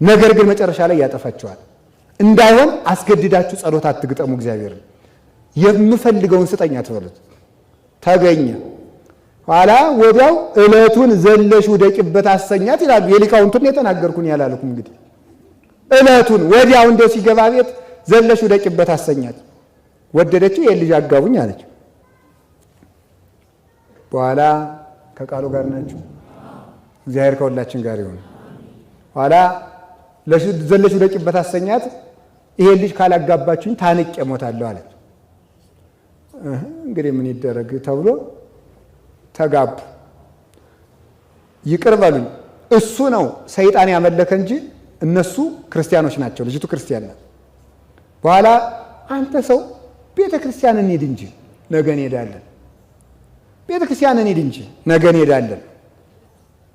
[SPEAKER 1] ነገር ግን መጨረሻ ላይ ያጠፋችኋል። እንዳይሆን አስገድዳችሁ ጸሎት አትግጠሙ። እግዚአብሔርን የምፈልገውን ስጠኝ አትበሉት። ተገኘ። ኋላ ወዲያው ዕለቱን ዘለሽ ውደቂበት አሰኛት ይላሉ። የሊቃውንቱን የተናገርኩን ያላልኩም። እንግዲህ ዕለቱን ወዲያው እንደው ሲገባ ቤት ዘለሽ ውደቂበት አሰኛት። ወደደችው። የልጅ አጋቡኝ አለች። በኋላ ከቃሉ ጋር ናቸው። እግዚአብሔር ከሁላችን ጋር ይሁን። ኋላ ዘለሽ ውደቂበት አሰኛት። ይሄ ልጅ ካላጋባችሁኝ ታንቄ እሞታለሁ አለች። እንግዲህ ምን ይደረግ ተብሎ ተጋቡ። ይቅር በሉኝ፣ እሱ ነው ሰይጣን ያመለከ እንጂ እነሱ ክርስቲያኖች ናቸው። ልጅቱ ክርስቲያን ናት። በኋላ አንተ ሰው ቤተ ክርስቲያን እንሂድ እንጂ ነገ እንሄዳለን፣ ቤተ ክርስቲያን እንሂድ እንጂ ነገ እንሄዳለን።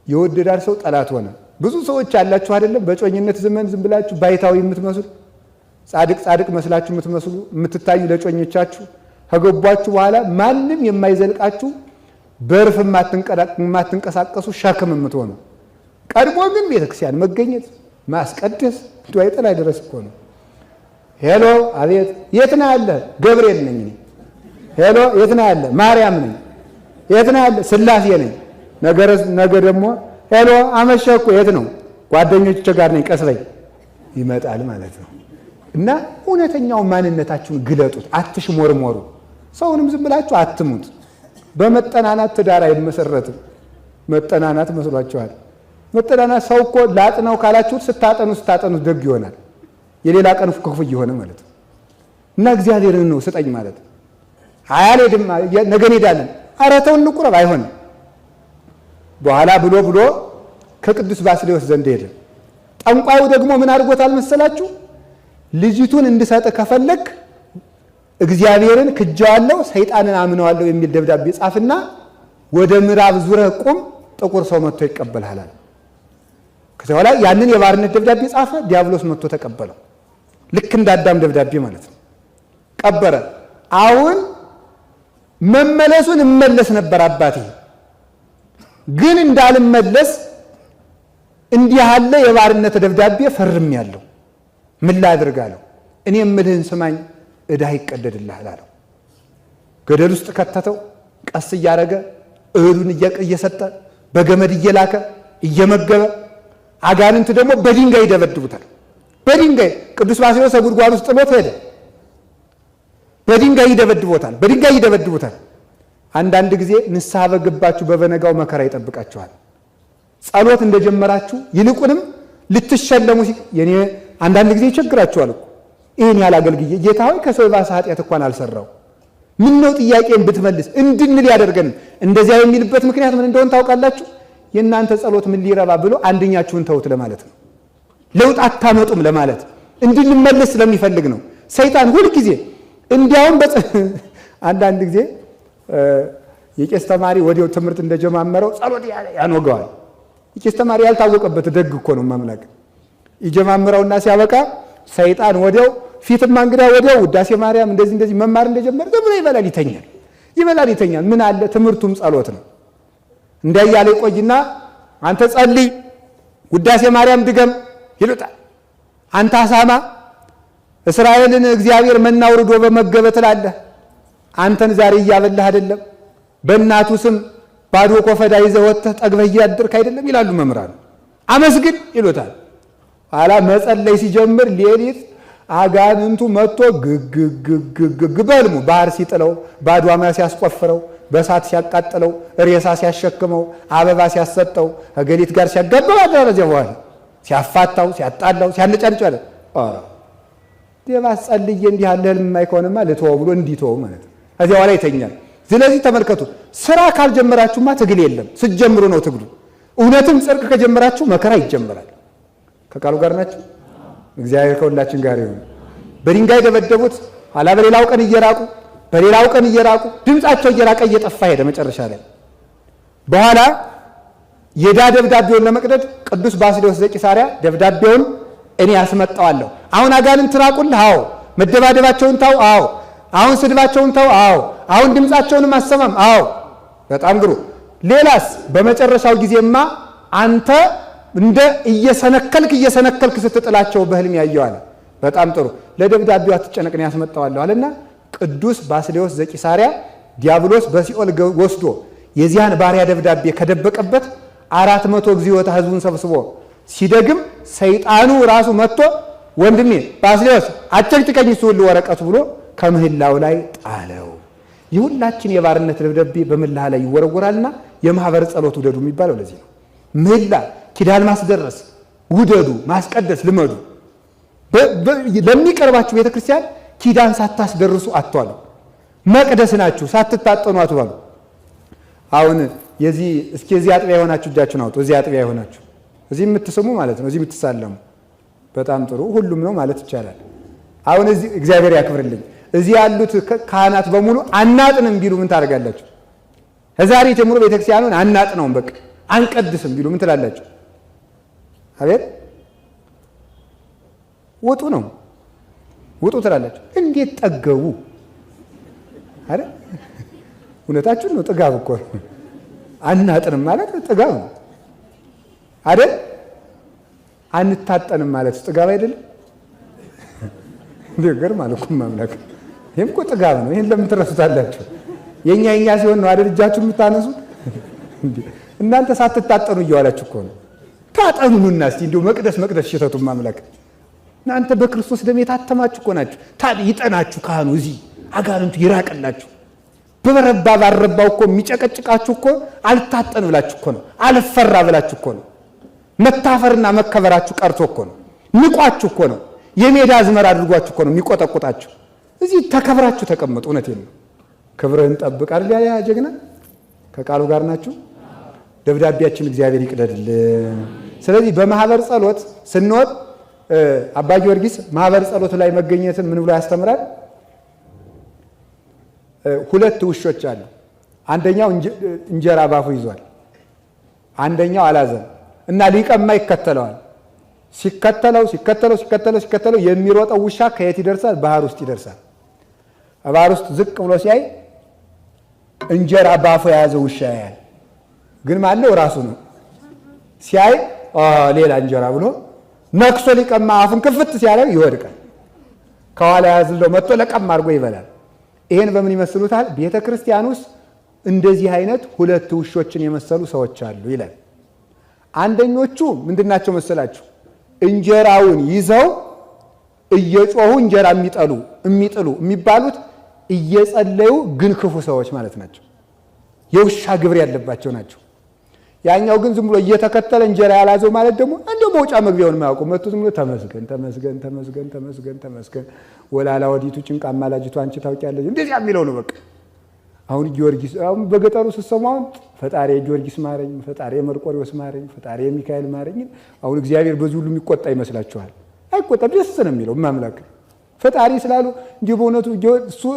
[SPEAKER 1] የወደዳል ሰው ጠላት ሆነ። ብዙ ሰዎች አላችሁ አይደለም? በጮኝነት ዘመን ዝም ብላችሁ ባይታዊ የምትመስሉ ጻድቅ መስላችሁ የምትመስሉ የምትታዩ ለጮኞቻችሁ ከገቧችሁ በኋላ ማንም የማይዘልቃችሁ በርፍ የማትንቀሳቀሱ ሸክም የምትሆኑ። ቀድሞ ግን ቤተክርስቲያን መገኘት ማስቀደስ ዱዓይ ጥላ ድረስ እኮ ነው። ሄሎ አቤት፣ የት ነህ ያለ? ገብርኤል ነኝ። ሄሎ የት ነህ ያለ? ማርያም ነኝ። የት ነህ ያለ? ስላሴ ነኝ። ነገ ደግሞ ሄሎ አመሸህ እኮ የት ነው? ጓደኞቼ ጋር ነኝ። ቀስ በይ ይመጣል ማለት ነው። እና እውነተኛው ማንነታችሁን ግለጡት፣ አትሽሞርሞሩ። ሰውንም ዝም ብላችሁ አትሙት። በመጠናናት ትዳር አይመሰረትም። መጠናናት መስሏችኋል? መጠናናት ሰው እኮ ላጥነው ካላችሁት ስታጠኑት ደግ ይሆናል። የሌላ ቀን ክፉ እየሆነ ማለት ነው። እና እግዚአብሔርን ነው ስጠኝ ማለት አያልሄድም። ነገ እንሄዳለን። ኧረ ተው እንቁረብ፣ አይሆንም። በኋላ ብሎ ከቅዱስ ባስልዮስ ዘንድ ሄደ። ጠንቋዩ ደግሞ ምን አድርጎታል መሰላችሁ? ልጅቱን እንድሰጥ ከፈለግ እግዚአብሔርን ክጃዋለሁ፣ ሰይጣንን አምነዋለሁ የሚል ደብዳቤ ጻፍና ወደ ምዕራብ ዙረህ ቁም፣ ጥቁር ሰው መጥቶ ይቀበልሃል። ከዚያ በኋላ ያንን የባርነት ደብዳቤ ጻፈ። ዲያብሎስ መጥቶ ተቀበለው። ልክ እንደ አዳም ደብዳቤ ማለት ነው። ቀበረ። አሁን መመለሱን እመለስ ነበር አባቴ፣ ግን እንዳልመለስ እንዲህ ያለ የባርነት ደብዳቤ ፈርሜያለሁ። ምን ላድርግ አለው። እኔ የምልህን ስማኝ፣ ዕዳህ ይቀደድልሃል አለው። ገደል ውስጥ ከተተው። ቀስ እያደረገ እህሉን እየሰጠ በገመድ እየላከ እየመገበ፣ አጋንንት ደግሞ በድንጋይ ይደበድቡታል። በድንጋይ ቅዱስ ባስልዮስ ጉድጓድ ውስጥ ጥሎት ሄደ። በድንጋይ ይደበድቡታል። አንዳንድ ጊዜ ንስሐ በገባችሁ በበነጋው መከራ ይጠብቃችኋል። ጸሎት እንደጀመራችሁ ይልቁንም ልትሸለሙ የኔ አንዳንድ ጊዜ ይቸግራችኋል እኮ ይህን ያህል አገልግዬ ጌታ ሆይ ከሰው የባሰ ኃጢአት እንኳን አልሰራው፣ ምን ነው ጥያቄን ብትመልስ እንድንል ያደርገን። እንደዚያ የሚልበት ምክንያት ምን እንደሆነ ታውቃላችሁ? የእናንተ ጸሎት ምን ሊረባ ብሎ አንደኛችሁን ተውት ለማለት ነው። ለውጥ አታመጡም ለማለት እንድንመለስ ስለሚፈልግ ነው ሰይጣን ሁልጊዜ። እንዲያውም አንዳንድ ጊዜ የቄስ ተማሪ ወዲያው ትምህርት እንደጀማመረው ጸሎት ያኖገዋል። የቄስ ተማሪ ያልታወቀበት ደግ እኮ ነው ማምላክ። ይጀማምረውና ሲያበቃ ሰይጣን ወዲያው ፊትማ እንግዳ ወዲያው ውዳሴ ማርያም እንደዚህ መማር እንደጀመረ ደግሞ ይበላል ይተኛል። ምን አለ ትምህርቱም ጸሎት ነው። እንዳያለ ይቆይና አንተ ጸልይ፣ ውዳሴ ማርያም ድገም ይሉታል። አንተ አሳማ እስራኤልን እግዚአብሔር መና አውርዶ በመገበ ትላለህ። አንተን ዛሬ እያበላህ አይደለም፣ በእናቱ ስም ባዶ ኮፈዳ ይዘህ ወጥተህ ጠግበህ እያደርክ አይደለም ይላሉ መምህራን። አመስግን ይሉታል። ኋላ መጸለይ ሲጀምር ሌሊት አጋንንቱ መጥቶ ግግግግግ በልሙ ባህር ሲጥለው፣ ባዷማ ሲያስቆፍረው፣ በእሳት ሲያቃጥለው፣ ሬሳ ሲያሸክመው፣ አበባ ሲያሰጠው፣ ከገሊት ጋር ሲያጋባው አደረጀ። በኋላ ሲያፋታው፣ ሲያጣላው፣ ሲያነጫንጫለ ዴባስ ጸልዬ እንዲህ ያለ ህልም የማይከሆንማ ልተወው ብሎ እንዲተወው ማለት ነው። ከዚያ በኋላ ይተኛል። ስለዚህ ተመልከቱ፣ ስራ ካልጀመራችሁማ ትግል የለም። ስትጀምሩ ነው ትግሉ። እውነትም ጽድቅ ከጀመራችሁ መከራ ይጀምራል። ከቃሉ ጋር ናችሁ። እግዚአብሔር ከሁላችን ጋር ይሁን። በድንጋይ ደበደቡት። ኋላ በሌላው ቀን እየራቁ ድምፃቸው እየራቀ እየጠፋ ሄደ። መጨረሻ ላይ በኋላ የዕዳ ደብዳቤውን ለመቅደድ ቅዱስ ባስልዮስ ዘቂሳርያ ደብዳቤውን እኔ ያስመጣዋለሁ። አሁን አጋንንት ትራቁልህ? አዎ። መደባደባቸውን ታው? አዎ። አሁን ስድባቸውን ታው? አዎ። አሁን ድምፃቸውንም አሰማም? አዎ። በጣም ግሩ። ሌላስ? በመጨረሻው ጊዜማ አንተ እንደ እየሰነከልክ ስትጥላቸው በህልም ያየዋል። በጣም ጥሩ። ለደብዳቤው አትጨነቅ ነው ያስመጣዋለሁ አለና ቅዱስ ባስልዮስ ዘቂሳርያ ዲያብሎስ በሲኦል ወስዶ የዚያን ባሪያ ደብዳቤ ከደበቀበት 400 እግዚኦታ ህዝቡን ሰብስቦ ሲደግም ሰይጣኑ ራሱ መጥቶ ወንድሜ ባስልዮስ አጨቅጭቀኝ እሱን ወረቀቱ ብሎ ከምህላው ላይ ጣለው። የሁላችን የባርነት ደብዳቤ በምህላ ላይ ይወረወራልና የማህበር ጸሎት ውደዱ የሚባለው ለዚህ ነው። ምህላ ኪዳን ማስደረስ ውደዱ፣ ማስቀደስ ልመዱ። ለሚቀርባችሁ ቤተክርስቲያን ኪዳን ሳታስደርሱ አትዋሉ። መቅደስ ናችሁ ሳትታጠኑ አትዋሉ። አሁን እስኪ እዚህ አጥቢያ የሆናችሁ እጃችሁን አውጡ። እዚህ አጥቢያ የሆናችሁ እዚህ የምትስሙ ማለት ነው፣ እዚህ የምትሳለሙ በጣም ጥሩ፣ ሁሉም ነው ማለት ይቻላል። አሁን እዚህ እግዚአብሔር ያክብርልኝ። እዚህ ያሉት ካህናት በሙሉ አናጥንም ቢሉ ምን ታደርጋላችሁ? ከዛሬ ጀምሮ ቤተክርስቲያኑን አናጥነውም በቃ አንቀድስም ቢሉ ምን ትላላችሁ? አቤት ውጡ ነው ውጡ ትላላችሁ። እንዴት ጠገቡ አይደል? እውነታችሁን ነው። ጥጋብ እኮ አናጥንም ማለት ጥጋብ ነው አይደል? አንታጠንም ማለት ጥጋብ አይደለም? ነገር ማለት እኮ ማምላክ ይሄም እኮ ጥጋብ ነው። ይሄን ለምን ትረሱታላችሁ? የኛ ሲሆን ነው አይደል እጃችሁ የምታነሱት? እናንተ ሳትታጠኑ እየዋላችሁ እኮ ነው። ታጠኑና እስቲ እንደው መቅደስ ሽተቱን ማምላክ እናንተ በክርስቶስ ደም የታተማችሁ እኮ ናችሁ። ታዲያ ይጠናችሁ ካህኑ እዚህ አጋንንቱ ይራቅላችሁ። በበረባ ባረባው እኮ የሚጨቀጭቃችሁ እኮ አልታጠን ብላችሁ እኮ ነው። አልፈራ ብላችሁ እኮ ነው። መታፈርና መከበራችሁ ቀርቶ እኮ ነው። ንቋችሁ እኮ ነው። የሜዳ አዝመራ አድርጓችሁ እኮ ነው የሚቆጠቁጣችሁ። እዚህ ተከብራችሁ ተቀመጡ። እውነቴን ነው። ክብርህን ጠብቅ አይደል ያ ጀግና። ከቃሉ ጋር ናችሁ። ደብዳቤያችን እግዚአብሔር ይቅደድልን። ስለዚህ በማህበር ጸሎት ስንወጥ አባ ጊዮርጊስ ማህበር ጸሎት ላይ መገኘትን ምን ብሎ ያስተምራል? ሁለት ውሾች አሉ። አንደኛው እንጀራ ባፉ ይዟል፣ አንደኛው አላዘም እና ሊቀማ ይከተለዋል። ሲከተለው የሚሮጠው ውሻ ከየት ይደርሳል? ባህር ውስጥ ይደርሳል። ባህር ውስጥ ዝቅ ብሎ ሲያይ እንጀራ ባፉ የያዘ ውሻ ያያል። ግን ማነው? ራሱ ነው። ሲያይ ሌላ እንጀራ ብሎ ነክሶ ሊቀማ አፉን ክፍት ሲያደርግ ይወድቃል። ከኋላ ያዝለው መጥቶ ለቀም አድርጎ ይበላል። ይሄን በምን ይመስሉታል? ቤተ ክርስቲያን ውስጥ እንደዚህ አይነት ሁለት ውሾችን የመሰሉ ሰዎች አሉ ይላል። አንደኞቹ ምንድናቸው መሰላችሁ? እንጀራውን ይዘው እየጮሁ እንጀራ የሚጥሉ የሚባሉት እየጸለዩ ግን ክፉ ሰዎች ማለት ናቸው። የውሻ ግብር ያለባቸው ናቸው። ያኛው ግን ዝም ብሎ እየተከተለ እንጀራ ያላዘው ማለት ደግሞ እንደው መውጫ መግቢያውን የማያውቁ መጥቶ ዝም ብሎ ተመስገን ተመስገን ተመስገን ተመስገን ተመስገን ወላላ ወዲቱ ጭንቃ ማላጅቱ አንቺ ታውቂያለሽ እንደዚህ የሚለው ነው በቃ። አሁን ጊዮርጊስ አሁን በገጠሩ ስትሰማው ፈጣሪ ጊዮርጊስ ማረኝ፣ ፈጣሪ መርቆሪዎስ ማረኝ፣ ፈጣሪ ሚካኤል ማረኝ። አሁን እግዚአብሔር በዚህ ሁሉ የሚቆጣ ይመስላችኋል? አይቆጣም። ደስ ነው የሚለው ማምላክ ፈጣሪ ስላሉ እንዲሁ በእውነቱ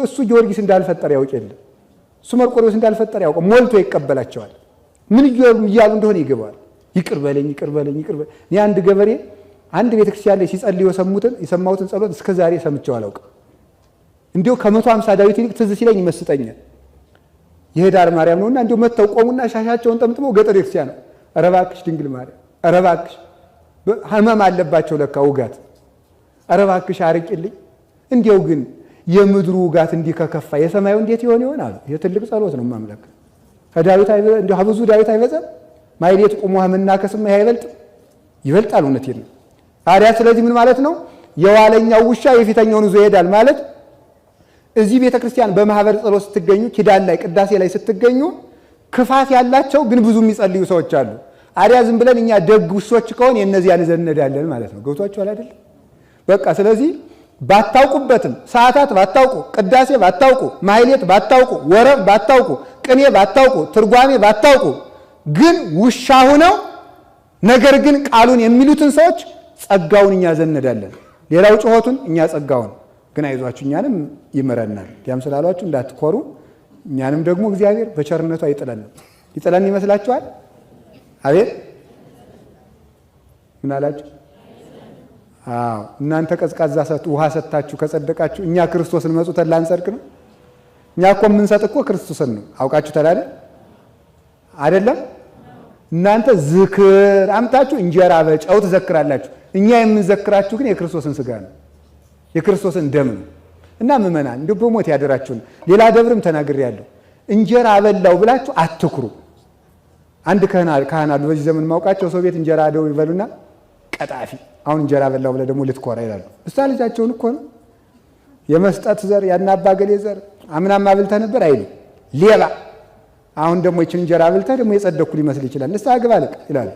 [SPEAKER 1] እሱ ጊዮርጊስ እንዳልፈጠረ ያውቅ የለ እሱ መርቆሪዎስ እንዳልፈጠረ ያውቅ ሞልቶ ይቀበላቸዋል። ምን እያሉ እንደሆነ ይገባል። ይቅር በለኝ ይቅር በለኝ ይቅር በለኝ። እኔ አንድ ገበሬ አንድ ቤተክርስቲያን ላይ ሲጸልዩ የሰማሁትን ጸሎት እስከ ዛሬ ሰምቼው አላውቅም። እንዲሁ ከ150 ዳዊት ይልቅ ትዝ ሲለኝ ይመስጠኛል። የህዳር ማርያም ነውና እንዲሁ መተው ቆሙና ሻሻቸውን ጠምጥመው ገጠር ቤተክርስቲያን ነው። ኧረ እባክሽ ድንግል ማርያም፣ ኧረ እባክሽ ህመም አለባቸው ለካ ውጋት፣ ኧረ እባክሽ አርቂልኝ። እንዲያው ግን የምድሩ ውጋት እንዲህ ከከፋ የሰማዩ እንዴት ይሆን አሉ። ይሄ ትልቅ ጸሎት ነው ማምላክ። ከዳዊት እንዲሁ ብዙ ዳዊት አይበዛም? ማይሌት ቁሞ መናከስም ይበልጣል። እውነቴን ነው። ታዲያ ስለዚህ ምን ማለት ነው? የዋለኛው ውሻ የፊተኛውን ይዞ ይሄዳል ማለት እዚህ ቤተክርስቲያን በማህበር ጸሎት ስትገኙ፣ ኪዳን ላይ ቅዳሴ ላይ ስትገኙ ክፋት ያላቸው ግን ብዙ የሚጸልዩ ሰዎች አሉ። አዲያ ዝም ብለን እኛ ደግ ውሾች ከሆን የእነዚያን ዘነዳለን ማለት ነው። ገብቷችኋል አይደል? በቃ ስለዚህ ባታውቁበትም ሰዓታት ባታውቁ፣ ቅዳሴ ባታውቁ፣ ማህሌት ባታውቁ፣ ወረብ ባታውቁ፣ ቅኔ ባታውቁ፣ ትርጓሜ ባታውቁ ግን ውሻ ሆነው ነገር ግን ቃሉን የሚሉትን ሰዎች ጸጋውን እኛ ዘነዳለን። ሌላው ጩኸቱን እኛ ጸጋውን ግን አይዟችሁ እኛንም ይመረናል። ያም ስላሏችሁ እንዳትኮሩ። እኛንም ደግሞ እግዚአብሔር በቸርነቱ አይጥለንም። ይጥለን ይመስላችኋል? አቤት ምን አላችሁ? አዎ እናንተ ቀዝቃዛ ውሃ ሰጥታችሁ ከጸደቃችሁ እኛ ክርስቶስን መጽውተን ላንጸድቅ ነው? እኛ እኮ የምንሰጥ እኮ ክርስቶስን ነው። አውቃችሁ ተላለ አይደለም? እናንተ ዝክር አምታችሁ እንጀራ በጨው ትዘክራላችሁ። እኛ የምንዘክራችሁ ግን የክርስቶስን ስጋ ነው፣ የክርስቶስን ደም ነው። እና ምእመናን እንዲሁ በሞት ያደራችሁን ሌላ ደብርም ተናግሬያለሁ። እንጀራ በላው ብላችሁ አትኩሩ። አንድ ካህናሉ በዚህ ዘመን ማውቃቸው ሰው ቤት እንጀራ አደው ይበሉና ቀጣፊ አሁን እንጀራ በላው ብለ ደግሞ ልትኮራ ይላሉ። እሷ ልጃቸውን እኮ ነው የመስጠት ዘር ያናባ ገሌ ዘር አምናማ አብልተህ ነበር አይሉ ሌባ አሁን ደግሞ ይችን እንጀራ አብልተህ ደግሞ የጸደኩ ሊመስል ይችላል። ንስሐ ግባ አለቅ ይላሉ።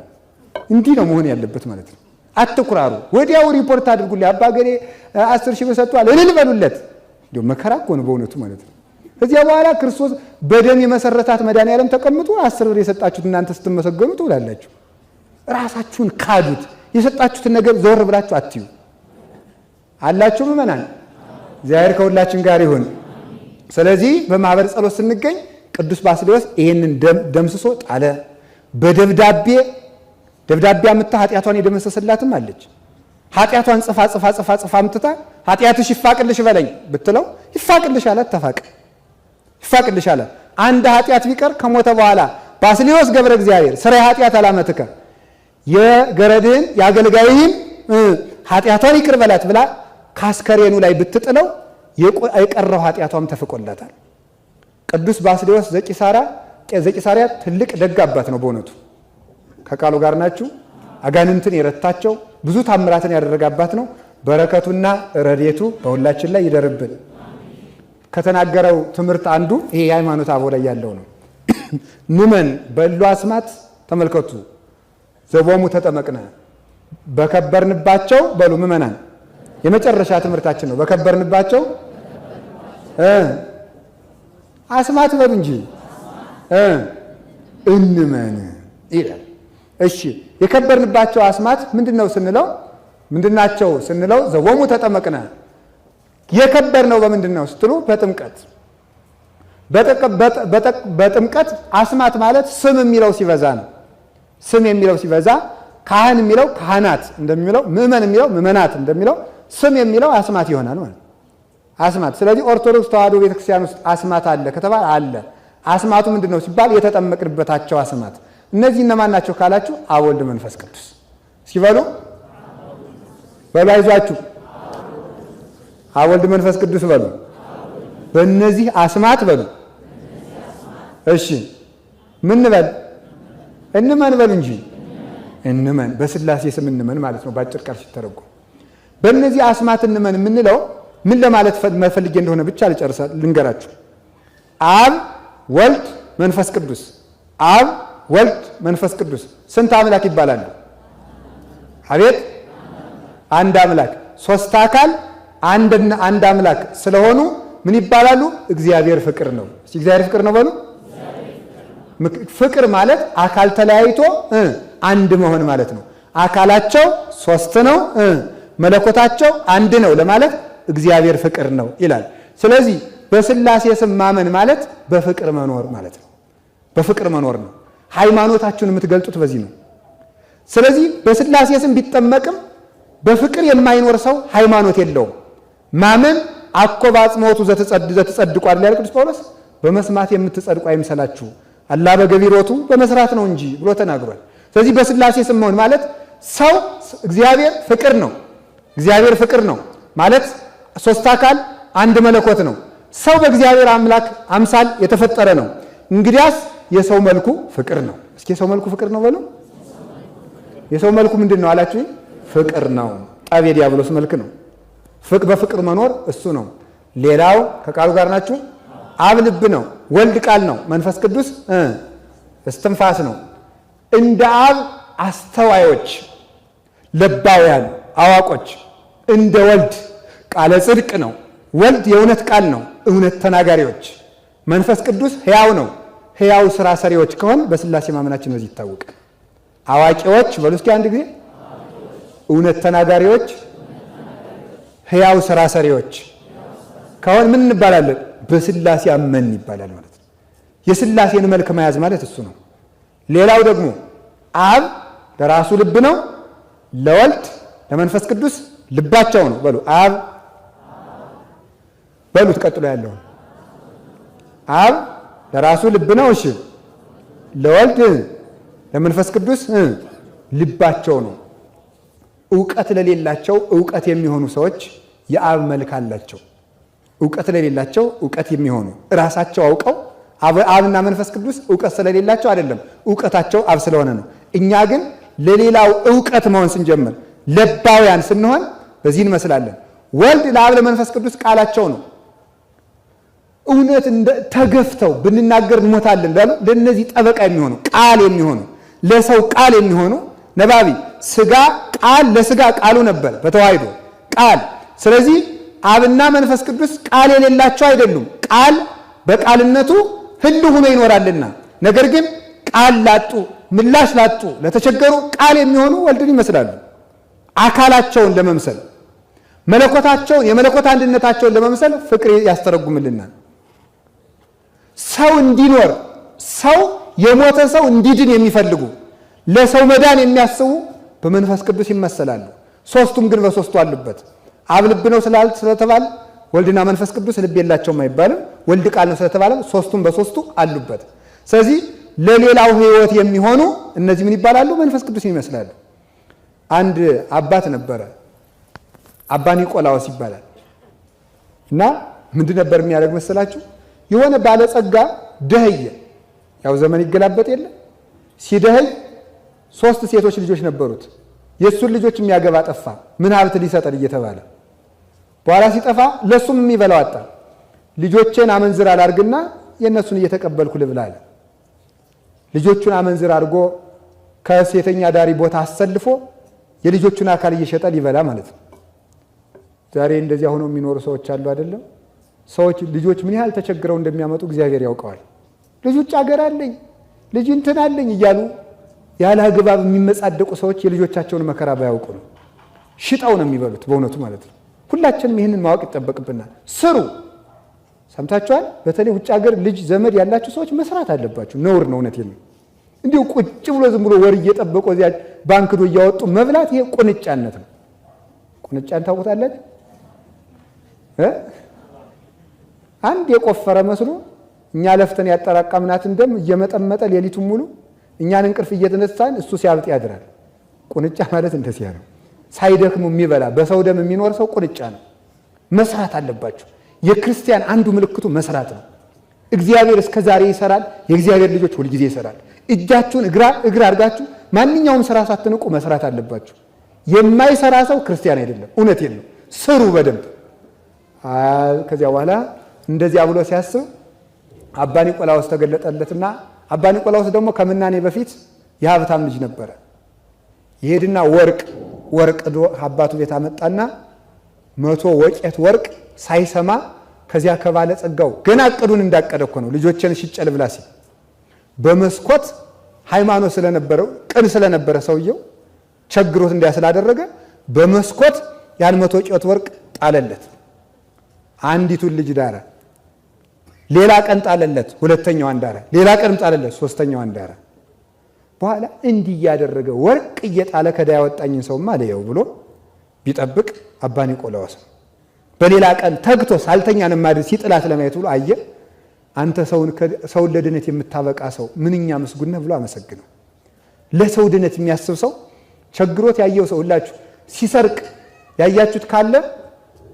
[SPEAKER 1] እንዲህ ነው መሆን ያለበት ማለት ነው። አትኩራሩ። ወዲያው ሪፖርት አድርጉልኝ አባ ገሌ 10 ሺህ ብር ሰጥቷል እልል በሉለት። እንዲሁ መከራ እኮ ነው በእውነቱ ማለት ነው። ከዚያ በኋላ ክርስቶስ በደም የመሰረታት መድኃኒዓለም ተቀምጦ 10 ብር የሰጣችሁት እናንተ ስትመሰገኑ ትውላላችሁ። ራሳችሁን ካዱት። የሰጣችሁትን ነገር ዘወር ብላችሁ አትዩ። አላችሁ ምእመናን፣ እግዚአብሔር ከሁላችን ጋር ይሁን። ስለዚህ በማህበር ጸሎት ስንገኝ ቅዱስ ባስልዮስ ይሄንን ደምስሶ ጣለ። በደብዳቤ አምጥታ ኃጢአቷን የደመሰሰላትም አለች። ኃጢአቷን ጽፋ አምጥታ ኃጢአትሽ ይፋቅልሽ በለኝ ብትለው ይፋቅልሽ አላት። ይፋቅልሽ አላት። አንድ ኃጢአት ቢቀር ከሞተ በኋላ ባስልዮስ ገብረ እግዚአብሔር ስራ ኃጢአት አላመትከ የገረድህን የአገልጋይህን ኃጢአቷን ይቅር በላት ብላ ካስከሬኑ ላይ ብትጥለው የቀረው ኃጢአቷም ተፍቆላታል። ቅዱስ ባስልዮስ ዘቂሳርያ ትልቅ ደግ አባት ነው በእውነቱ። ከቃሉ ጋር ናችሁ። አጋንንትን የረታቸው ብዙ ታምራትን ያደረገ አባት ነው። በረከቱና ረድኤቱ በሁላችን ላይ ይደርብን። ከተናገረው ትምህርት አንዱ ይሄ የሃይማኖት አበው ላይ ያለው ነው። ንመን በሉ አስማት ተመልከቱ ዘቦሙ ተጠመቅነ በከበርንባቸው በሉ ምእመናን የመጨረሻ ትምህርታችን ነው። በከበርንባቸው አስማት በሉ እንጂ እንመን ይላል። እሺ የከበርንባቸው አስማት ምንድነው ስንለው ምንድናቸው ስንለው ዘቦሙ ተጠመቅነ የከበርነው በምንድነው ስትሉ በጥምቀት አስማት ማለት ስም የሚለው ሲበዛ ነው። ስም የሚለው ሲበዛ ካህን የሚለው ካህናት እንደሚለው ምእመን የሚለው ምእመናት እንደሚለው ስም የሚለው አስማት ይሆናል ማለት አስማት። ስለዚህ ኦርቶዶክስ ተዋሕዶ ቤተክርስቲያን ውስጥ አስማት አለ ከተባለ አለ። አስማቱ ምንድነው ሲባል የተጠመቅንበታቸው አስማት እነዚህ እነማን ናቸው ካላችሁ አብ ወልድ መንፈስ ቅዱስ። እስኪ በሉ አይዟችሁ አብ ወልድ መንፈስ ቅዱስ በሉ። በእነዚህ አስማት በሉ። እሺ ምን በል? እንመን በሉ እንጂ እንመን። በስላሴ ስም እንመን ማለት ነው በአጭር ቃል ሲተረጎም። በእነዚህ አስማት እንመን የምንለው ምን ለማለት ፈልጌ እንደሆነ ብቻ ልንገራችሁ። አብ ወልድ መንፈስ ቅዱስ፣ አብ ወልድ መንፈስ ቅዱስ ስንት አምላክ ይባላሉ? አቤት አንድ አምላክ። ሶስት አካል አንድ አምላክ ስለሆኑ ምን ይባላሉ? እግዚአብሔር ፍቅር ነው። እስቲ እግዚአብሔር ፍቅር ነው በሉ። ፍቅር ማለት አካል ተለያይቶ አንድ መሆን ማለት ነው። አካላቸው ሶስት ነው፣ መለኮታቸው አንድ ነው ለማለት እግዚአብሔር ፍቅር ነው ይላል። ስለዚህ በስላሴ ስም ማመን ማለት በፍቅር መኖር ማለት ነው። በፍቅር መኖር ነው። ሃይማኖታችሁን የምትገልጡት በዚህ ነው። ስለዚህ በስላሴ ስም ቢጠመቅም በፍቅር የማይኖር ሰው ሃይማኖት የለውም። ማመን አኮ በአጽምዖቱ ዘትጸድቁ አይደል ያለ ቅዱስ ጳውሎስ። በመስማት የምትጸድቁ አይምሰላችሁ አላ በገቢሮቱ በመስራት ነው እንጂ ብሎ ተናግሯል። ስለዚህ በስላሴ ስም መሆን ማለት ሰው እግዚአብሔር ፍቅር ነው። እግዚአብሔር ፍቅር ነው ማለት ሶስት አካል አንድ መለኮት ነው። ሰው በእግዚአብሔር አምላክ አምሳል የተፈጠረ ነው። እንግዲያስ የሰው መልኩ ፍቅር ነው። እስኪ የሰው መልኩ ፍቅር ነው በሉ። የሰው መልኩ ምንድን ነው አላችሁ? ፍቅር ነው። ጠብ የዲያብሎስ መልክ ነው። በፍቅር መኖር እሱ ነው። ሌላው ከቃሉ ጋር ናችሁ። አብ ልብ ነው፣ ወልድ ቃል ነው፣ መንፈስ ቅዱስ እስትንፋስ ነው። እንደ አብ አስተዋዮች ለባውያን አዋቆች፣ እንደ ወልድ ቃለ ጽድቅ ነው። ወልድ የእውነት ቃል ነው፣ እውነት ተናጋሪዎች። መንፈስ ቅዱስ ሕያው ነው፣ ሕያው ስራ ሰሪዎች ከሆን በስላሴ ማመናችን በዚህ ይታወቃል። አዋቂዎች በሉ እስኪ አንድ ጊዜ፣ እውነት ተናጋሪዎች፣ ሕያው ስራ ሰሪዎች ከሆን ምን እንባላለን? በስላሴ አመን ይባላል ማለት ነው። የስላሴን መልክ መያዝ ማለት እሱ ነው። ሌላው ደግሞ አብ ለራሱ ልብ ነው፣ ለወልድ ለመንፈስ ቅዱስ ልባቸው ነው። በሉ አብ በሉት። ቀጥሎ ያለውን አብ ለራሱ ልብ ነው፣ እሺ፣ ለወልድ ለመንፈስ ቅዱስ ልባቸው ነው። ዕውቀት ለሌላቸው ዕውቀት የሚሆኑ ሰዎች የአብ መልክ አላቸው። ዕውቀት ለሌላቸው ዕውቀት የሚሆኑ ራሳቸው አውቀው አብና መንፈስ ቅዱስ ዕውቀት ስለሌላቸው አይደለም፣ ዕውቀታቸው አብ ስለሆነ ነው። እኛ ግን ለሌላው ዕውቀት መሆን ስንጀምር ለባውያን ስንሆን በዚህ እንመስላለን። ወልድ ለአብ ለመንፈስ ቅዱስ ቃላቸው ነው። እውነት ተገፍተው ብንናገር እንሞታለን ላሉ ለነዚህ ጠበቃ የሚሆኑ ቃል የሚሆኑ ለሰው ቃል የሚሆኑ ነባቢ ስጋ ቃል ለስጋ ቃሉ ነበር በተዋሂዶ ቃል። ስለዚህ አብና መንፈስ ቅዱስ ቃል የሌላቸው አይደሉም። ቃል በቃልነቱ ህልው ሆኖ ይኖራልና፣ ነገር ግን ቃል ላጡ ምላሽ ላጡ ለተቸገሩ ቃል የሚሆኑ ወልድን ይመስላሉ። አካላቸውን ለመምሰል መለኮታቸውን የመለኮት አንድነታቸውን ለመምሰል ፍቅር ያስተረጉምልናል። ሰው እንዲኖር ሰው የሞተ ሰው እንዲድን የሚፈልጉ ለሰው መዳን የሚያስቡ በመንፈስ ቅዱስ ይመሰላሉ። ሶስቱም ግን በሶስቱ አሉበት። አብ ልብ ነው ስለተባለ ወልድና መንፈስ ቅዱስ ልብ የላቸውም አይባልም። ወልድ ቃል ነው ስለተባለ ሶስቱም በሶስቱ አሉበት። ስለዚህ ለሌላው ሕይወት የሚሆኑ እነዚህ ምን ይባላሉ? መንፈስ ቅዱስን ይመስላሉ። አንድ አባት ነበረ፣ አባ ኒቆላዎስ ይባላል። እና ምንድን ነበር የሚያደርግ መሰላችሁ? የሆነ ባለጸጋ ደህየ። ያው ዘመን ይገላበጥ የለ ሲደህይ 3 ሴቶች ልጆች ነበሩት። የእሱን ልጆች የሚያገባ ጠፋ። ምን ሀብት ሊሰጠን እየተባለ በኋላ ሲጠፋ ለሱም የሚበላው አጣ። ልጆቼን አመንዝር አላርግና የእነሱን እየተቀበልኩ ልብላ አለ። ልጆቹን አመንዝር አድርጎ ከሴተኛ ዳሪ ቦታ አሰልፎ የልጆቹን አካል እየሸጠ ሊበላ ማለት ነው። ዛሬ እንደዚያ ሆነው የሚኖሩ ሰዎች አሉ አይደለም? ሰዎች ልጆች ምን ያህል ተቸግረው እንደሚያመጡ እግዚአብሔር ያውቀዋል። ልጅ ውጭ ሀገር አለኝ ልጅ እንትን አለኝ እያሉ ያለ አግባብ የሚመጻደቁ ሰዎች የልጆቻቸውን መከራ ባያውቁ ነው። ሽጣው ነው የሚበሉት በእውነቱ ማለት ነው። ሁላችንም ይህንን ማወቅ ይጠበቅብናል። ስሩ። ሰምታችኋል? በተለይ ውጭ ሀገር ልጅ ዘመድ ያላችሁ ሰዎች መስራት አለባችሁ። ነውር ነው። እውነቴን ነው። እንዲሁ ቁጭ ብሎ ዝም ብሎ ወር እየጠበቁ እዚያ ባንክ ዶ እያወጡ መብላት ይሄ ቁንጫነት ነው። ቁንጫን ታውቁታላችሁ? አንድ የቆፈረ መስሎ እኛ ለፍተን ያጠራቀምናትን ደም እየመጠመጠ ሌሊቱን ሙሉ እኛን እንቅልፍ እየተነሳን እሱ ሲያብጥ ያድራል። ቁንጫ ማለት እንደዚያ ነው። ሳይደክሙ የሚበላ በሰው ደም የሚኖር ሰው ቁንጫ ነው። መስራት አለባችሁ። የክርስቲያን አንዱ ምልክቱ መስራት ነው። እግዚአብሔር እስከ ዛሬ ይሰራል። የእግዚአብሔር ልጆች ሁልጊዜ ይሰራል። እጃችሁን እግር አድርጋችሁ ማንኛውም ስራ ሳትንቁ መስራት አለባችሁ። የማይሰራ ሰው ክርስቲያን አይደለም። እውነቴን ነው። ስሩ በደንብ። ከዚያ በኋላ እንደዚያ ብሎ ሲያስብ አባ ኒቆላዎስ ተገለጠለትና አባ ኒቆላዎስ ደግሞ ከምናኔ በፊት የሀብታም ልጅ ነበረ። ይሄድና ወርቅ ዶ አባቱ ቤት አመጣና 100 ወቄት ወርቅ ሳይሰማ ከዚያ ከባለ ጸጋው ገና እቅዱን እንዳቀደ እኮ ነው ልጆችን ሽጬ ልብላ ሲል በመስኮት ሃይማኖት ስለነበረው ቅን ስለነበረ ሰውየው ቸግሮት እንዲያስላደረገ በመስኮት ያን 100 ወቄት ወርቅ ጣለለት። አንዲቱን ልጅ ዳረ። ሌላ ቀን ጣለለት፣ ሁለተኛዋን ዳረ። ሌላ ቀንም ጣለለት፣ ሶስተኛዋን ዳረ። በኋላ እንዲህ ያደረገ ወርቅ እየጣለ ከዳ ያወጣኝን ሰውማ ለየው ብሎ ቢጠብቅ አባ ኒቆላዎስ በሌላ ቀን ተግቶ ሳልተኛን ማድር ሲጥላት ለማየት ብሎ አየ። አንተ ሰውን ለድነት የምታበቃ ሰው ምንኛ ምስጉን ነህ ብሎ አመሰግነው። ለሰው ድነት የሚያስብ ሰው ቸግሮት ያየው ሰው ሁላችሁ ሲሰርቅ ያያችሁት ካለ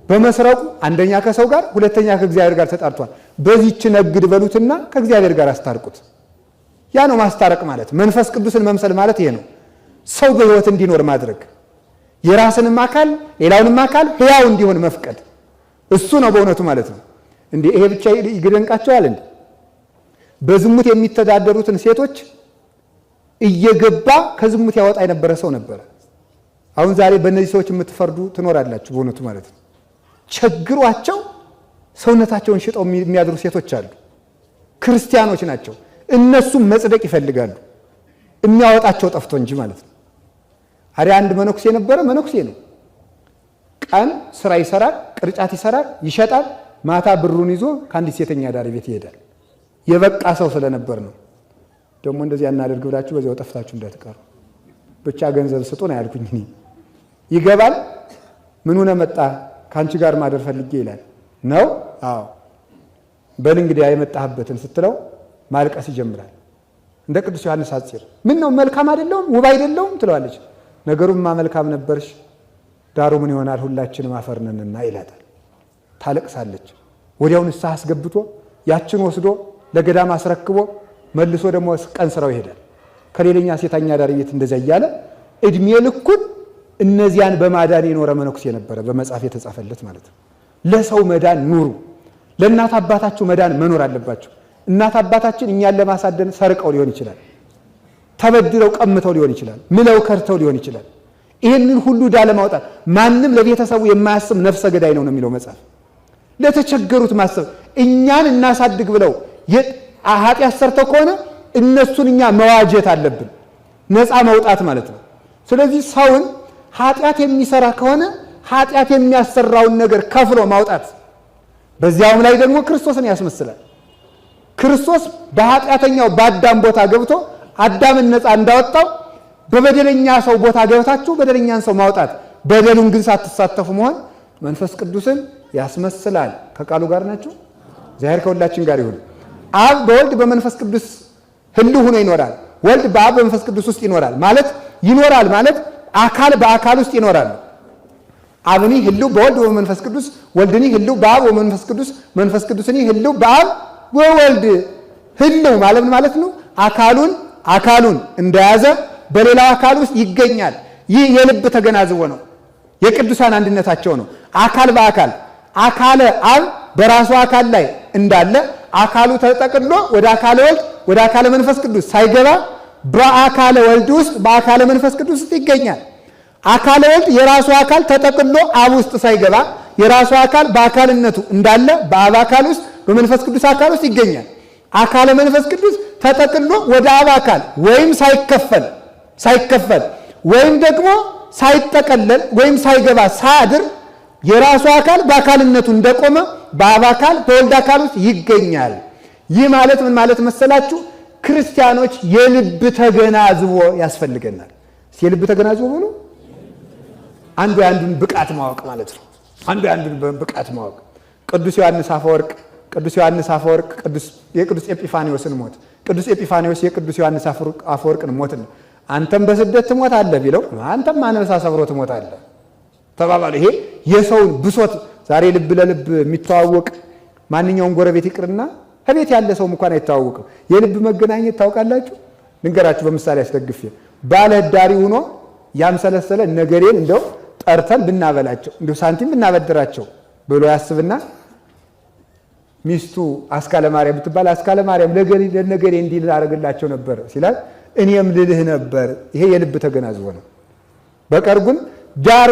[SPEAKER 1] በመስረቁ አንደኛ ከሰው ጋር ሁለተኛ ከእግዚአብሔር ጋር ተጣርቷል። በዚህች ነግድ በሉትና ከእግዚአብሔር ጋር አስታርቁት። ያ ነው ማስታረቅ ማለት። መንፈስ ቅዱስን መምሰል ማለት ይሄ ነው። ሰው በሕይወት እንዲኖር ማድረግ፣ የራስንም አካል ሌላውንም አካል ሕያው እንዲሆን መፍቀድ፣ እሱ ነው በእውነቱ ማለት ነው። እንዴ ይሄ ብቻ ይገደንቃቸዋል እንዴ? በዝሙት የሚተዳደሩትን ሴቶች እየገባ ከዝሙት ያወጣ የነበረ ሰው ነበረ። አሁን ዛሬ በእነዚህ ሰዎች የምትፈርዱ ትኖራላችሁ በእውነቱ ማለት ነው። ቸግሯቸው ሰውነታቸውን ሽጠው የሚያድሩ ሴቶች አሉ። ክርስቲያኖች ናቸው። እነሱም መጽደቅ ይፈልጋሉ። የሚያወጣቸው ጠፍቶ እንጂ ማለት ነው። አዲያ አንድ መነኩሴ ነበረ። መነኩሴ ነው። ቀን ስራ ይሰራል፣ ቅርጫት ይሰራል፣ ይሸጣል። ማታ ብሩን ይዞ ከአንዲት ሴተኛ ዳሪ ቤት ይሄዳል። የበቃ ሰው ስለነበር ነው። ደግሞ እንደዚህ እናደርግ ብላችሁ በዚያው ጠፍታችሁ እንዳትቀሩ ብቻ ገንዘብ ስጡ ነው ያልኩኝ እኔ። ይገባል። ምን ሆነ መጣ? ካንቺ ጋር ማደር ፈልጌ ይላል። ነው? አዎ። በል እንግዲህ የመጣህበትን ስትለው ማልቀስ ይጀምራል። እንደ ቅዱስ ዮሐንስ አጽር ምን ነው መልካም አይደለሁም ውብ አይደለሁም ትለዋለች። ነገሩማ መልካም ነበርሽ፣ ዳሩ ምን ይሆናል ሁላችንም አፈር ነንና ይላታል። ታለቅሳለች። ወዲያው ንስሐ አስገብቶ ያችን ወስዶ ለገዳም አስረክቦ መልሶ ደግሞ ቀን ስራው ይሄዳል። ከሌላኛ ሴተኛ ዳሪ ቤት እንደዛ እያለ እድሜ ልኩን እነዚያን በማዳን የኖረ መነኩሴ ነበረ። በመጽሐፍ የተጻፈለት ማለት ነው። ለሰው መዳን ኑሩ። ለእናት አባታችሁ መዳን መኖር አለባችሁ። እናት አባታችን እኛን ለማሳደን ሰርቀው ሊሆን ይችላል፣ ተበድረው ቀምተው ሊሆን ይችላል፣ ምለው ከርተው ሊሆን ይችላል። ይህንን ሁሉ ዕዳ ለማውጣት ማንም ለቤተሰቡ የማያስብ ነፍሰ ገዳይ ነው የሚለው መጽሐፍ። ለተቸገሩት ማሰብ እኛን እናሳድግ ብለው ኃጢአት ሰርተው ከሆነ እነሱን እኛ መዋጀት አለብን፣ ነፃ መውጣት ማለት ነው። ስለዚህ ሰውን ኃጢአት የሚሰራ ከሆነ ኃጢአት የሚያሰራውን ነገር ከፍሎ ማውጣት፣ በዚያውም ላይ ደግሞ ክርስቶስን ያስመስላል። ክርስቶስ በኃጢአተኛው በአዳም ቦታ ገብቶ አዳምን ነፃ እንዳወጣው በበደለኛ ሰው ቦታ ገብታችሁ በደለኛን ሰው ማውጣት፣ በደሉን ግን ሳትሳተፉ መሆን መንፈስ ቅዱስን ያስመስላል። ከቃሉ ጋር ናቸው። እግዚአብሔር ከሁላችን ጋር ይሁን። አብ በወልድ በመንፈስ ቅዱስ ህልው ሆኖ ይኖራል። ወልድ በአብ በመንፈስ ቅዱስ ውስጥ ይኖራል ማለት አካል በአካል ውስጥ ይኖራል። አብኒ ህልው በወልድ በመንፈስ ቅዱስ፣ ወልድኒ ህልው በአብ በመንፈስ ቅዱስ፣ መንፈስ ቅዱስኒ ህልው በአብ ወወልድ። ህልው ማለት ነው አካሉን እንደያዘ በሌላው አካል ውስጥ ይገኛል። ይህ የልብ ተገናዝቦ ነው። የቅዱሳን አንድነታቸው ነው። አካል በአካል አካለ አብ በራሱ አካል ላይ እንዳለ አካሉ ተጠቅሎ ወደ አካለ ወልድ ወደ አካለ መንፈስ ቅዱስ ሳይገባ በአካለ ወልድ ውስጥ በአካለ መንፈስ ቅዱስ ውስጥ ይገኛል። አካለ ወልድ የራሱ አካል ተጠቅሎ አብ ውስጥ ሳይገባ የራሱ አካል በአካልነቱ እንዳለ በአብ አካል ውስጥ በመንፈስ ቅዱስ አካል ውስጥ ይገኛል። አካለ መንፈስ ቅዱስ ተጠቅሎ ወደ አብ አካል ወይም ሳይከፈል ወይም ደግሞ ሳይጠቀለል ወይም ሳይገባ ሳያድር የራሱ አካል በአካልነቱ እንደቆመ በአብ አካል በወልድ አካል ውስጥ ይገኛል። ይህ ማለት ምን ማለት መሰላችሁ? ክርስቲያኖች የልብ ተገናዝቦ ያስፈልገናል። የልብ ተገናዝቦ ብሎ አንዱን ብቃት ማወቅ ማለት ነው። አንዱን ብቃት ማወቅ። ቅዱስ ዮሐንስ አፈወርቅ ቅዱስ ዮሐንስ አፈወርቅ የቅዱስ ኤጲፋኒዎስን ሞት፣ ቅዱስ ኤጲፋኒዎስ የቅዱስ ዮሐንስ አፈወርቅን ሞት አንተም በስደት ትሞታለህ ቢለው አንተም አንበሳ ሰብሮ ትሞታለህ ተባባሉ። ይሄ የሰውን ብሶት ዛሬ ልብ ለልብ የሚተዋወቅ ማንኛውም ጎረቤት ይቅርና ከቤት ያለ ሰው እንኳን አይተዋወቅም። የልብ መገናኘት ታውቃላችሁ? ልንገራችሁ በምሳሌ አስደግፌ። ባለ ዳሪ ሆኖ ያምሰለሰለ ነገሬን እንደው ጠርተን ብናበላቸው እንደው ሳንቲም ብናበድራቸው ብሎ ያስብና ሚስቱ አስካለ ማርያም ብትባል አስካለ ማርያም ለነገሬ እንዲል አደርግላቸው ነበር ሲላል እኔም ልልህ ነበር። ይሄ የልብ ተገናዝቦ ነው። በቀር ግን ዳር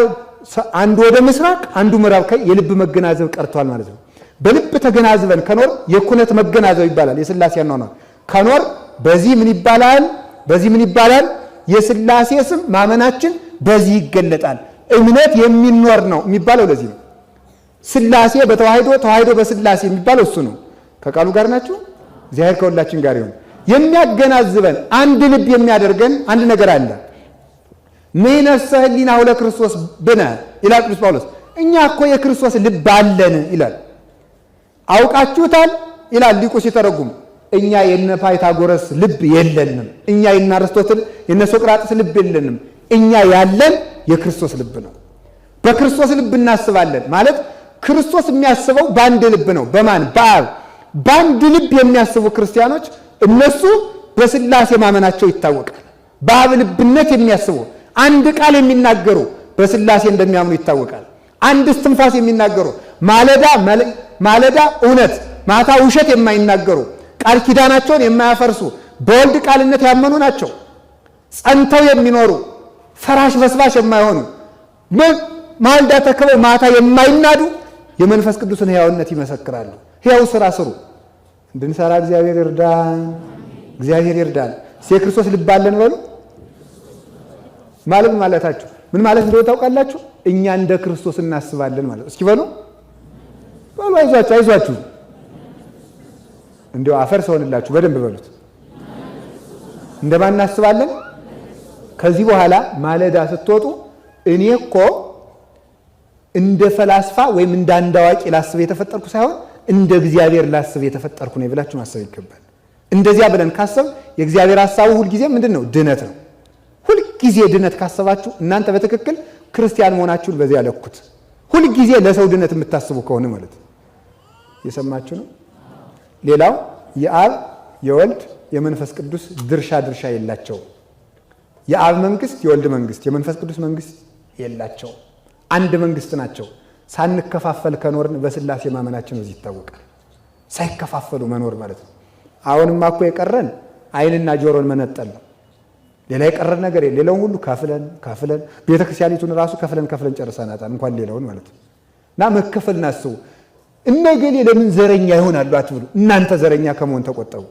[SPEAKER 1] አንዱ ወደ ምስራቅ አንዱ ምዕራብ የልብ መገናዘብ ቀርቷል ማለት ነው። በልብ ተገናዝበን ከኖር የኩነት መገናዘብ ይባላል። የሥላሴ ነው ከኖር በዚህ ምን ይባላል? በዚህ ምን ይባላል? የሥላሴ ስም ማመናችን በዚህ ይገለጣል። እምነት የሚኖር ነው የሚባለው ለዚህ ነው። ሥላሴ በተዋህዶ ተዋህዶ በሥላሴ የሚባለው እሱ ነው። ከቃሉ ጋር ናችሁ። እግዚአብሔር ከሁላችን ጋር ይሁን። የሚያገናዝበን አንድ ልብ የሚያደርገን አንድ ነገር አለ። ምሕነሰ ህሊናሁ ለክርስቶስ ብነ ይላል ቅዱስ ጳውሎስ። እኛ እኮ የክርስቶስ ልብ አለን ይላል። አውቃችሁታል ይላል ሊቁ ሲተረጉም። እኛ የነ ፓይታጎረስ ልብ የለንም። እኛ የነ አርስቶትል የነ ሶቅራጥስ ልብ የለንም። እኛ ያለን የክርስቶስ ልብ ነው። በክርስቶስ ልብ እናስባለን ማለት ክርስቶስ የሚያስበው በአንድ ልብ ነው። በማን? በአብ። በአንድ ልብ የሚያስቡ ክርስቲያኖች እነሱ በሥላሴ ማመናቸው ይታወቃል። በአብ ልብነት የሚያስቡ አንድ ቃል የሚናገሩ በሥላሴ እንደሚያምኑ ይታወቃል። አንድ እስትንፋስ የሚናገሩ ማለዳ እውነት ማታ ውሸት የማይናገሩ ቃል ኪዳናቸውን የማያፈርሱ በወልድ ቃልነት ያመኑ ናቸው። ጸንተው የሚኖሩ ፈራሽ በስባሽ የማይሆኑ ማልዳ ተክበው ማታ የማይናዱ የመንፈስ ቅዱስን ሕያውነት ይመሰክራሉ። ሕያው ስራ ስሩ እንድንሰራ እግዚአብሔር ይርዳን። እግዚአብሔር ይርዳን። የክርስቶስ ልብ አለን በሉ ማለት ማለታችሁ ምን ማለት እንደሆነ ታውቃላችሁ? እኛ እንደ ክርስቶስ እናስባለን ማለት እስኪ በሉ በሉ። አይዟችሁ እንደው አፈር ሰውንላችሁ በደንብ በሉት። እንደማን እናስባለን? ከዚህ በኋላ ማለዳ ስትወጡ እኔ እኮ እንደ ፈላስፋ ወይም እንደ አንድ አዋቂ ላስብ የተፈጠርኩ ሳይሆን እንደ እግዚአብሔር ላስብ የተፈጠርኩ ነው ብላችሁ ማሰብ ይገባል። እንደዚያ ብለን ካሰብ የእግዚአብሔር ሐሳቡ ሁልጊዜ ምንድን ነው? ድነት ነው። ሁልጊዜ ድነት ካሰባችሁ እናንተ በትክክል ክርስቲያን መሆናችሁን በዚያ ለኩት። ሁልጊዜ ለሰው ድነት የምታስቡ ከሆነ ማለት ነው። የሰማችሁ ነው። ሌላው የአብ የወልድ የመንፈስ ቅዱስ ድርሻ የላቸውም። የአብ መንግስት፣ የወልድ መንግስት፣ የመንፈስ ቅዱስ መንግስት የላቸውም። አንድ መንግስት ናቸው። ሳንከፋፈል ከኖርን በሥላሴ ማመናችን እዚህ ይታወቃል። ሳይከፋፈሉ መኖር ማለት ነው። አሁንማ እኮ የቀረን ዓይንና ጆሮን መነጠል ነው። ሌላ የቀረን ነገር የለም። ሌላውን ሁሉ ከፍለን ቤተክርስቲያኒቱን ራሱ ከፍለን ጨርሰናታል። እንኳን ሌላውን ማለት ነው። እና መከፈልን አስቡ። እነገሌ ለምን ዘረኛ ይሆናሉ አትብሉ። እናንተ ዘረኛ ከመሆን ተቆጠቡ።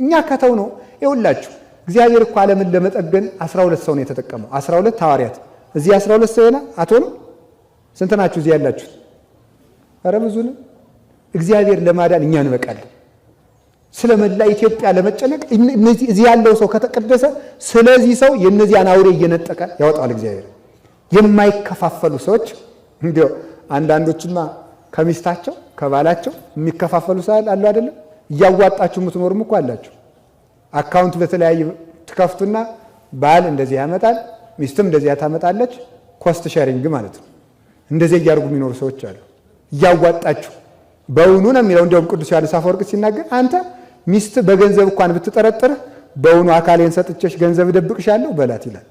[SPEAKER 1] እኛ ከተው ነው። ይኸውላችሁ እግዚአብሔር እኮ ዓለምን ለመጠገን 12 ሰው ነው የተጠቀመው። 12 ሐዋርያት። እዚህ 12 ሰው ነው አትሆኑ? ስንት ናችሁ እዚህ ያላችሁት? ኧረ ብዙ ነው። እግዚአብሔር ለማዳን እኛ እንበቃለን። ስለመላ ኢትዮጵያ ለመጨነቅ እዚህ ያለው ሰው ከተቀደሰ ስለዚህ ሰው የነዚያን አውሬ እየነጠቀ ያወጣዋል እግዚአብሔር። የማይከፋፈሉ ሰዎች እንዲያው አንዳንዶችማ ከሚስታቸው ከባላቸው የሚከፋፈሉ ሰው አሉ አይደለም? እያዋጣችሁ የምትኖርም እኮ አላችሁ። አካውንት በተለያየ ትከፍቱና ባል እንደዚህ ያመጣል፣ ሚስትም እንደዚህ ታመጣለች። ኮስት ሼሪንግ ማለት ነው። እንደዚህ እያደረጉ የሚኖሩ ሰዎች አሉ። እያዋጣችሁ በእውኑ ነው የሚለው። እንዲያውም ቅዱስ ዮሐንስ አፈወርቅ ሲናገር አንተ ሚስት በገንዘብ እንኳን ብትጠረጥር በእውኑ አካሌን ሰጥቼሽ ገንዘብ እደብቅሻለሁ በላት ይላል።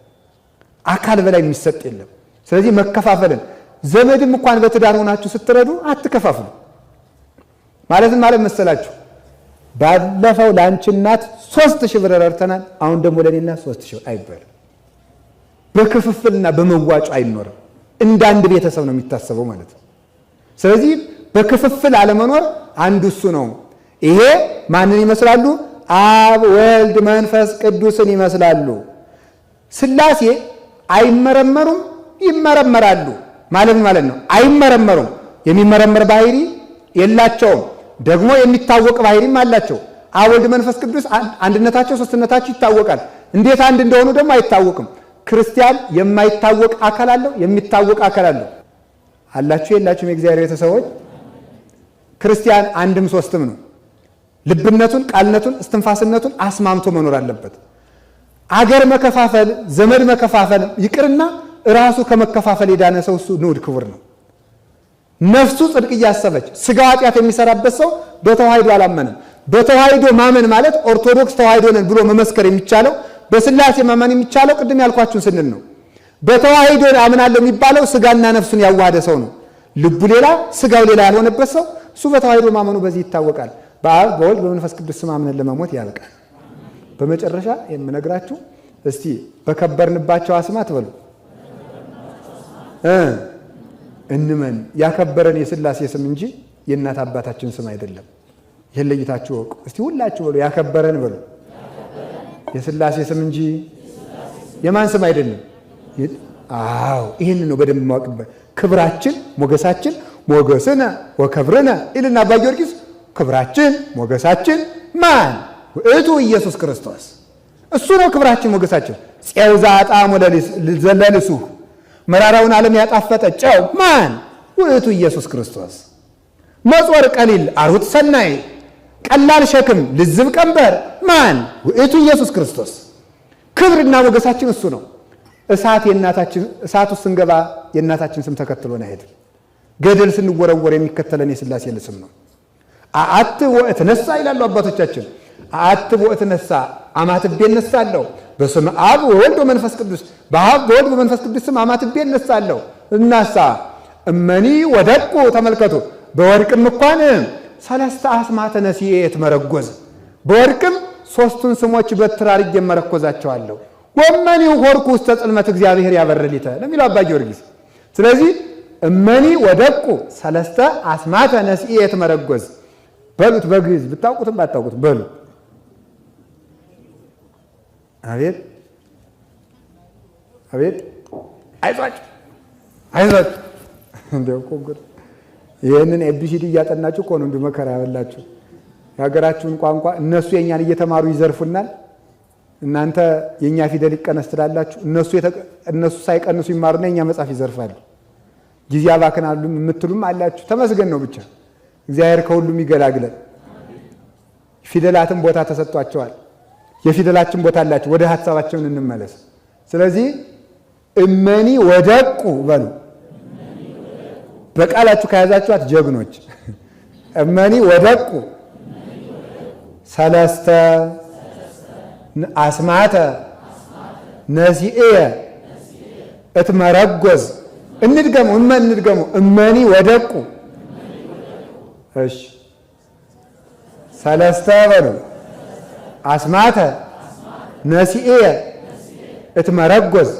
[SPEAKER 1] አካል በላይ የሚሰጥ የለም። ስለዚህ መከፋፈልን ዘመድም እንኳን በትዳር ሆናችሁ ስትረዱ አትከፋፍሉ። ማለትም ማለት መሰላችሁ ባለፈው ለአንቺ እናት 3000 ብር ረድተናል፣ አሁን ደግሞ ለኔና 3000 አይባልም። በክፍፍልና በመዋጮ አይኖርም። እንደ አንድ ቤተሰብ ነው የሚታሰበው ማለት ነው። ስለዚህ በክፍፍል አለመኖር አንዱ እሱ ነው። ይሄ ማንን ይመስላሉ? አብ ወልድ መንፈስ ቅዱስን ይመስላሉ። ሥላሴ አይመረመሩም፣ ይመረመራሉ። ማለት ነው። አይመረመሩም፣ የሚመረመር ባህሪ የላቸውም። ደግሞ የሚታወቅ ባህሪም አላቸው። አብ ወልድ መንፈስ ቅዱስ አንድነታቸው ሦስትነታቸው ይታወቃል። እንዴት አንድ እንደሆኑ ደግሞ አይታወቅም። ክርስቲያን የማይታወቅ አካል አለው፣ የሚታወቅ አካል አለው። አላችሁ የላችሁም? የእግዚአብሔር ቤተሰቦች ክርስቲያን አንድም ሶስትም ነው። ልብነቱን፣ ቃልነቱን፣ እስትንፋስነቱን አስማምቶ መኖር አለበት። አገር መከፋፈል፣ ዘመድ መከፋፈል ይቅርና ራሱ ከመከፋፈል የዳነ ሰው እሱ ንዑድ ክቡር ነው። ነፍሱ ጽድቅ እያሰበች ሥጋ ኃጢአት የሚሰራበት ሰው በተዋሕዶ አላመንም። በተዋሕዶ ማመን ማለት ኦርቶዶክስ ተዋሕዶ ነን ብሎ መመስከር የሚቻለው በሥላሴ ማመን የሚቻለው ቅድም ያልኳችሁን ስንል ነው። በተዋሕዶ አምናለሁ የሚባለው ሥጋና ነፍሱን ያዋሃደ ሰው ነው። ልቡ ሌላ ሥጋው ሌላ ያልሆነበት ሰው እሱ በተዋሕዶ ማመኑ በዚህ ይታወቃል። በአብ በወልድ በመንፈስ ቅዱስ ስም አምነን ለመሞት ያበቃል። በመጨረሻ የምነግራችሁ እስቲ በከበርንባቸው አስማት በሉ እንመን። ያከበረን የሥላሴ ስም እንጂ የእናት አባታችን ስም አይደለም። ይህን ለይታችሁ ወቁ። እስቲ ሁላችሁ በሉ ያከበረን በሉ የሥላሴ ስም እንጂ የማን ስም አይደለም። አዎ ይህን ነው በደንብ ማወቅበት። ክብራችን ሞገሳችን ሞገስነ ወከብርነ ይልና አባ ጊዮርጊስ ክብራችን ሞገሳችን ማን? ውእቱ ኢየሱስ ክርስቶስ። እሱ ነው ክብራችን ሞገሳችን። ፄው ዘአጣዕሞ ለልሱህ መራራውን ዓለም ያጣፈጠ ጨው ማን? ውእቱ ኢየሱስ ክርስቶስ። መጾር ቀሊል አርሁት ሰናይ ቀላል ሸክም ልዝብ ቀንበር ማን? ውእቱ ኢየሱስ ክርስቶስ። ክብርና ሞገሳችን እሱ ነው። እሳት ውስጥ ስንገባ የእናታችን ስም ተከትሎን አይሄድም። ገደል ስንወረወር የሚከተለን የሥላሴ ስም ነው። አአት ወእትነሣ ይላሉ አባቶቻችን። አአት ወእትነሣ አማትቤ እነሳለሁ በስመ አብ ወወልድ ወመንፈስ ቅዱስ። በአብ በወልድ በመንፈስ ቅዱስ ስም አማትቤ እነሳለሁ። እናሳ እመኒ ወደቁ ተመልከቱ። በወርቅም እንኳን ሰለስተ አስማተ ነሲኤ የትመረጎዝ በወርቅም ሦስቱን ስሞች በትር አድርጌ እመረኮዛቸዋለሁ። ወመኒ ሆርኩ ውስተ ጽልመት እግዚአብሔር ያበርሊተ ለሚለው አባ ጊዮርጊስ። ስለዚህ እመኒ ወደቁ ሰለስተ አስማተ ነሲኤ የትመረጎዝ በሉት። በግዕዝ ብታውቁትም ባታውቁትም በሉ። አቤት አቤት አይዟችሁ አይዟችሁ። እንደው እኮ ይህንን ኤቢሲዲ እያጠናችሁ እኮ ነው እንዲሁ መከራ ያበላችሁ። የሀገራችሁን ቋንቋ እነሱ የእኛን እየተማሩ ይዘርፉናል። እናንተ የእኛ ፊደል ይቀነስ ትላላችሁ። እነሱ ሳይቀንሱ ይማሩና የእኛ መጽሐፍ ይዘርፋሉ። ጊዜ አባክናሉ የምትሉም አላችሁ። ተመስገን ነው ብቻ እግዚአብሔር ከሁሉም ይገላግለን። ፊደላትን ቦታ ተሰጥቷቸዋል። የፊደላችን ቦታ አላቸው። ወደ ሀሳባቸውን እንመለስ። ስለዚህ እመኒ ወደቁ በሉ። በቃላችሁ ከያዛችኋት ጀግኖች። እመኒ ወደቁ ሰለስተ አስማተ ነሲኤ እትመረጎዝ። እንድገሙ እንድገሙ። እመኒ ወደቁ እሺ ሰለስተ በሉ አስማተ ነሲኤ እትመረጎዝ።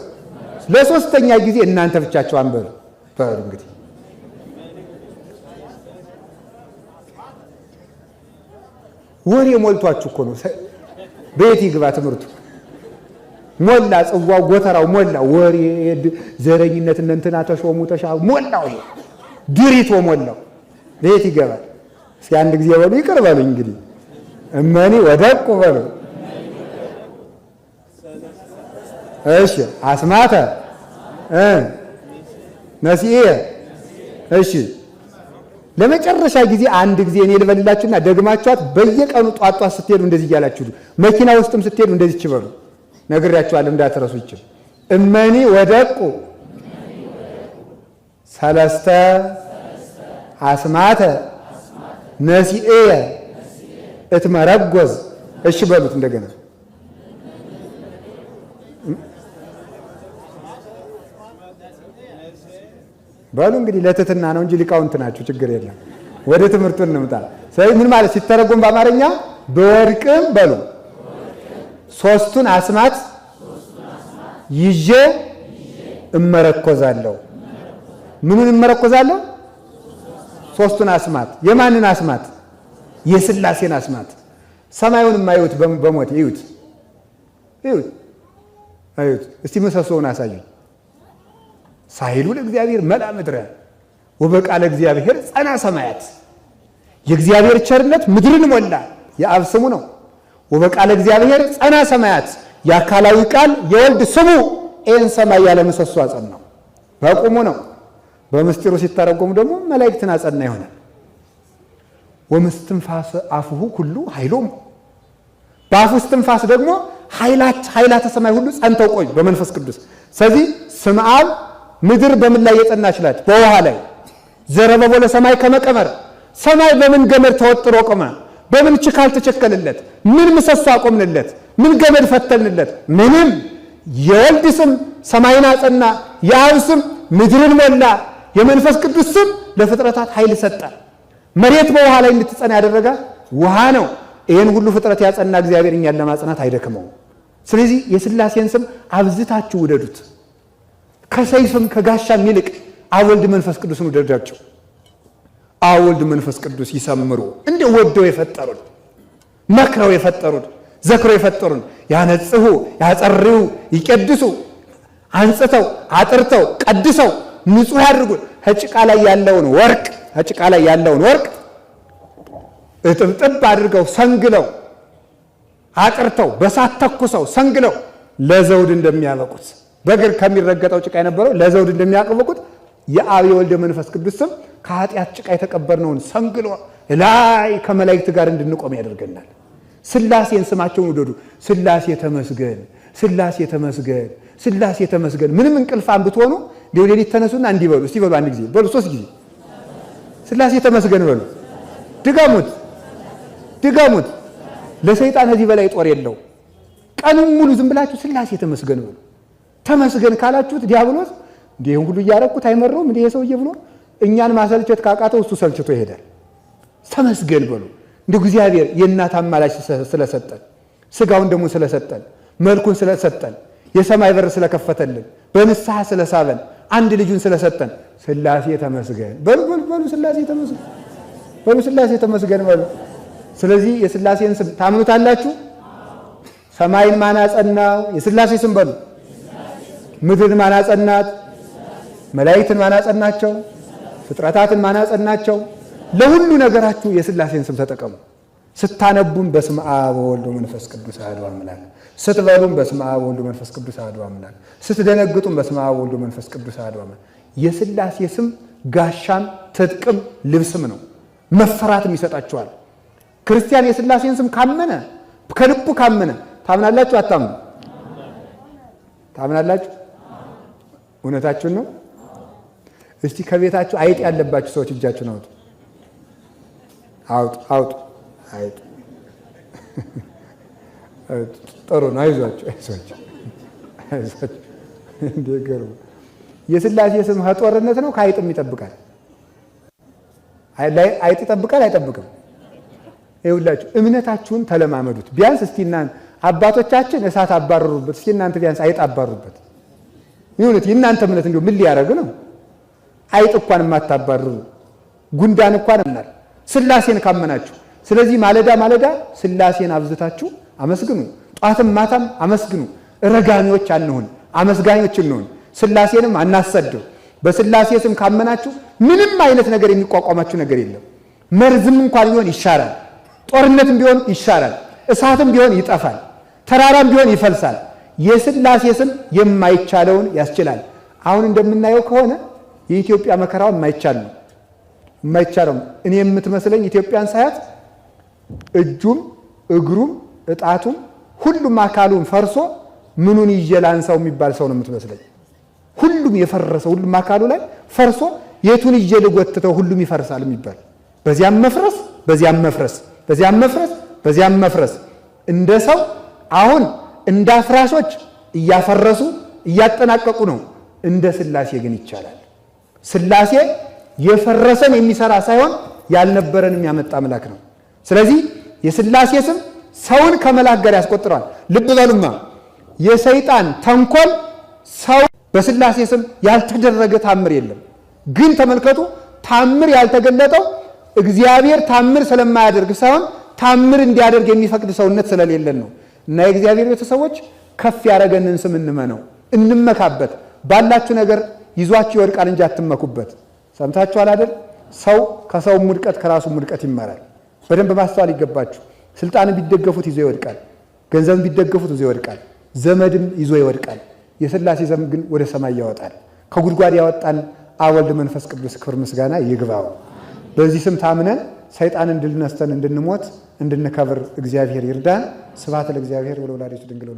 [SPEAKER 1] ለሶስተኛ ጊዜ እናንተ ብቻችሁ አንበሉ። በሉ እንግዲህ ወሬ ሞልቷችሁ እኮ ነው። ቤት ይግባ ትምህርቱ። ሞላ ጽዋው ጎተራው ሞላ። ወሬ ዘረኝነት እንትና ተሾሙ ተሻው ሞላው። ይሄ ድሪቶ ሞላው። ቤት ይገባል። እስኪ አንድ ጊዜ በሉ ይቅር በሉኝ እንግዲህ እመኒ ወደቁ በሉ። እሺ አስማተ ነሲኤ። እሺ ለመጨረሻ ጊዜ አንድ ጊዜ እኔ ልበልላችሁና ደግማችኋት በየቀኑ ጧጧ ስትሄዱ እንደዚህ እያላችሁ መኪና ውስጥም ስትሄዱ እንደዚህ ይችበሉ። ነግሬያችኋለሁ እንዳትረሱ። ይችል እመኒ ወደቁ ሰለስተ አስማተ ነሲኤ እትመረጎዝ። እሺ በሉት እንደገና። በሉ እንግዲህ ለትትና ነው እንጂ ሊቃውንት ናችሁ፣ ችግር የለም። ወደ ትምህርቱ እንምጣ። ስለዚህ ምን ማለት ሲተረጎም በአማርኛ በወርቅም በሉ ሦስቱን አስማት ይዤ እመረኮዛለሁ። ምኑን እመረኮዛለሁ? ሦስቱን አስማት። የማንን አስማት? የሥላሴን አስማት። ሰማዩን የማዩት በሞት ይዩት፣ ይዩት፣ አዩት። እስቲ ምሰሶውን አሳዩኝ። ሳይሉ ለእግዚአብሔር መላ ምድረ ወበቃለ እግዚአብሔር ጸና ሰማያት። የእግዚአብሔር ቸርነት ምድርን ሞላ። የአብ ስሙ ነው። ወበቃለ እግዚአብሔር ጸና ሰማያት። የአካላዊ ቃል የወልድ ስሙ ይህን ሰማይ ያለ ምሰሶ አጸናው። በቁሙ ነው። በምስጢሩ ሲተረጎሙ ደግሞ መላእክትን አጸና ይሆናል። ወምስትንፋስ አፉሁ ሁሉ ኃይሎም በአፉ እስትንፋስ ደግሞ ኃይላተ ሰማይ ሁሉ ጸንተው ቆዩ በመንፈስ ቅዱስ። ስለዚህ ስመ አብ ምድር በምን ላይ የጸናች ናት? በውሃ ላይ። ዘረበቦ ለሰማይ ከመቀመር ሰማይ በምን ገመድ ተወጥሮ ቆመ? በምን ችካል ተቸከለለት? ምን ምሰሶ አቆምንለት? ምን ገመድ ፈተልንለት? ምንም። የወልድ ስም ሰማይን አጸና፣ የአብ ስም ምድርን ሞላ፣ የመንፈስ ቅዱስ ስም ለፍጥረታት ኃይል ሰጠ። መሬት በውሃ ላይ እንድትጸና ያደረጋ ውሃ ነው። ይህን ሁሉ ፍጥረት ያጸና እግዚአብሔር እኛን ለማጽናት አይደክመውም። ስለዚህ የሥላሴን ስም አብዝታችሁ ውደዱት። ከሰይፍም ከጋሻም ይልቅ አብ ወልድ መንፈስ ቅዱስን ውደዳቸው። አብ ወልድ መንፈስ ቅዱስ ይሰምሩ እንደ ወደው የፈጠሩን መክረው የፈጠሩን ዘክረው የፈጠሩን ያነጽሁ ያጸርዩ ይቀድሱ አንጽተው አጥርተው ቀድሰው ንጹህ ያድርጉን። ከጭቃ ላይ ያለውን ወርቅ እጥብጥብ አድርገው ሰንግለው አጥርተው በሳት ተኩሰው ሰንግለው ለዘውድ እንደሚያበቁት በእግር ከሚረገጠው ጭቃ የነበረው ለዘውድ እንደሚያቀበቁት የአብ የወልድ መንፈስ ቅዱስ ስም ከኃጢአት ጭቃ የተቀበርነውን ሰንግሎ ላይ ከመላእክት ጋር እንድንቆም ያደርገናል። ሥላሴን ስማቸውን ውደዱ። ሥላሴ ተመስገን፣ ሥላሴ ተመስገን፣ ሥላሴ ተመስገን። ምንም እንቅልፋን ብትሆኑ ሌሊት ተነሱና እንዲህ በሉ። እስቲ በሉ፣ አንድ ጊዜ በሉ፣ 3 ጊዜ ሥላሴ ተመስገን በሉ። ድገሙት። ለሰይጣን ከዚህ በላይ ጦር የለው። ቀኑን ሙሉ ዝም ብላችሁ ሥላሴ ተመስገን በሉ። ተመስገን ካላችሁት ዲያብሎስ እንዲህን ሁሉ እያረኩት አይመረውም እንዲህ ሰውዬ ብሎ እኛን ማሰልቸት ካቃተው እሱ ሰልችቶ ይሄዳል። ተመስገን በሉ። እንደ እግዚአብሔር የእናት አማላጅ ስለሰጠን፣ ስጋውን ደግሞ ስለሰጠን፣ መልኩን ስለሰጠን፣ የሰማይ በር ስለከፈተልን፣ በንስሐ ስለሳበን፣ አንድ ልጁን ስለሰጠን ሥላሴ ተመስገን በሉ። ሥላሴ ተመስገን በሉ። ሥላሴ ተመስገን በሉ። ስለዚህ የሥላሴን ስም ታምኑታላችሁ? ሰማይን ማን አጸናው? የሥላሴ ስም በሉ። ምድርን ማን አጸናት? መላእክትን ማን አጸናቸው? ፍጥረታትን ማን አጸናቸው? ለሁሉ ነገራችሁ የሥላሴን ስም ተጠቀሙ። ስታነቡም በስመ አብ ወወልድ ወመንፈስ ቅዱስ አሐዱ አምላክ፣ ስትበሉም በስመ አብ ወወልድ ወመንፈስ ቅዱስ አሐዱ አምላክ፣ ስትደነግጡም በስመ አብ ወወልድ ወመንፈስ ቅዱስ አሐዱ አምላክ። የሥላሴ ስም ጋሻም ትጥቅም ልብስም ነው። መፈራትም ይሰጣችኋል። ክርስቲያን የሥላሴን ስም ካመነ ከልቡ ካመነ ታምናላችሁ? አታምኑ? ታምናላችሁ? እውነታችሁን ነው? እስቲ ከቤታችሁ አይጥ ያለባችሁ ሰዎች እጃችሁን አውጡ። አውጡ። አይጥ ጥሩ ነው። አይዟችሁ። እንደገርሙ የሥላሴ ስም ከጦርነት ነው ከአይጥም ይጠብቃል። አይጥ ይጠብቃል አይጠብቅም? ይኸውላችሁ እምነታችሁን ተለማመዱት። ቢያንስ እስቲ አባቶቻችን እሳት አባረሩበት፣ እስቲ እናንተ ቢያንስ አይጥ አባሩበት። ይሁንት የእናንተ እምነት እንዲሁ ምን ሊያደርግ ነው? አይጥ እንኳን የማታባርሩ ጉንዳን እንኳን እናል ሥላሴን ካመናችሁ። ስለዚህ ማለዳ ሥላሴን አብዝታችሁ አመስግኑ። ጧትም ማታም አመስግኑ። ረጋሚዎች አንሁን፣ አመስጋኞች እንሁን። ሥላሴንም አናሰደው። በሥላሴ ስም ካመናችሁ ምንም አይነት ነገር የሚቋቋማችሁ ነገር የለም። መርዝም እንኳን ቢሆን ይሻራል፣ ጦርነትም ቢሆን ይሻራል፣ እሳትም ቢሆን ይጠፋል፣ ተራራም ቢሆን ይፈልሳል። የሥላሴ ስም የማይቻለውን ያስችላል። አሁን እንደምናየው ከሆነ የኢትዮጵያ መከራው የማይቻለው እኔ የምትመስለኝ ኢትዮጵያን ሳያት እጁም እግሩም እጣቱም ሁሉም አካሉን ፈርሶ ምኑን ይዤ ላንሳው የሚባል ሰው ነው የምትመስለኝ። ሁሉም የፈረሰ ሁሉም አካሉ ላይ ፈርሶ የቱን ይዤ ልጎትተው ሁሉም ይፈርሳል የሚባል በዚያም መፍረስ በዚያም መፍረስ በዚያም መፍረስ በዚያም መፍረስ እንደ ሰው አሁን እንደ አፍራሾች እያፈረሱ እያጠናቀቁ ነው። እንደ ሥላሴ ግን ይቻላል። ሥላሴ የፈረሰን የሚሰራ ሳይሆን ያልነበረን የሚያመጣ አምላክ ነው። ስለዚህ የሥላሴ ስም ሰውን ከመላክ ጋር ያስቆጥረዋል። ልብ በሉማ የሰይጣን ተንኮል ሰው በሥላሴ ስም ያልተደረገ ታምር የለም። ግን ተመልከቱ፣ ታምር ያልተገለጠው እግዚአብሔር ታምር ስለማያደርግ ሳይሆን ታምር እንዲያደርግ የሚፈቅድ ሰውነት ስለሌለን ነው። እና የእግዚአብሔር ቤተሰቦች ከፍ ያደረገንን ስም እንመነው፣ እንመካበት። ባላችሁ ነገር ይዟችሁ ይወድቃል እንጂ አትመኩበት። ሰምታችኋል አይደል? ሰው ከሰው ውድቀት ከራሱ ውድቀት ይማራል። በደንብ ማስተዋል ይገባችሁ። ስልጣንን ቢደገፉት ይዞ ይወድቃል፣ ገንዘብን ቢደገፉት ይዞ ይወድቃል፣ ዘመድም ይዞ ይወድቃል። የሥላሴ ስም ግን ወደ ሰማይ ያወጣል። ከጉድጓድ ያወጣን አብ ወልድ መንፈስ ቅዱስ ክብር ምስጋና ይግባው። በዚህ ስም ታምነን ሰይጣንን ድል ነስተን እንድንሞት እንድንከብር እግዚአብሔር ይርዳን። ስብሐት ለእግዚአብሔር ወለወላዲቱ ድንግል